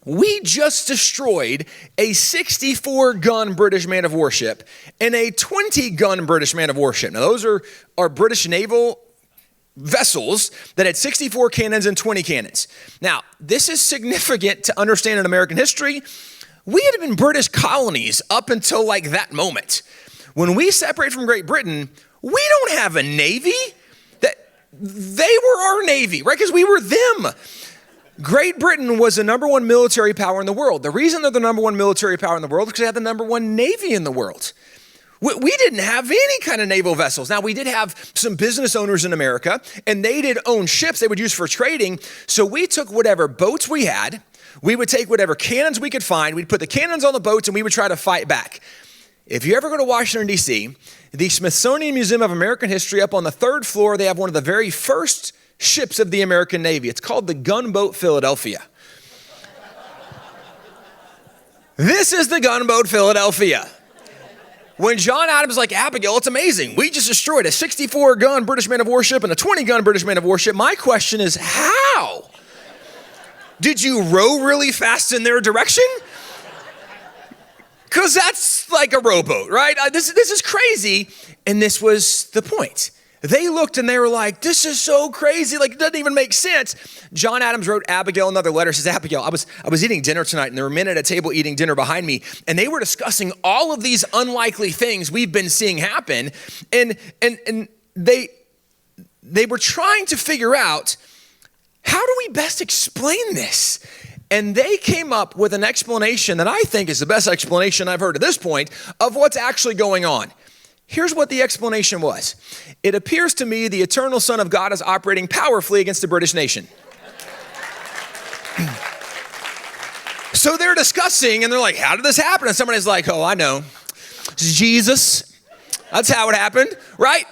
we just destroyed a 64-gun British man of warship and a 20-gun British man of warship. Now, those are British naval vessels that had 64 cannons and 20 cannons. Now, this is significant to understand in American history. We had been British colonies up until like that moment. When we separate from Great Britain, we don't have a navy. They were our navy, right? Because we were them. Great Britain was the number one military power in the world. The reason they're the number one military power in the world is because they had the number one navy in the world. We didn't have any kind of naval vessels. Now, we did have some business owners in America, and they did own ships they would use for trading. So we took whatever boats we had. We would take whatever cannons we could find. We'd put the cannons on the boats, and we would try to fight back. If you ever go to Washington, D.C., the Smithsonian Museum of American History, up on the 3rd floor, they have one of the very first ships of the American Navy. It's called the gunboat Philadelphia. This is the gunboat Philadelphia. When John Adams is like, Abigail, it's amazing. We just destroyed a 64-gun British man of warship and a 20-gun British man of warship. My question is, how? Did you row really fast in their direction? Because that's like a rowboat, right? This is crazy. And this was the point. They looked and they were like, this is so crazy. Like, it doesn't even make sense. John Adams wrote Abigail another letter. Says, Abigail, I was eating dinner tonight, and there were men at a table eating dinner behind me, and they were discussing all of these unlikely things we've been seeing happen. And they were trying to figure out, how do we best explain this? And they came up with an explanation that I think is the best explanation I've heard at this point of what's actually going on. Here's what the explanation was. It appears to me the eternal Son of God is operating powerfully against the British nation. So they're discussing, and they're like, how did this happen? And somebody's like, oh, I know. It's Jesus. That's how it happened, right?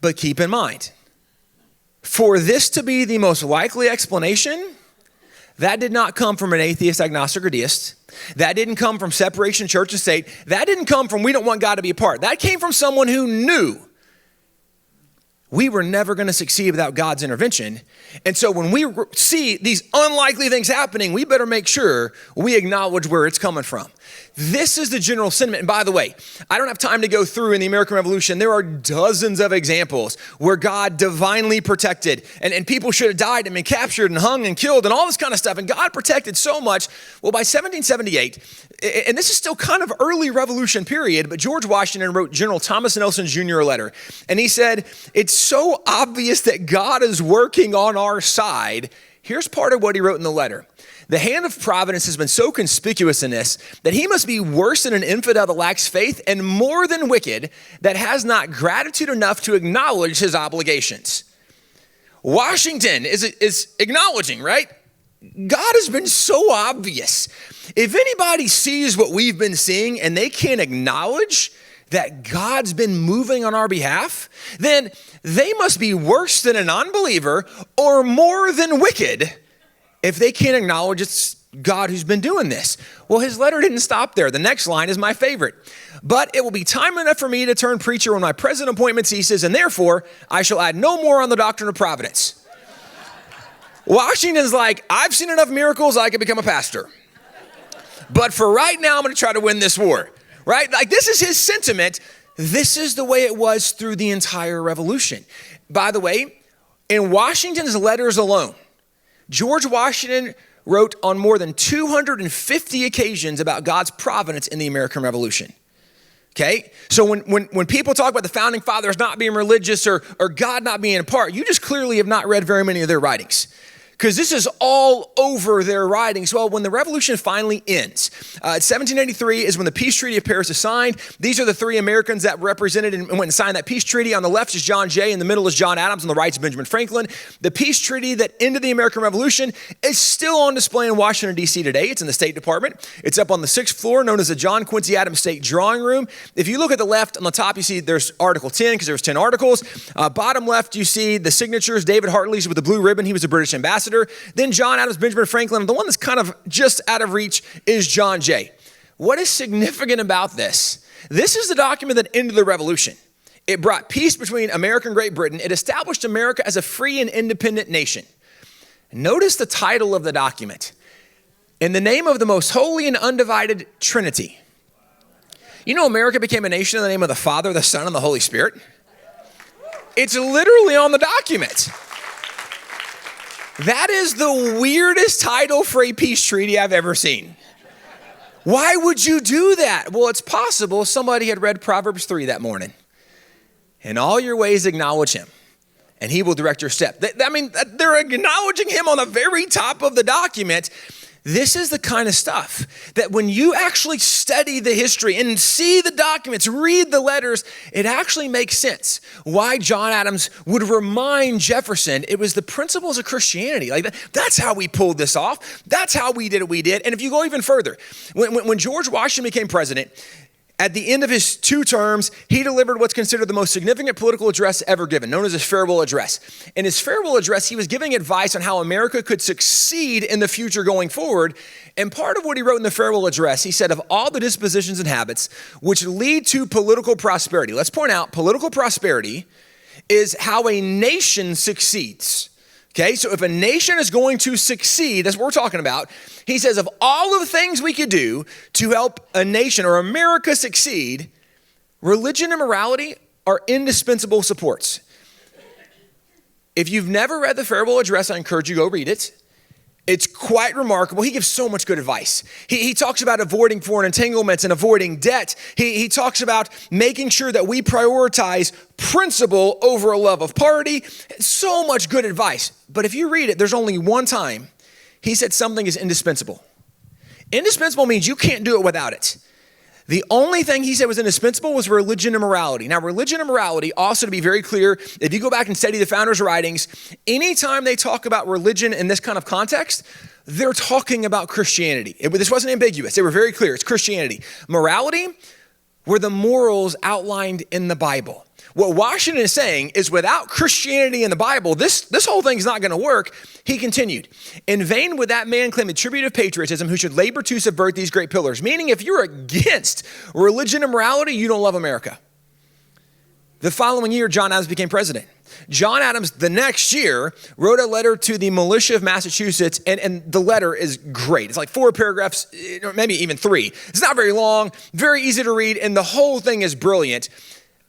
But keep in mind, for this to be the most likely explanation, that did not come from an atheist, agnostic, or deist. That didn't come from separation, church and state. That didn't come from we don't want God to be a part. That came from someone who knew we were never going to succeed without God's intervention. And so when we see these unlikely things happening, we better make sure we acknowledge where it's coming from. This is the general sentiment. And by the way, I don't have time to go through in the American Revolution. There are dozens of examples where God divinely protected and people should have died and been captured and hung and killed and all this kind of stuff. And God protected so much. Well, by 1778, and this is still kind of early Revolution period, but George Washington wrote General Thomas Nelson Jr. a letter. And he said, it's so obvious that God is working on our side. Here's part of what he wrote in the letter. The hand of providence has been so conspicuous in this that he must be worse than an infidel that lacks faith and more than wicked that has not gratitude enough to acknowledge his obligations. Washington is acknowledging, right? God has been so obvious. If anybody sees what we've been seeing and they can't acknowledge that God's been moving on our behalf, then they must be worse than an unbeliever or more than wicked if they can't acknowledge it's God who's been doing this. Well, his letter didn't stop there. The next line is my favorite. But it will be time enough for me to turn preacher when my present appointment ceases, and therefore I shall add no more on the doctrine of providence. Washington's like, I've seen enough miracles, I could become a pastor. But for right now, I'm going to try to win this war, right? Like, this is his sentiment. This is the way it was through the entire revolution. By the way, in Washington's letters alone, George Washington wrote on more than 250 occasions about God's providence in the American Revolution. Okay? So when people talk about the founding fathers not being religious or God not being a part, you just clearly have not read very many of their writings. Because this is all over their writings. Well, when the revolution finally ends, 1783 is when the Peace Treaty of Paris is signed. These are the three Americans that represented and went and signed that peace treaty. On the left is John Jay, in the middle is John Adams, on the right is Benjamin Franklin. The peace treaty that ended the American Revolution is still on display in Washington, D.C. today. It's in the State Department. It's up on the 6th floor, known as the John Quincy Adams State Drawing Room. If you look at the left, on the top, you see there's Article 10, because there's 10 articles. Bottom left, you see the signatures. David Hartley's with the blue ribbon. He was a British ambassador. Then John Adams, Benjamin Franklin. The one that's kind of just out of reach is John Jay. What is significant about this? This is the document that ended the revolution. It brought peace between America and Great Britain. It established America as a free and independent nation. Notice the title of the document. In the name of the most holy and undivided Trinity. You know, America became a nation in the name of the Father, the Son, and the Holy Spirit. It's literally on the document. That is the weirdest title for a peace treaty I've ever seen. Why would you do that? Well, it's possible somebody had read Proverbs 3 that morning. In all your ways, acknowledge him, and he will direct your step. I mean, they're acknowledging him on the very top of the document. This is the kind of stuff that when you actually study the history and see the documents, read the letters, it actually makes sense why John Adams would remind Jefferson it was the principles of Christianity. Like that's how we pulled this off. That's how we did what we did. And if you go even further, when George Washington became president, at the end of his 2 terms, he delivered what's considered the most significant political address ever given, known as his farewell address. In his farewell address, he was giving advice on how America could succeed in the future going forward. And part of what he wrote in the farewell address, he said, of all the dispositions and habits which lead to political prosperity, let's point out, political prosperity is how a nation succeeds. Okay, so if a nation is going to succeed, that's what we're talking about. He says, of all of the things we could do to help a nation or America succeed, religion and morality are indispensable supports. If you've never read the Farewell Address, I encourage you to go read it. It's quite remarkable. He gives so much good advice. He talks about avoiding foreign entanglements and avoiding debt. He talks about making sure that we prioritize principle over a love of party. So much good advice. But if you read it, there's only one time he said something is indispensable. Indispensable means you can't do it without it. The only thing he said was indispensable was religion and morality. Now, religion and morality, also to be very clear, if you go back and study the founders' writings, anytime they talk about religion in this kind of context, they're talking about Christianity. This wasn't ambiguous. They were very clear. It's Christianity. Morality were the morals outlined in the Bible. What Washington is saying is without Christianity in the Bible, this whole thing's not going to work. He continued, in vain would that man claim a tribute of patriotism who should labor to subvert these great pillars. Meaning if you're against religion and morality, you don't love America. The following year, John Adams became president. John Adams, the next year, wrote a letter to the militia of Massachusetts, and the letter is great. It's like 4 paragraphs, or maybe even 3. It's not very long, very easy to read, and the whole thing is brilliant.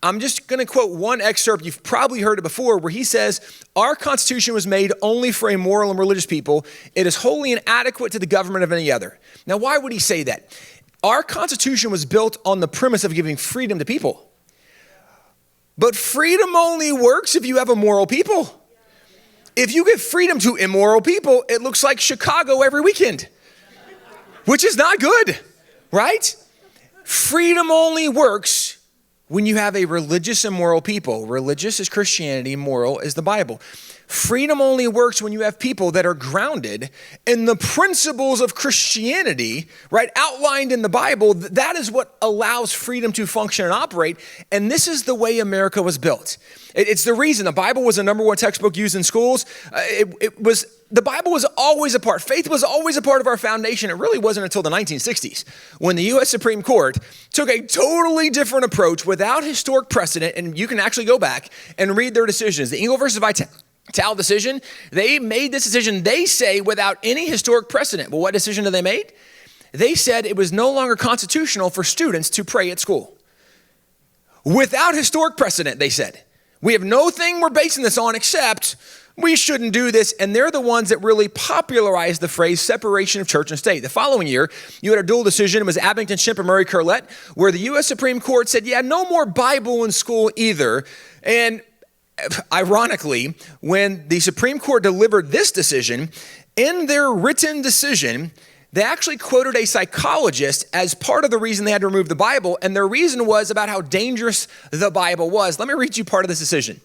I'm just going to quote one excerpt. You've probably heard it before where he says, our Constitution was made only for a moral and religious people. It is wholly inadequate to the government of any other. Now, why would he say that? Our Constitution was built on the premise of giving freedom to people. But freedom only works if you have a moral people. If you give freedom to immoral people, it looks like Chicago every weekend, which is not good, right? Freedom only works when you have a religious and moral people. Religious is Christianity, moral is the Bible. Freedom only works when you have people that are grounded in the principles of Christianity, right, outlined in the Bible. That is what allows freedom to function and operate. And this is the way America was built. It's the reason the Bible was the #1 textbook used in schools. The Bible was always a part. Faith was always a part of our foundation. It really wasn't until the 1960s when the U.S. Supreme Court took a totally different approach without historic precedent. And you can actually go back and read their decisions. The Engle versus Vitale decision, they made this decision, they say, without any historic precedent. Well, what decision did they make? They said it was no longer constitutional for students to pray at school. Without historic precedent, they said. We have no thing we're basing this on except we shouldn't do this. And they're the ones that really popularized the phrase separation of church and state. The following year, you had a dual decision. It was Abington, Shimp, and Murray Curlett, where the U.S. Supreme Court said, yeah, no more Bible in school either. And ironically, when the Supreme Court delivered this decision, in their written decision, they actually quoted a psychologist as part of the reason they had to remove the Bible, and their reason was about how dangerous the Bible was. Let me read you part of this decision.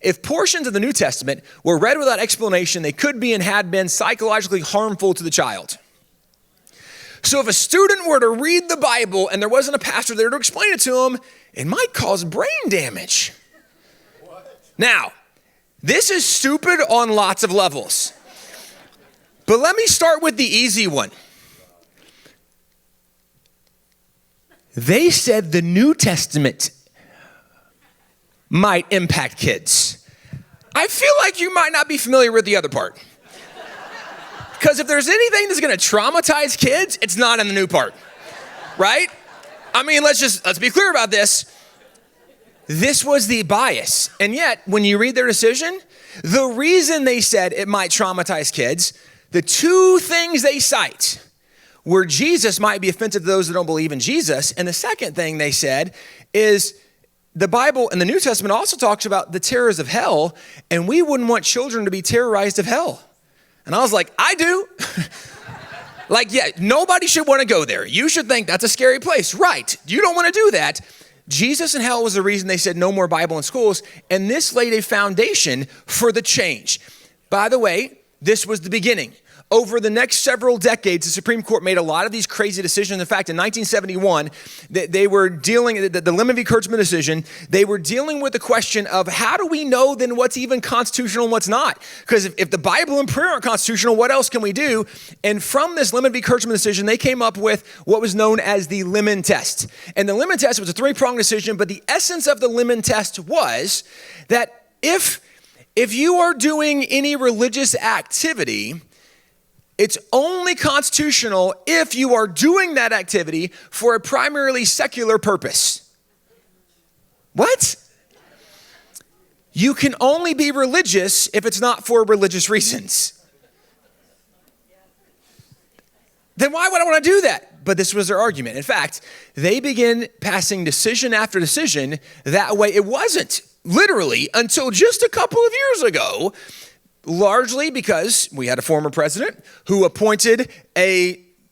If portions of the New Testament were read without explanation, they could be and had been psychologically harmful to the child. So if a student were to read the Bible and there wasn't a pastor there to explain it to him, it might cause brain damage. Now, this is stupid on lots of levels. But let me start with the easy one. They said the New Testament might impact kids. I feel like you might not be familiar with the other part. Because if there's anything that's going to traumatize kids, it's not in the new part, right? I mean, let's be clear about this. This was the bias. And yet, when you read their decision, the reason they said it might traumatize kids, the 2 things they cite were Jesus might be offensive to those that don't believe in Jesus. And the second thing they said is the Bible and the New Testament also talks about the terrors of hell, and we wouldn't want children to be terrorized of hell. And I was like, I do. Like, yeah, nobody should want to go there. You should think that's a scary place. Right. You don't want to do that. Jesus and hell was the reason they said no more Bible in schools, and this laid a foundation for the change. By the way, this was the beginning. Over the next several decades, the Supreme Court made a lot of these crazy decisions. In fact, in 1971, they were dealing, the Lemon v. Kurtzman decision, they were dealing with the question of how do we know then what's even constitutional and what's not? Because if the Bible and prayer aren't constitutional, what else can we do? And from this Lemon v. Kurtzman decision, they came up with what was known as the Lemon test. And the Lemon test was a 3-pronged decision, but the essence of the Lemon test was that if you are doing any religious activity, it's only constitutional if you are doing that activity for a primarily secular purpose. What? you can only be religious if it's not for religious reasons. Then why would I want to do that? But this was their argument. In fact, they began passing decision after decision that way. It wasn't literally until just a couple of years ago, largely because we had a former president who appointed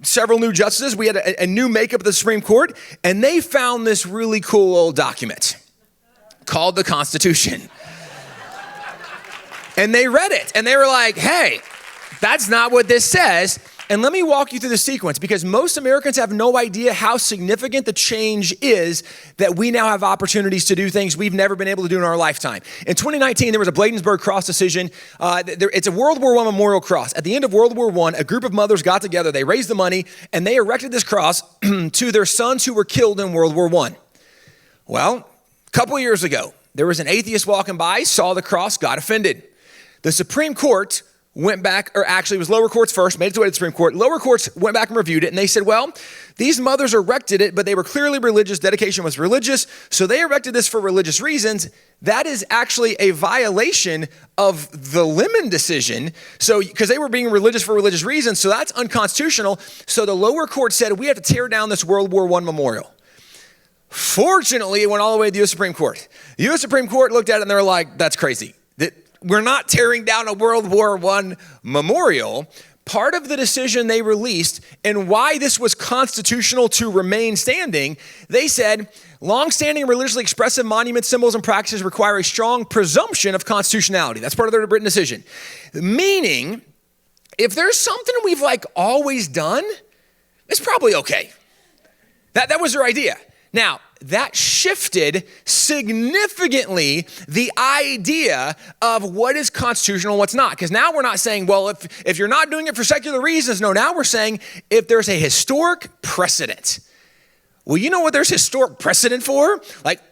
several new justices. We had a new makeup of the Supreme Court, and they found this really cool old document called the Constitution. And they read it, and they were like, hey, that's not what this says. And let me walk you through the sequence, because most Americans have no idea how significant the change is that we now have opportunities to do things we've never been able to do in our lifetime. In 2019, there was a Bladensburg Cross decision. It's a World War I memorial cross. At the end of World War I, a group of mothers got together, they raised the money, and they erected this cross to their sons who were killed in World War I. Well, a couple of years ago, there was an atheist walking by, saw the cross, got offended. The Supreme Court went back, or actually it was lower courts first, made its way to the Supreme Court. Lower courts went back and reviewed it, and they said, well, these mothers erected it, but they were clearly religious. Dedication was religious, so they erected this for religious reasons. That is actually a violation of the Lemon decision, so because they were being religious for religious reasons, so that's unconstitutional. So the lower court said, we have to tear down this World War I memorial. Fortunately, it went all the way to the U.S. Supreme Court. The U.S. Supreme Court looked at it, and they were like, that's crazy. We're not tearing down a World War I memorial. Part of the decision they released and why this was constitutional to remain standing, they said, long-standing religiously expressive monuments, symbols, and practices require a strong presumption of constitutionality. That's part of their written decision. Meaning, if there's something we've always done, it's probably okay. That was their idea. Now, that shifted significantly the idea of what is constitutional and what's not. Because now we're not saying, well, if you're not doing it for secular reasons, no, now we're saying if there's a historic precedent. Well, you know what there's historic precedent for?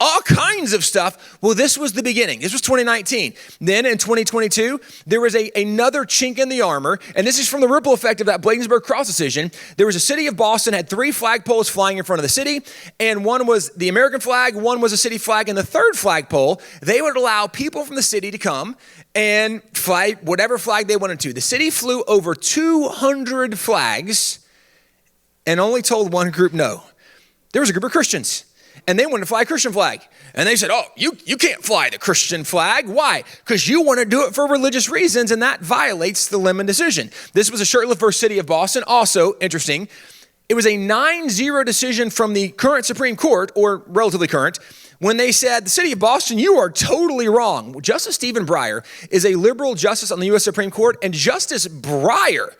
All kinds of stuff. Well, this was the beginning. This was 2019. Then in 2022, there was another chink in the armor, and this is from the ripple effect of that Bladensburg Cross decision. There was a city of Boston, had 3 flagpoles flying in front of the city, and one was the American flag, one was a city flag, and the third flagpole, they would allow people from the city to come and fly whatever flag they wanted to. The city flew over 200 flags and only told one group no. There was a group of Christians, and they wanted to fly a Christian flag. And they said, oh, you can't fly the Christian flag. Why? Because you want to do it for religious reasons, and that violates the Lemon decision. This was a shirtless versus city of Boston. Also, interesting, it was a 9-0 decision from the current Supreme Court, or relatively current, when they said, the city of Boston, you are totally wrong. Justice Stephen Breyer is a liberal justice on the U.S. Supreme Court, and Justice Breyer,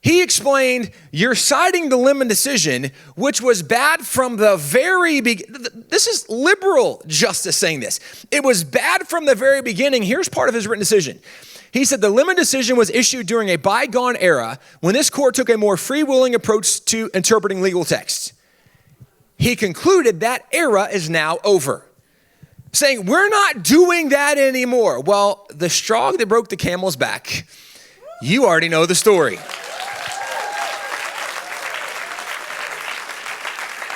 he explained, you're citing the Lemon decision, which was bad from the very beginning. This is liberal justice saying this. It was bad from the very beginning. Here's part of his written decision. He said the Lemon decision was issued during a bygone era when this court took a more freewheeling approach to interpreting legal texts. He concluded that era is now over, saying we're not doing that anymore. Well, the straw that broke the camel's back, you already know the story.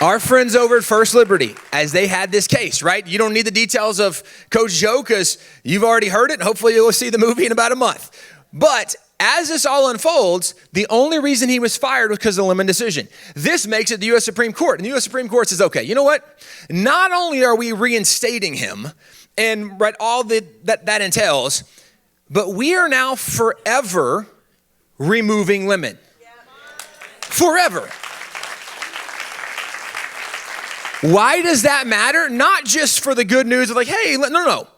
Our friends over at First Liberty, as they had this case, right? You don't need the details of Coach Joe because you've already heard it. Hopefully you'll see the movie in about a month. But as this all unfolds, the only reason he was fired was because of the Lemon decision. This makes it the U.S. Supreme Court. And the U.S. Supreme Court says, okay, you know what? Not only are we reinstating him and all that entails, but we are now forever removing Lemon. Forever. Why does that matter? Not just for the good news of hey, no.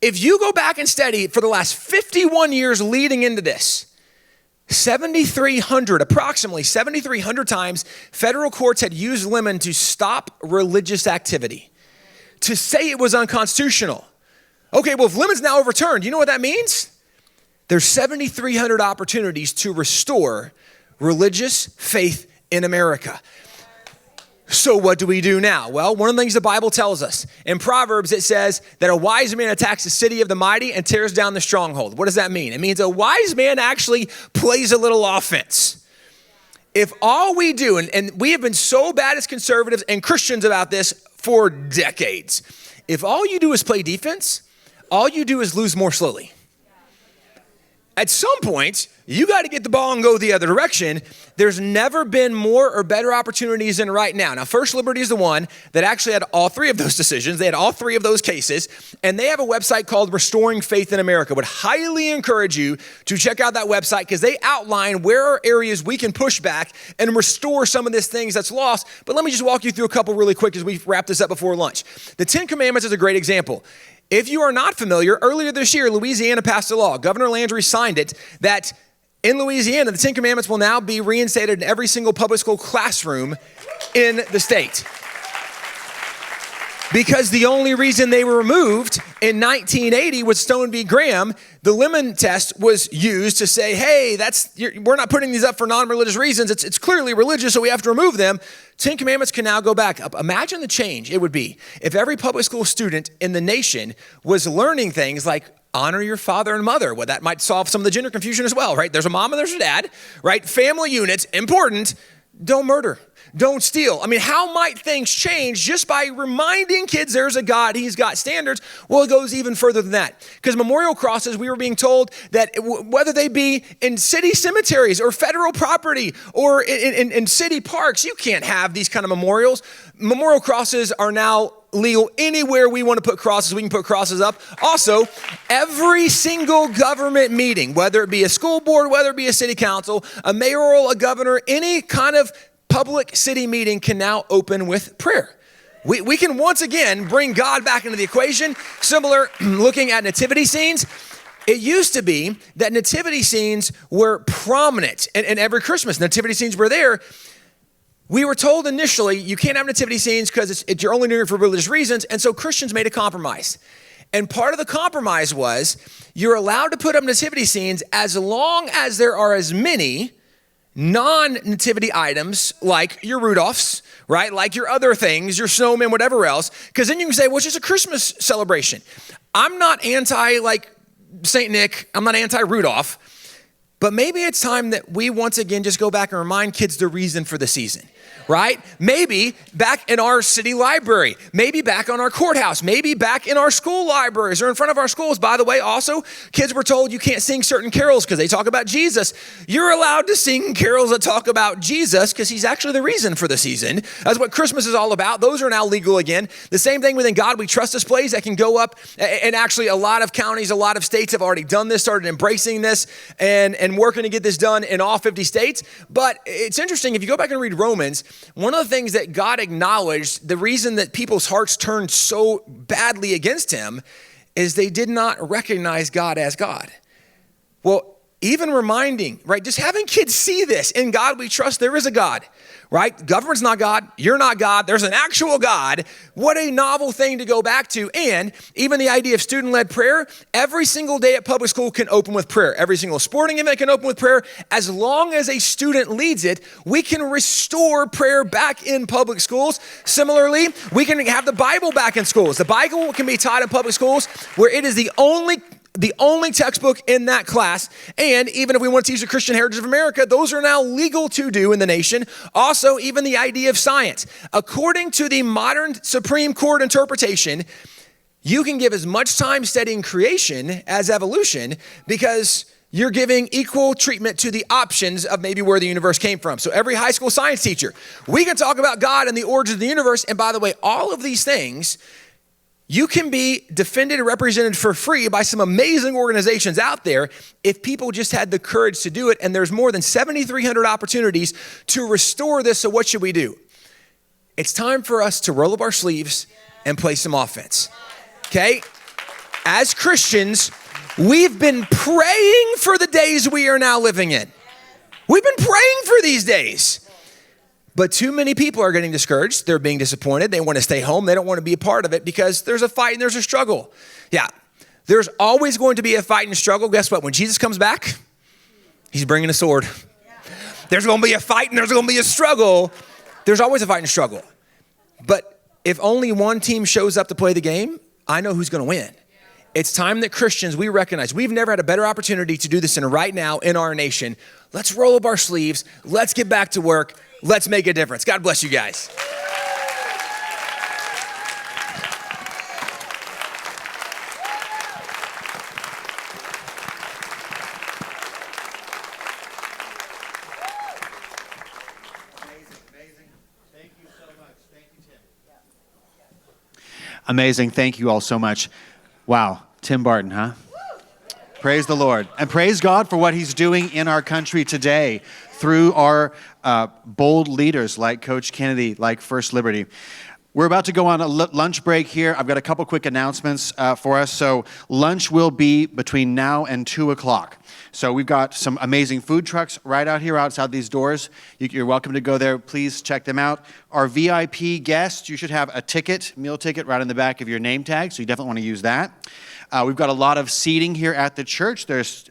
If you go back and study for the last 51 years leading into this, approximately 7,300 times, federal courts had used Lemon to stop religious activity, to say it was unconstitutional. Okay, well, if Lemon's now overturned, you know what that means? There's 7,300 opportunities to restore religious faith in America. So what do we do now? Well, one of the things the Bible tells us, in Proverbs it says that a wise man attacks the city of the mighty and tears down the stronghold. What does that mean? It means a wise man actually plays a little offense. If all we do, and we have been so bad as conservatives and Christians about this for decades, if all you do is play defense, all you do is lose more slowly. At some point, you got to get the ball and go the other direction. There's never been more or better opportunities than right now. Now, First Liberty is the one that actually had all three of those decisions. They had all three of those cases, and they have a website called Restoring Faith in America. Would highly encourage you to check out that website because they outline where are areas we can push back and restore some of these things that's lost. But let me just walk you through a couple really quick as we wrap this up before lunch. The 10 Commandments is a great example. If you are not familiar, earlier this year, Louisiana passed a law. Governor Landry signed it that in Louisiana, the 10 Commandments will now be reinstated in every single public school classroom in the state. Because the only reason they were removed in 1980 with Stone v. Graham, the Lemon test was used to say, hey, we're not putting these up for non-religious reasons. It's clearly religious, so we have to remove them. 10 Commandments can now go back up. Imagine the change it would be if every public school student in the nation was learning things like honor your father and mother. Well, that might solve some of the gender confusion as well, right? There's a mom and there's a dad, right? Family units, important. Don't murder. Don't steal. I mean, how might things change just by reminding kids there's a God, he's got standards? Well, it goes even further than that. Because memorial crosses, we were being told that whether they be in city cemeteries or federal property or in city parks, you can't have these kind of memorials. Memorial crosses are now legal anywhere we want to put crosses. We can put crosses up. Also, every single government meeting, whether it be a school board, whether it be a city council, a mayoral, a governor, any kind of public city meeting can now open with prayer. We can once again bring God back into the equation. Similar, looking at nativity scenes. It used to be that nativity scenes were prominent, and every Christmas nativity scenes were there. We were told initially you can't have nativity scenes because you're only doing it for religious reasons, and so Christians made a compromise. And part of the compromise was you're allowed to put up nativity scenes as long as there are as many non-nativity items like your Rudolphs, right? Like your other things, your snowmen, whatever else. Because then you can say, well, it's just a Christmas celebration. I'm not anti like St. Nick. I'm not anti Rudolph. But maybe it's time that we once again just go back and remind kids the reason for the season. Right? Maybe back in our city library, maybe back on our courthouse, maybe back in our school libraries or in front of our schools. By the way, also, kids were told you can't sing certain carols because they talk about Jesus. You're allowed to sing carols that talk about Jesus because he's actually the reason for the season. That's what Christmas is all about. Those are now legal again. The same thing within God We Trust displays that can go up, and actually a lot of counties, a lot of states have already done this, started embracing this and working to get this done in all 50 states. But it's interesting, if you go back and read Romans, one of the things that God acknowledged, the reason that people's hearts turned so badly against him is they did not recognize God as God. Well, even reminding, right, just having kids see this, in God we trust, there is a God, right? Government's not God, you're not God, there's an actual God. What a novel thing to go back to. And even the idea of student-led prayer, every single day at public school can open with prayer. Every single sporting event can open with prayer. As long as a student leads it, we can restore prayer back in public schools. Similarly, we can have the Bible back in schools. The Bible can be taught in public schools where it is the only textbook in that class. And even if we want to teach the Christian heritage of America, those are now legal to do in the nation. Also, even the idea of science. According to the modern Supreme Court interpretation, you can give as much time studying creation as evolution because you're giving equal treatment to the options of maybe where the universe came from. So every high school science teacher, we can talk about God and the origins of the universe. And by the way, all of these things, you can be defended and represented for free by some amazing organizations out there if people just had the courage to do it. And there's more than 7,300 opportunities to restore this. So what should we do? It's time for us to roll up our sleeves and play some offense. Okay? As Christians, we've been praying for the days we are now living in. We've been praying for these days. But too many people are getting discouraged. They're being disappointed. They want to stay home. They don't want to be a part of it because there's a fight and there's a struggle. Yeah, there's always going to be a fight and a struggle. Guess what? When Jesus comes back, he's bringing a sword. There's going to be a fight and there's going to be a struggle. There's always a fight and a struggle. But if only one team shows up to play the game, I know who's going to win. It's time that Christians, we recognize we've never had a better opportunity to do this right now in our nation. Let's roll up our sleeves. Let's get back to work. Let's make a difference. God bless you guys. Amazing. Thank you all so much. Wow. Tim Barton, huh? Praise the Lord. And praise God for what he's doing in our country today through our bold leaders like Coach Kennedy, like First Liberty. We're about to go on a lunch break here. I've got a couple quick announcements for us. So lunch will be between now and 2 o'clock. So we've got some amazing food trucks right out here outside these doors. You're welcome to go there. Please check them out. Our VIP guests, you should have a ticket, meal ticket, right on the back of your name tag. So you definitely want to use that. We've got a lot of seating here at the church. There's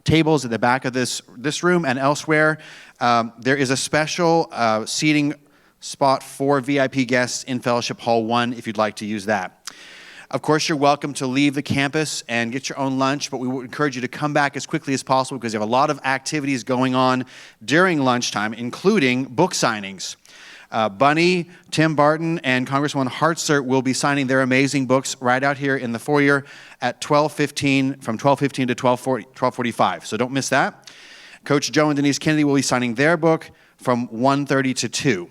tables at the back of this room and elsewhere. There is a special seating spot for VIP guests in Fellowship Hall 1 if you'd like to use that. Of course, you're welcome to leave the campus and get your own lunch, but we would encourage you to come back as quickly as possible because you have a lot of activities going on during lunchtime, including book signings. Bunny, Tim Barton, and Congresswoman Hartzler will be signing their amazing books right out here in the foyer at 12:15, from 12:15 to 12:45. So don't miss that. Coach Joe and Denise Kennedy will be signing their book from 1:30 to 2.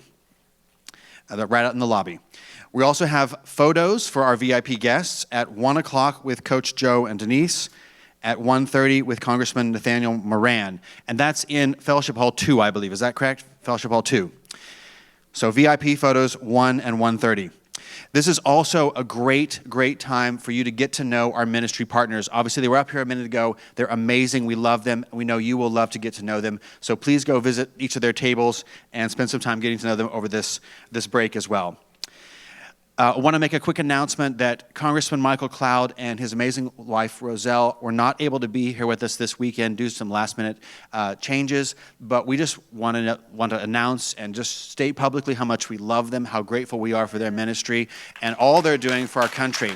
Right out in the lobby. We also have photos for our VIP guests at 1 o'clock with Coach Joe and Denise, at 1:30 with Congressman Nathaniel Moran. And that's in Fellowship Hall 2, I believe. Is that correct? Fellowship Hall 2. So VIP photos 1 and 1:30. This is also a great time for you to get to know our ministry partners. Obviously, they were up here a minute ago. They're amazing. We love them. We know you will love to get to know them. So please go visit each of their tables and spend some time getting to know them over this break as well. I want to make a quick announcement that Congressman Michael Cloud and his amazing wife, Roselle, were not able to be here with us this weekend due to some last-minute changes, but we just want to announce and just state publicly how much we love them, how grateful we are for their ministry, and all they're doing for our country.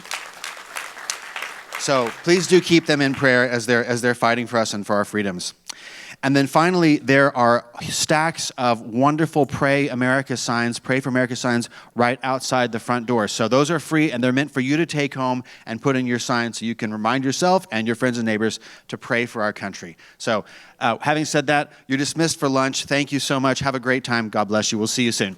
So please do keep them in prayer as they're fighting for us and for our freedoms. And then finally, there are stacks of wonderful Pray America signs, Pray for America signs right outside the front door. So those are free, and they're meant for you to take home and put in your sign so you can remind yourself and your friends and neighbors to pray for our country. So having said that, you're dismissed for lunch. Thank you so much. Have a great time. God bless you. We'll see you soon.